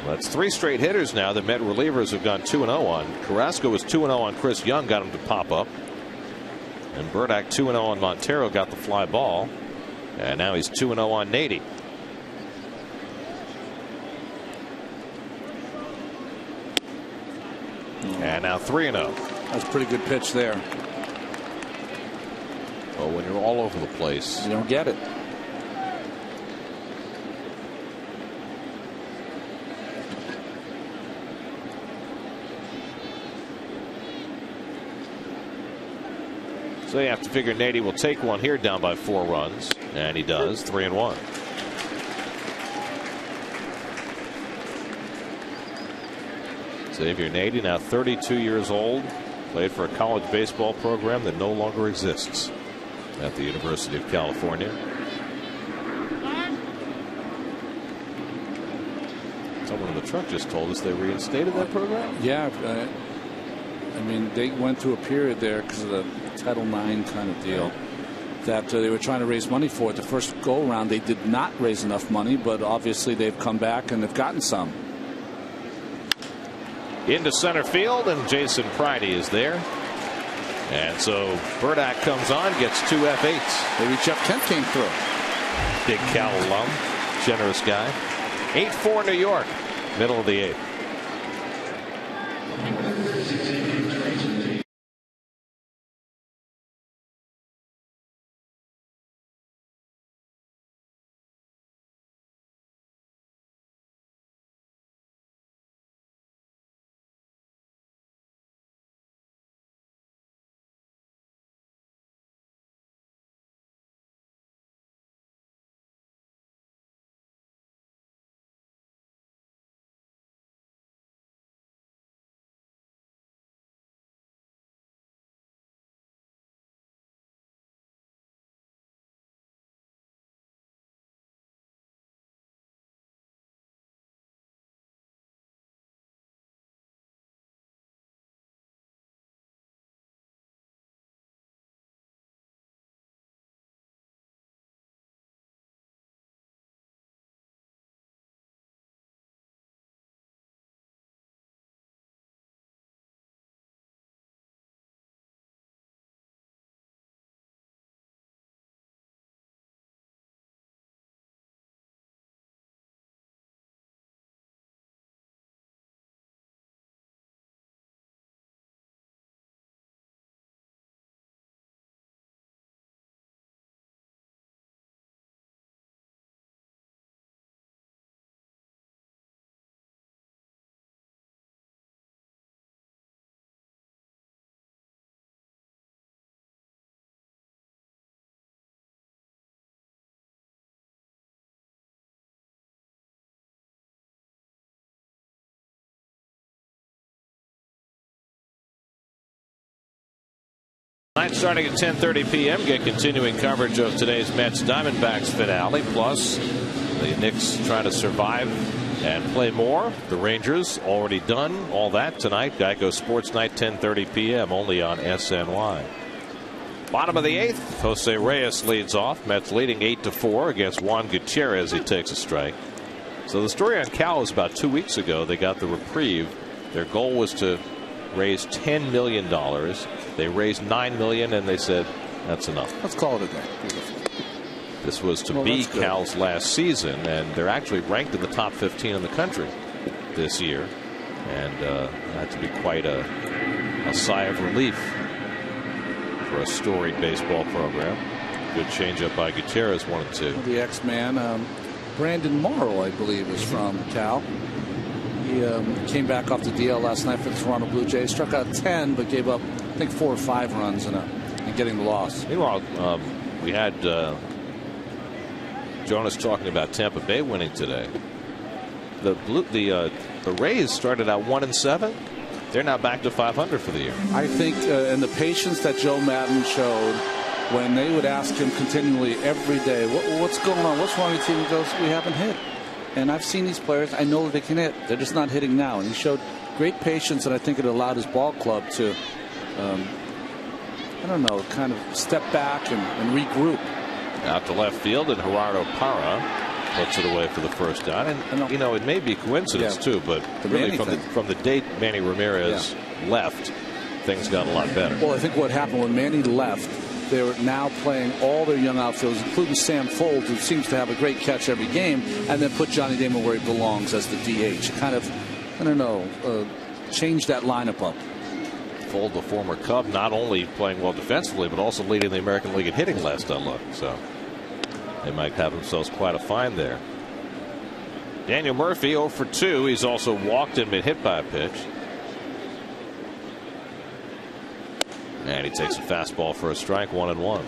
That's 3 straight hitters now that Met relievers have gone 2-0 on. Carrasco was 2-0 on Chris Young, got him to pop up. And Burdick 2-0 on Montero, got the fly ball. And now he's 2-0 on Nady. And now 3-0. That's a pretty good pitch there. Well, when you're all over the place, you don't get it. so you have to figure Nady will take one here down by 4 runs. And he does. 3-1. Xavier Nady, now 32 years old, played for a college baseball program that no longer exists at the University of California. Someone in the truck just told us they reinstated that program. Yeah, I mean, they went through a period there because of the Title IX kind of deal that they were trying to raise money for it. The first go around, they did not raise enough money, but obviously they've come back and they've gotten some. Into center field, and Jason Pridey is there. And so Burdick comes on, gets 2 F8s. Maybe Jeff Kent came through. Big Cal alum, generous guy. 8-4 New York, middle of the 8th. Tonight, starting at 10:30 p.m., get continuing coverage of today's Mets Diamondbacks finale. Plus, the Knicks trying to survive and play more. The Rangers already done all that tonight. Geico Sports Night, 10:30 p.m. only on SNY. Bottom of the 8th, Jose Reyes leads off. Mets leading 8-4 against Juan Gutierrez. He takes a strike. So the story on Cal was about 2 weeks ago. They got the reprieve. Their goal was to raise $10 million. They raised $9 million, and they said that's enough. Let's call it a day. Beautiful. This was to be Cal's last season, and they're actually ranked in the top 15 in the country this year, and had to be quite a sigh of relief for a storied baseball program. Good changeup by Gutierrez, 1-2. The X-Man, Brandon Morrow, I believe, is from Cal. He came back off the DL last night for the Toronto Blue Jays. Struck out 10, but gave up, I think, 4 or 5 runs in getting the loss. Meanwhile, we had Jonas talking about Tampa Bay winning today. The Rays started out 1-7. They're now back to 500 for the year. I think, and the patience that Joe Madden showed when they would ask him continually every day, what's going on? What's wrong with your team? He goes, we haven't hit. And I've seen these players. I know they can hit. They're just not hitting now. And he showed great patience, and I think it allowed his ball club to, I don't know, kind of step back and regroup. Out to left field, and Gerardo Parra puts it away for the first down. And you know, it may be coincidence too, but really from the date Manny Ramirez left, things got a lot better. Well, I think what happened when Manny left, they were now playing all their young outfielders, including Sam Folds, who seems to have a great catch every game, and then put Johnny Damon where he belongs as the DH. Kind of, I don't know, change that lineup up. Fold, the former Cub, not only playing well defensively, but also leading the American League in hitting last I looked. So they might have themselves quite a find there. Daniel Murphy 0 for 2. He's also walked and been hit by a pitch. And he takes a fastball for a strike, 1-1.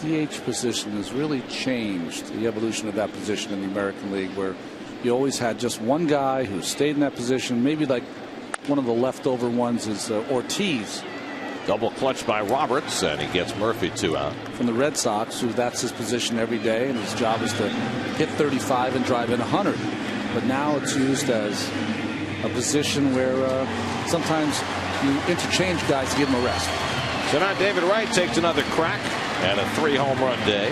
The DH position has really changed, the evolution of that position in the American League, where you always had just one guy who stayed in that position. Maybe like one of the leftover ones is Ortiz. Double clutch by Roberts, and he gets Murphy 2 out. From the Red Sox, who that's his position every day, and his job is to hit 35 and drive in 100. But now it's used as a position where sometimes you interchange guys to give them a rest. So now David Wright takes another crack and a 3-home run day.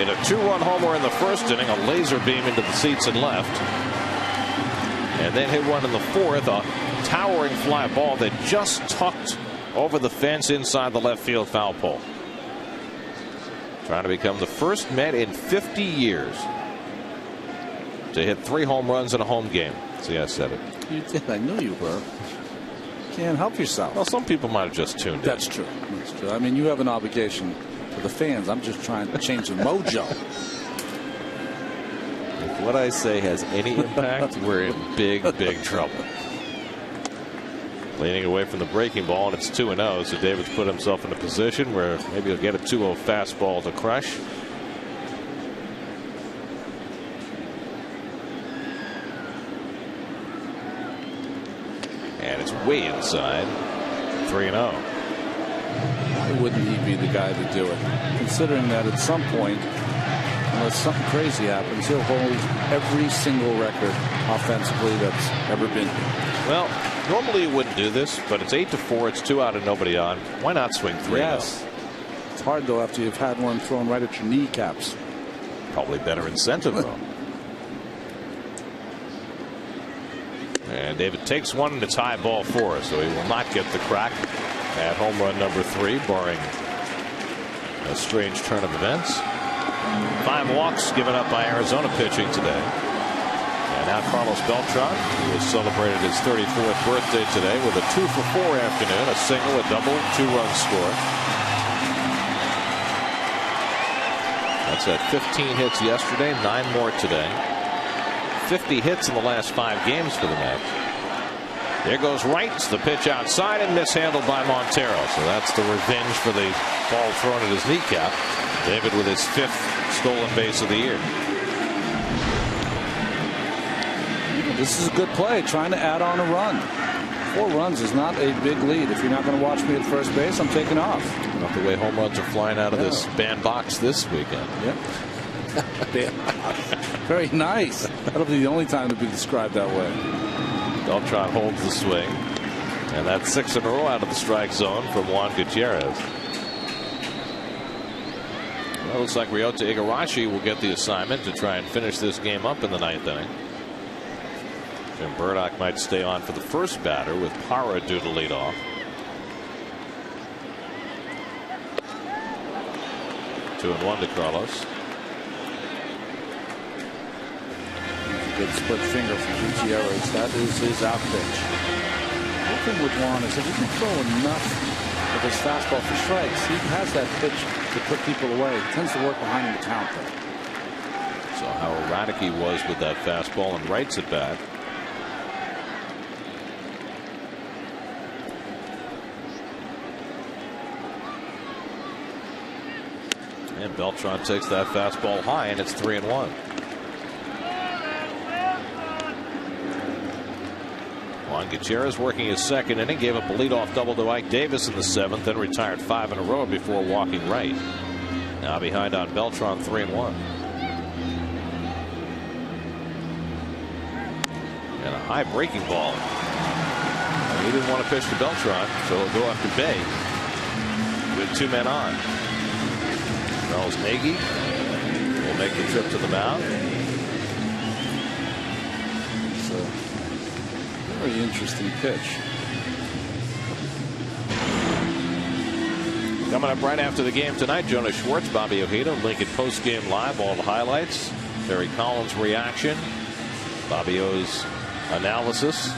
In a 2-run homer in the first inning, a laser beam into the seats and left. And then hit one in the 4th, a towering fly ball that just tucked over the fence inside the left field foul pole. Trying to become the first Met in 50 years to hit 3 home runs in a home game. See, I said it. You did. I knew you were. Can't help yourself. Well, some people might have just tuned in. That's true. That's true. I mean, you have an obligation to the fans. I'm just trying to change the mojo. If what I say has any impact, we're in big, big trouble. Leaning away from the breaking ball, and it's 2-0. So David's put himself in a position where maybe he'll get a 2-0 fastball to crush. And it's way inside. 3-0. Why wouldn't he be the guy to do it? Considering that at some point, unless something crazy happens, he'll hold every single record offensively that's ever been here. Well, normally you wouldn't do this, but it's 8-4. It's 2 out and nobody on. Why not swing 3? Yes. It's hard, though, after you've had one thrown right at your kneecaps. Probably better incentive, though. And David takes one in the tie ball 4, so he will not get the crack at home run number 3, barring a strange turn of events. 5 walks given up by Arizona pitching today. And now Carlos Beltran, who has celebrated his 34th birthday today with a 2 for 4 afternoon, a single, a double, 2-run score. That's at 15 hits yesterday, 9 more today. 50 hits in the last 5 games for the Mets. There goes Wright. The pitch outside and mishandled by Montero. So that's the revenge for the ball thrown at his kneecap. David with his 5th stolen base of the year. This is a good play, trying to add on a run. 4 runs is not a big lead. If you're not going to watch me at first base, I'm taking off. Not the way home runs are flying out of this bandbox this weekend. Yep. Very nice. That'll be the only time to be described that way. Beltran holds the swing. And that's 6 in a row out of the strike zone from Juan Gutierrez. Well, it looks like Ryota Igarashi will get the assignment to try and finish this game up in the 9th inning. Jim Burdock might stay on for the first batter with Parra due to lead off. Two and 1 to Carlos. Good split finger from Gutierrez. That is his out pitch. The thing with Juan is if he can throw enough of his fastball for strikes, he has that pitch to put people away. He tends to work behind him to count them. So how erratic he was with that fastball and rights at bat. And Beltran takes that fastball high, and it's 3 and 1. Juan Gutierrez working his second inning, gave up a leadoff double to Ike Davis in the 7th, then retired 5 in a row before walking right. Now behind on Beltran, 3 and 1. And a high breaking ball. He didn't want to pitch to Beltran, so he'll go after Bay with 2 men on. Charles Nagy will make the trip to the mound. It's a very interesting pitch. Coming up right after the game tonight, Jonas Schwartz, Bobby Ojeda, Lincoln Postgame Live, all the highlights. Terry Collins' reaction, Bobby O's analysis.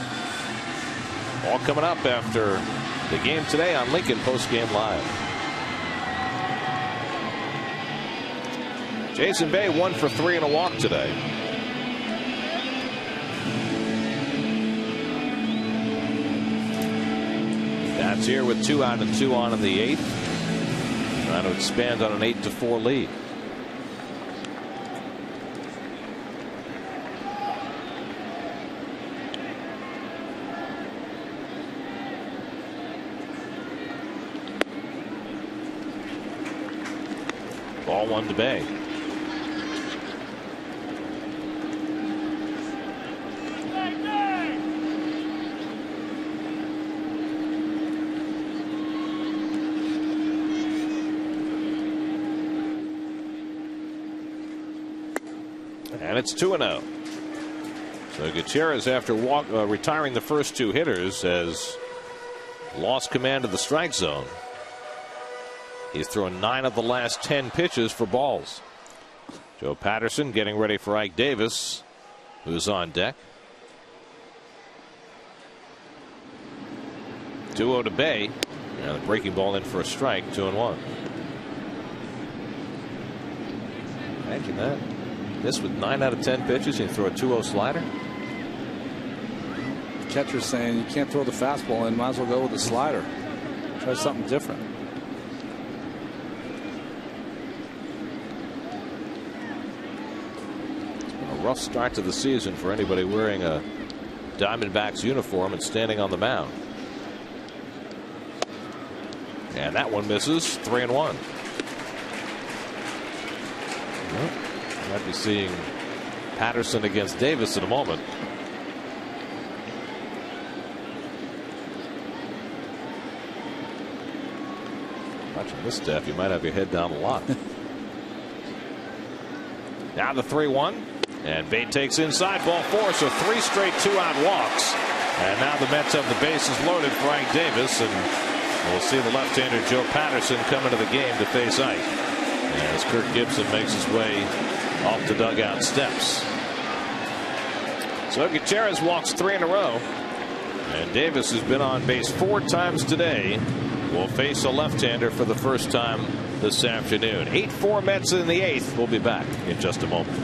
All coming up after the game today on Lincoln Postgame Live. Jason Bay 1 for 3 and a walk today. That's here with 2 out and 2 on in the 8th. Trying to expand on an 8-4 lead. Ball 1 to Bay. And it's 2-0. So Gutierrez, after retiring the first 2 hitters, has lost command of the strike zone. He's thrown 9 of the last 10 pitches for balls. Joe Patterson getting ready for Ike Davis, who's on deck. 2-0 to Bay. And the breaking ball in for a strike, 2-1. Imagine that. This with 9 out of 10 pitches, you throw a 2-0 slider. Catcher's saying you can't throw the fastball in, might as well go with the slider. Try something different. It's been a rough start to the season for anybody wearing a Diamondbacks uniform and standing on the mound. And that one misses, 3 and 1. Might be seeing Patterson against Davis in a moment. Watching this stuff, you might have your head down a lot. Now the 3-1, and Bate takes inside, ball 4, so 3 straight 2-out walks. And now the Mets have the bases loaded for Ike Davis, and we'll see the left-hander Joe Patterson come into the game to face Ike as Kirk Gibson makes his way off the dugout steps. So Gutierrez walks 3 in a row, and Davis has been on base 4 times today. Will face a left-hander for the first time this afternoon. 8-4 Mets in the 8th. We'll be back in just a moment.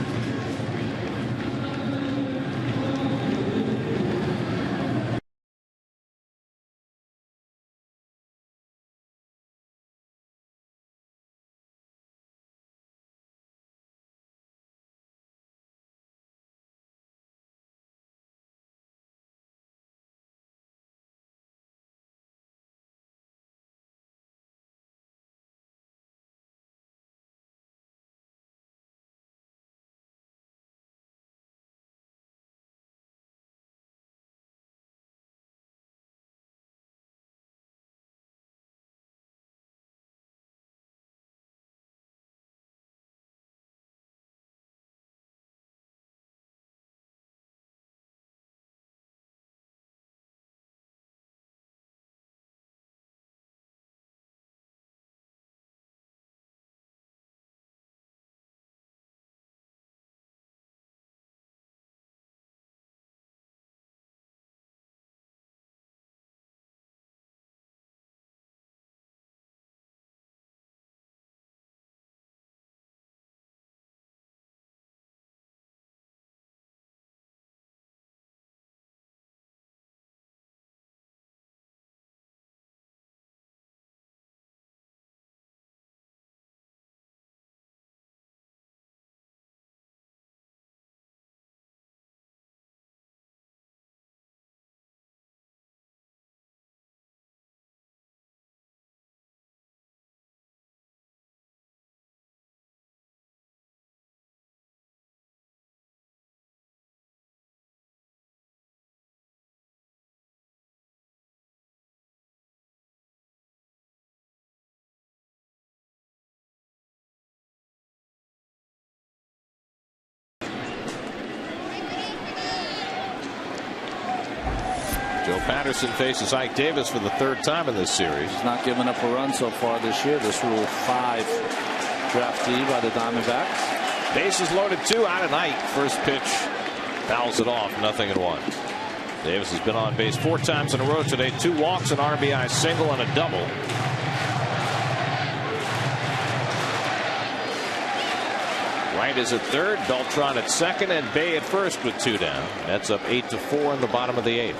Joe Patterson faces Ike Davis for the third time in this series. He's not giving up a run so far this year. This Rule 5 draftee by the Diamondbacks. Bases loaded, 2 out of Ike. First pitch fouls it off, 0-1. Davis has been on base 4 times in a row today. 2 walks, an RBI single, and a double. Wright is at third, Beltran at second, and Bay at first with 2 down. That's up 8-4 in the bottom of the 8th.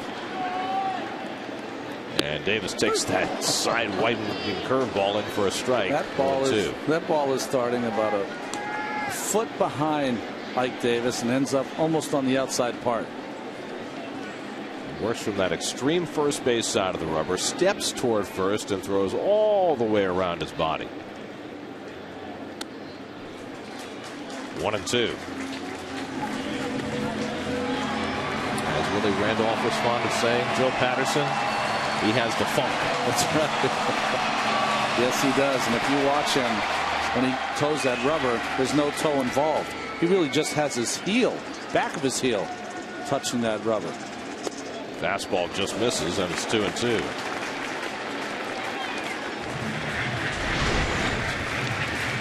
And Davis takes that side widening curveball in for a strike. That ball is starting about a foot behind Ike Davis and ends up almost on the outside part. Works from that extreme first base side of the rubber, steps toward first, and throws all the way around his body. 1-2. As Willie Randolph responded saying, Joe Patterson, he has the funk. That's right. Yes, he does. And if you watch him when he toes that rubber, there's no toe involved. He really just has his heel, back of his heel, touching that rubber. Fastball just misses, and it's 2-2.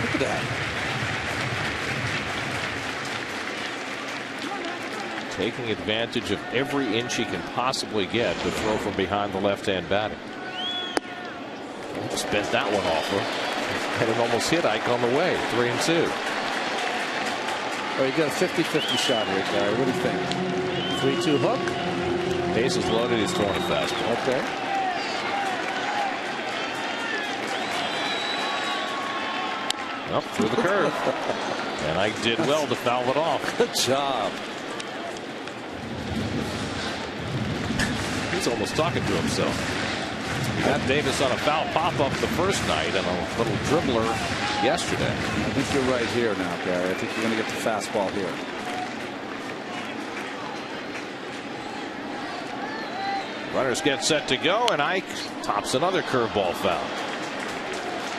Look at that. Taking advantage of every inch he can possibly get to throw from behind the left-hand batter. Just bent that one off her. And it almost hit Ike on the way. 3-2. Oh, you got a 50-50 shot here, Gary. What do you think? 3-2 hook? Bases loaded. He's throwing a fastball. Okay. Up through the curve. And Ike did well to foul it off. Good job. He's almost talking to himself. He got Davis on a foul pop-up the first night and a little dribbler yesterday. I think you're right here now, Gary. I think you're going to get the fastball here. Runners get set to go, and Ike tops another curveball foul.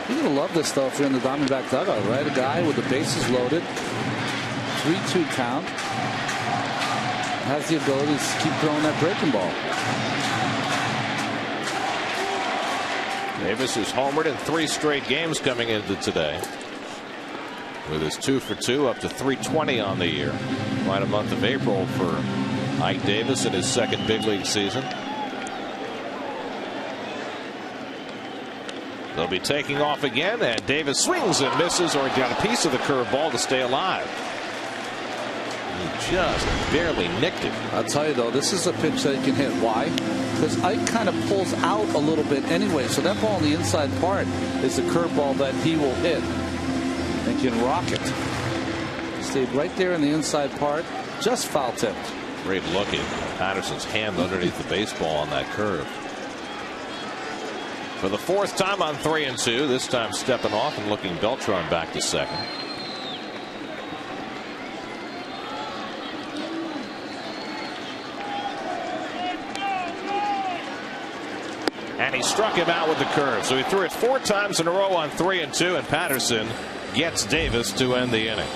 You're going to love this, though, if you're in the Diamondback dugout, right? A guy with the bases loaded, 3-2 count, has the ability to keep throwing that breaking ball. Davis is homered in 3 straight games coming into today, with his 2 for 2 up to 320 on the year. Quite a month of April for Ike Davis in his second big league season. They'll be taking off again, and Davis swings and misses, or he got a piece of the curveball to stay alive. He just barely nicked it. I'll tell you, though, this is a pitch that he can hit. Why? Because Ike kind of pulls out a little bit anyway, so that ball on the inside part is the curveball that he will hit and can rock it. Stayed right there in the inside part, just foul tipped. Great look at Patterson's hand underneath the baseball on that curve. For the 4th time on 3-2, this time stepping off and looking Beltran back to second. And he struck him out with the curve. So he threw it 4 times in a row on 3-2, and Patterson gets Davis to end the inning.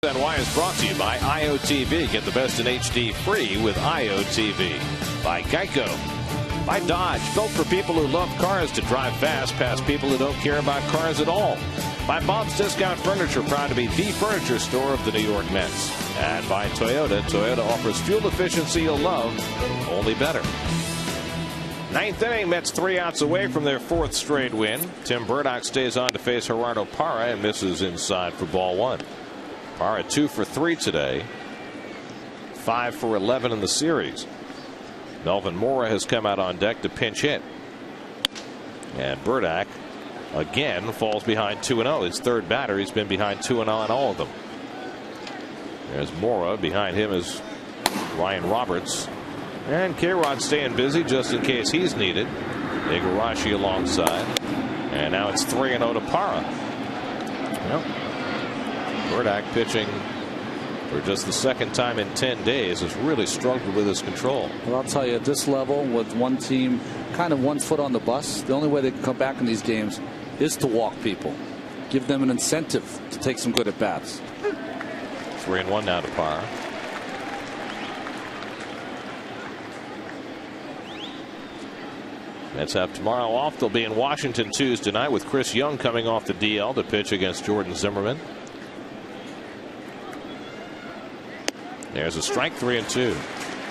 NY is brought to you by IOTV. Get the best in HD free with IOTV. By Geico. By Dodge. Built for people who love cars to drive fast past people who don't care about cars at all. By Bob's Discount Furniture, proud to be the furniture store of the New York Mets. And by Toyota. Toyota offers fuel efficiency you'll love, only better. Ninth inning, Mets 3 outs away from their 4th straight win. Tim Burdock stays on to face Gerardo Parra and misses inside for ball 1. Parra 2 for 3 today. 5 for 11 in the series. Melvin Mora has come out on deck to pinch hit. And Burdock again falls behind 2-0. His third batter. He's been behind 2-0 on all of them. There's Mora. Behind him is Ryan Roberts. And K-Rod staying busy just in case he's needed. Igarashi alongside. And now it's 3-0 to Parra. Well, Burdock pitching for just the second time in 10 days has really struggled with his control. Well, I'll tell you, at this level, with one team kind of 1 foot on the bus, the only way they can come back in these games is to walk people. Give them an incentive to take some good at bats. 3-1 now to Parra. Mets have tomorrow off. They'll be in Washington Tuesday night with Chris Young coming off the DL to pitch against Jordan Zimmerman. There's a strike. 3-2.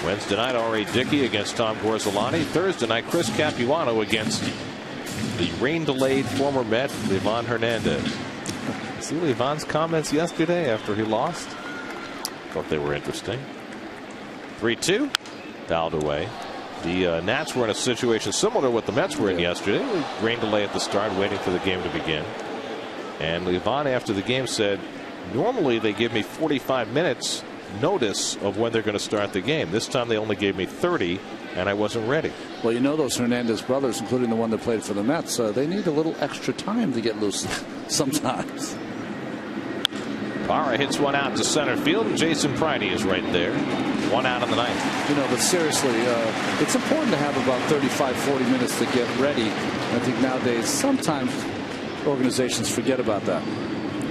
Wednesday night, R.A. Dickey against Tom Gorzolani. Thursday night, Chris Capuano against the rain-delayed former Met, Livan Hernandez. See Livan's comments yesterday after he lost? Thought they were interesting. 3-2. Fouled away. The Nats were in a situation similar to what the Mets were in yesterday. Rain delay at the start, waiting for the game to begin. And Livan after the game said, normally they give me 45 minutes notice of when they're going to start the game. This time they only gave me 30, and I wasn't ready. Well, you know those Hernandez brothers, including the one that played for the Mets, they need a little extra time to get loose sometimes. Parra hits one out to center field, and Jason Pridey is right there. 1 out in the ninth. You know, but seriously, it's important to have about 35, 40 minutes to get ready. I think nowadays sometimes organizations forget about that.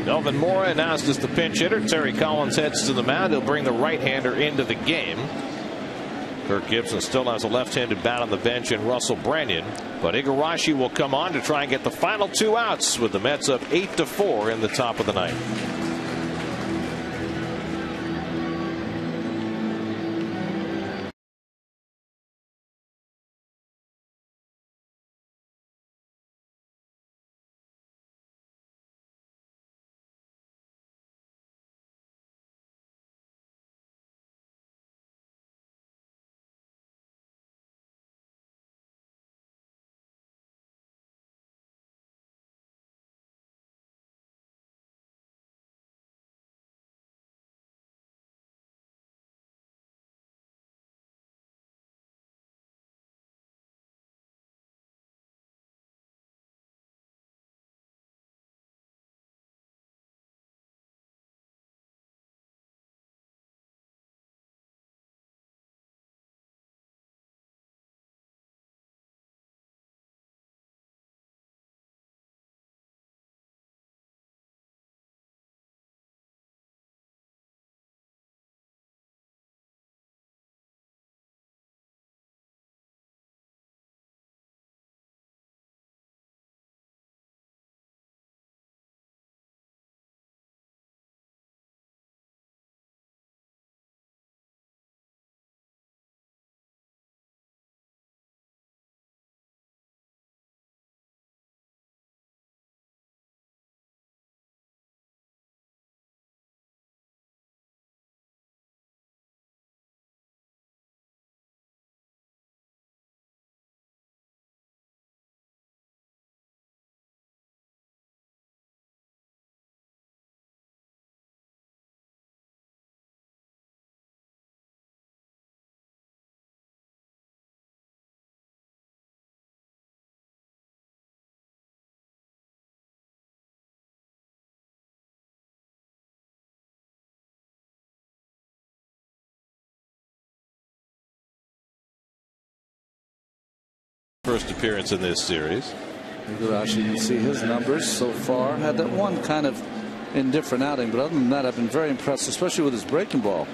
Melvin Mora announced as the pinch hitter. Terry Collins heads to the mound. He'll bring the right-hander into the game. Kirk Gibson still has a left-handed bat on the bench in Russell Branyan, but Igarashi will come on to try and get the final 2 outs with the Mets up 8-4 in the top of the ninth. First appearance in this series. Igarashi, you can see his numbers so far. Had that one kind of indifferent outing, but other than that, I've been very impressed, especially with his breaking ball.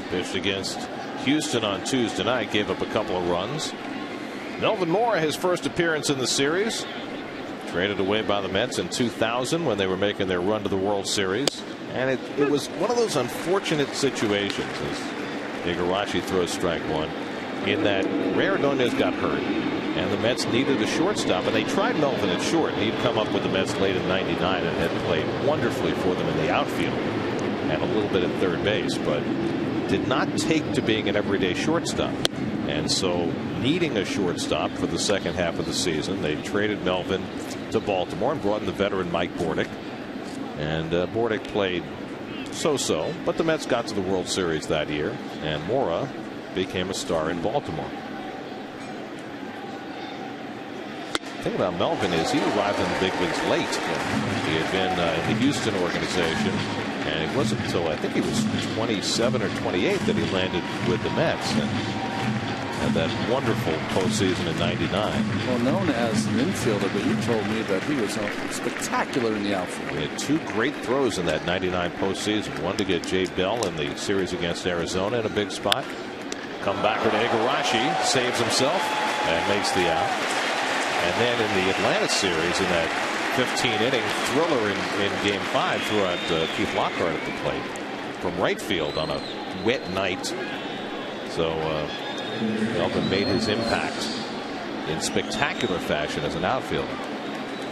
Pitched against Houston on Tuesday night, gave up a couple of runs. Melvin Mora, his first appearance in the series, traded away by the Mets in 2000 when they were making their run to the World Series, and it was one of those unfortunate situations as Igarashi throws strike one, in that Ray Ordonez got hurt and the Mets needed a shortstop, and they tried Melvin at short. He'd come up with the Mets late in '99 and had played wonderfully for them in the outfield and a little bit at third base, but did not take to being an everyday shortstop. And so, needing a shortstop for the second half of the season, they traded Melvin to Baltimore and brought in the veteran Mike Bordick. And Bordick played so-so, but the Mets got to the World Series that year, and Mora became a star in Baltimore. The thing about Melvin is he arrived in the big leagues late. He had been in the Houston organization, and it wasn't until I think he was 27 or 28 that he landed with the Mets and had that wonderful postseason in '99. Well, known as an infielder, but you told me that he was spectacular in the outfield. He had two great throws in that '99 postseason. One to get Jay Bell in the series against Arizona in a big spot. Come back with Igarashi, saves himself and makes the out. And then in the Atlanta series, in that 15-inning thriller in Game 5, threw out Keith Lockhart at the plate from right field on a wet night. So Melvin made his impact in spectacular fashion as an outfielder.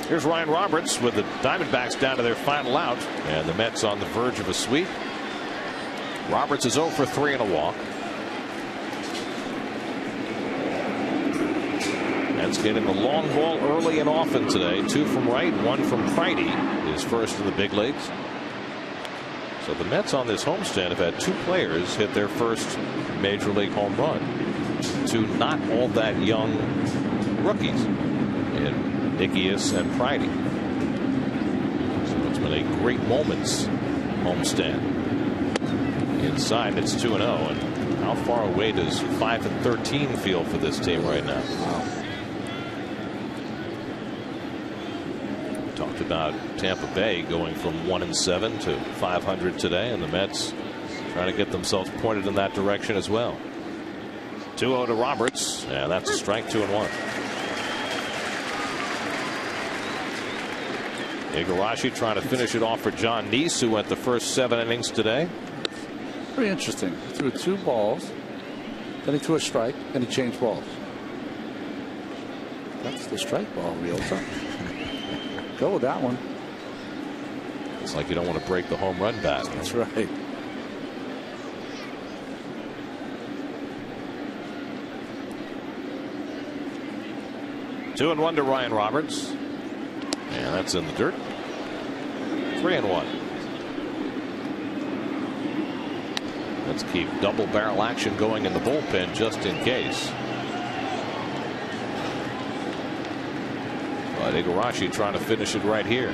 Here's Ryan Roberts with the Diamondbacks down to their final out, and the Mets on the verge of a sweep. Roberts is 0 for 3 and a walk. Mets getting a long ball early and often today. 2 from right, 1 from Friday, his first in the big leagues. So the Mets on this homestand have had 2 players hit their first major league home run. 2 not all that young rookies in Nikias and Friday. So it's been a great moments homestand. Inside it's 2-0, and how far away does 5-13 feel for this team right now? Wow. Talked about Tampa Bay going from 1-7 to 500 today, and the Mets trying to get themselves pointed in that direction as well. 2-0 to Roberts, and that's a strike. 2-1. Igarashi trying to finish it off for John Neese, who went the first 7 innings today. Very interesting. He threw 2 balls, then he threw a strike, and he changed balls. That's the strike ball, realtor. Go with that one. It's like you don't want to break the home run bat. That's right. Two and 1 to Ryan Roberts, and that's in the dirt. 3-1. Let's keep double barrel action going in the bullpen just in case. But Igarashi trying to finish it right here.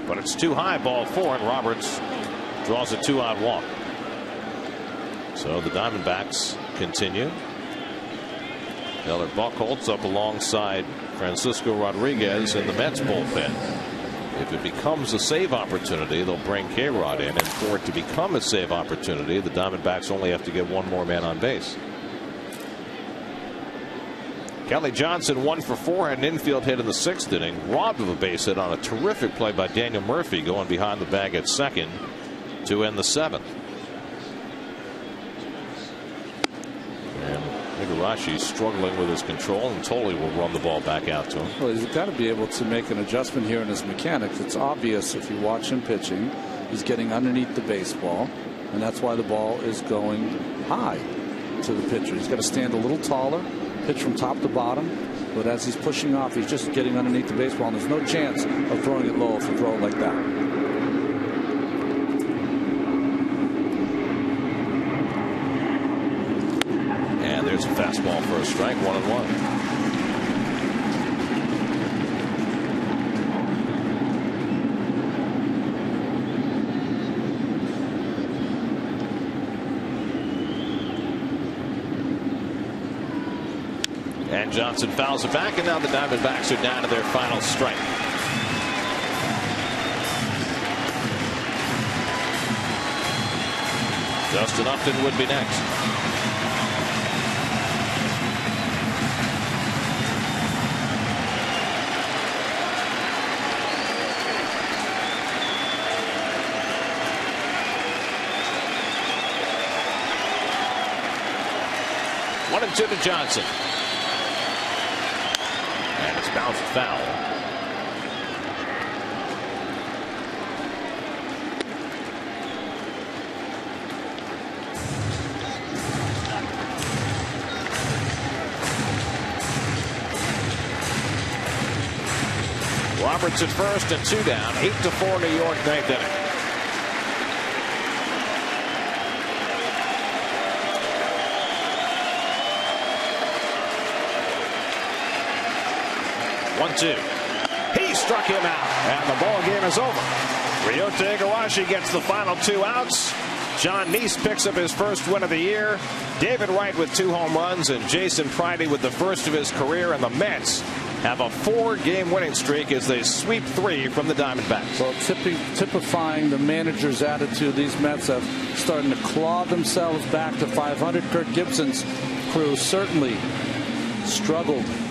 But it's too high, ball 4, and Roberts draws a 2-out walk. So the Diamondbacks continue. Taylor Buchholz up alongside Francisco Rodriguez in the Mets bullpen. If it becomes a save opportunity, they'll bring K-Rod in, and for it to become a save opportunity, the Diamondbacks only have to get 1 more man on base. Kelly Johnson 1 for 4, had an infield hit in the 6th inning, robbed of a base hit on a terrific play by Daniel Murphy going behind the bag at second to end the 7th. And Igarashi struggling with his control, and Tolley will run the ball back out to him. Well, he's got to be able to make an adjustment here in his mechanics. It's obvious if you watch him pitching, he's getting underneath the baseball, and that's why the ball is going high to the pitcher. He's got to stand a little taller, pitch from top to bottom, but as he's pushing off, he's just getting underneath the baseball, and there's no chance of throwing it low if you throw it like that. And there's a fastball for a strike. 1-1. And Johnson fouls it back, and now the Diamondbacks are down to their final strike. Justin Upton would be next. One and two to Johnson. And it's bounced foul. Roberts at first and 2 down. 8-4 New York, ninth inning. One-two. He struck him out, and the ball game is over. Ryota Igarashi gets the final 2 outs. John Neese picks up his first win of the year. David Wright with 2 home runs, and Jason Pridey with the first of his career. And the Mets have a 4-game winning streak as they sweep 3 from the Diamondbacks. Well, typifying the manager's attitude, these Mets have starting to claw themselves back to 500. Kirk Gibson's crew certainly struggled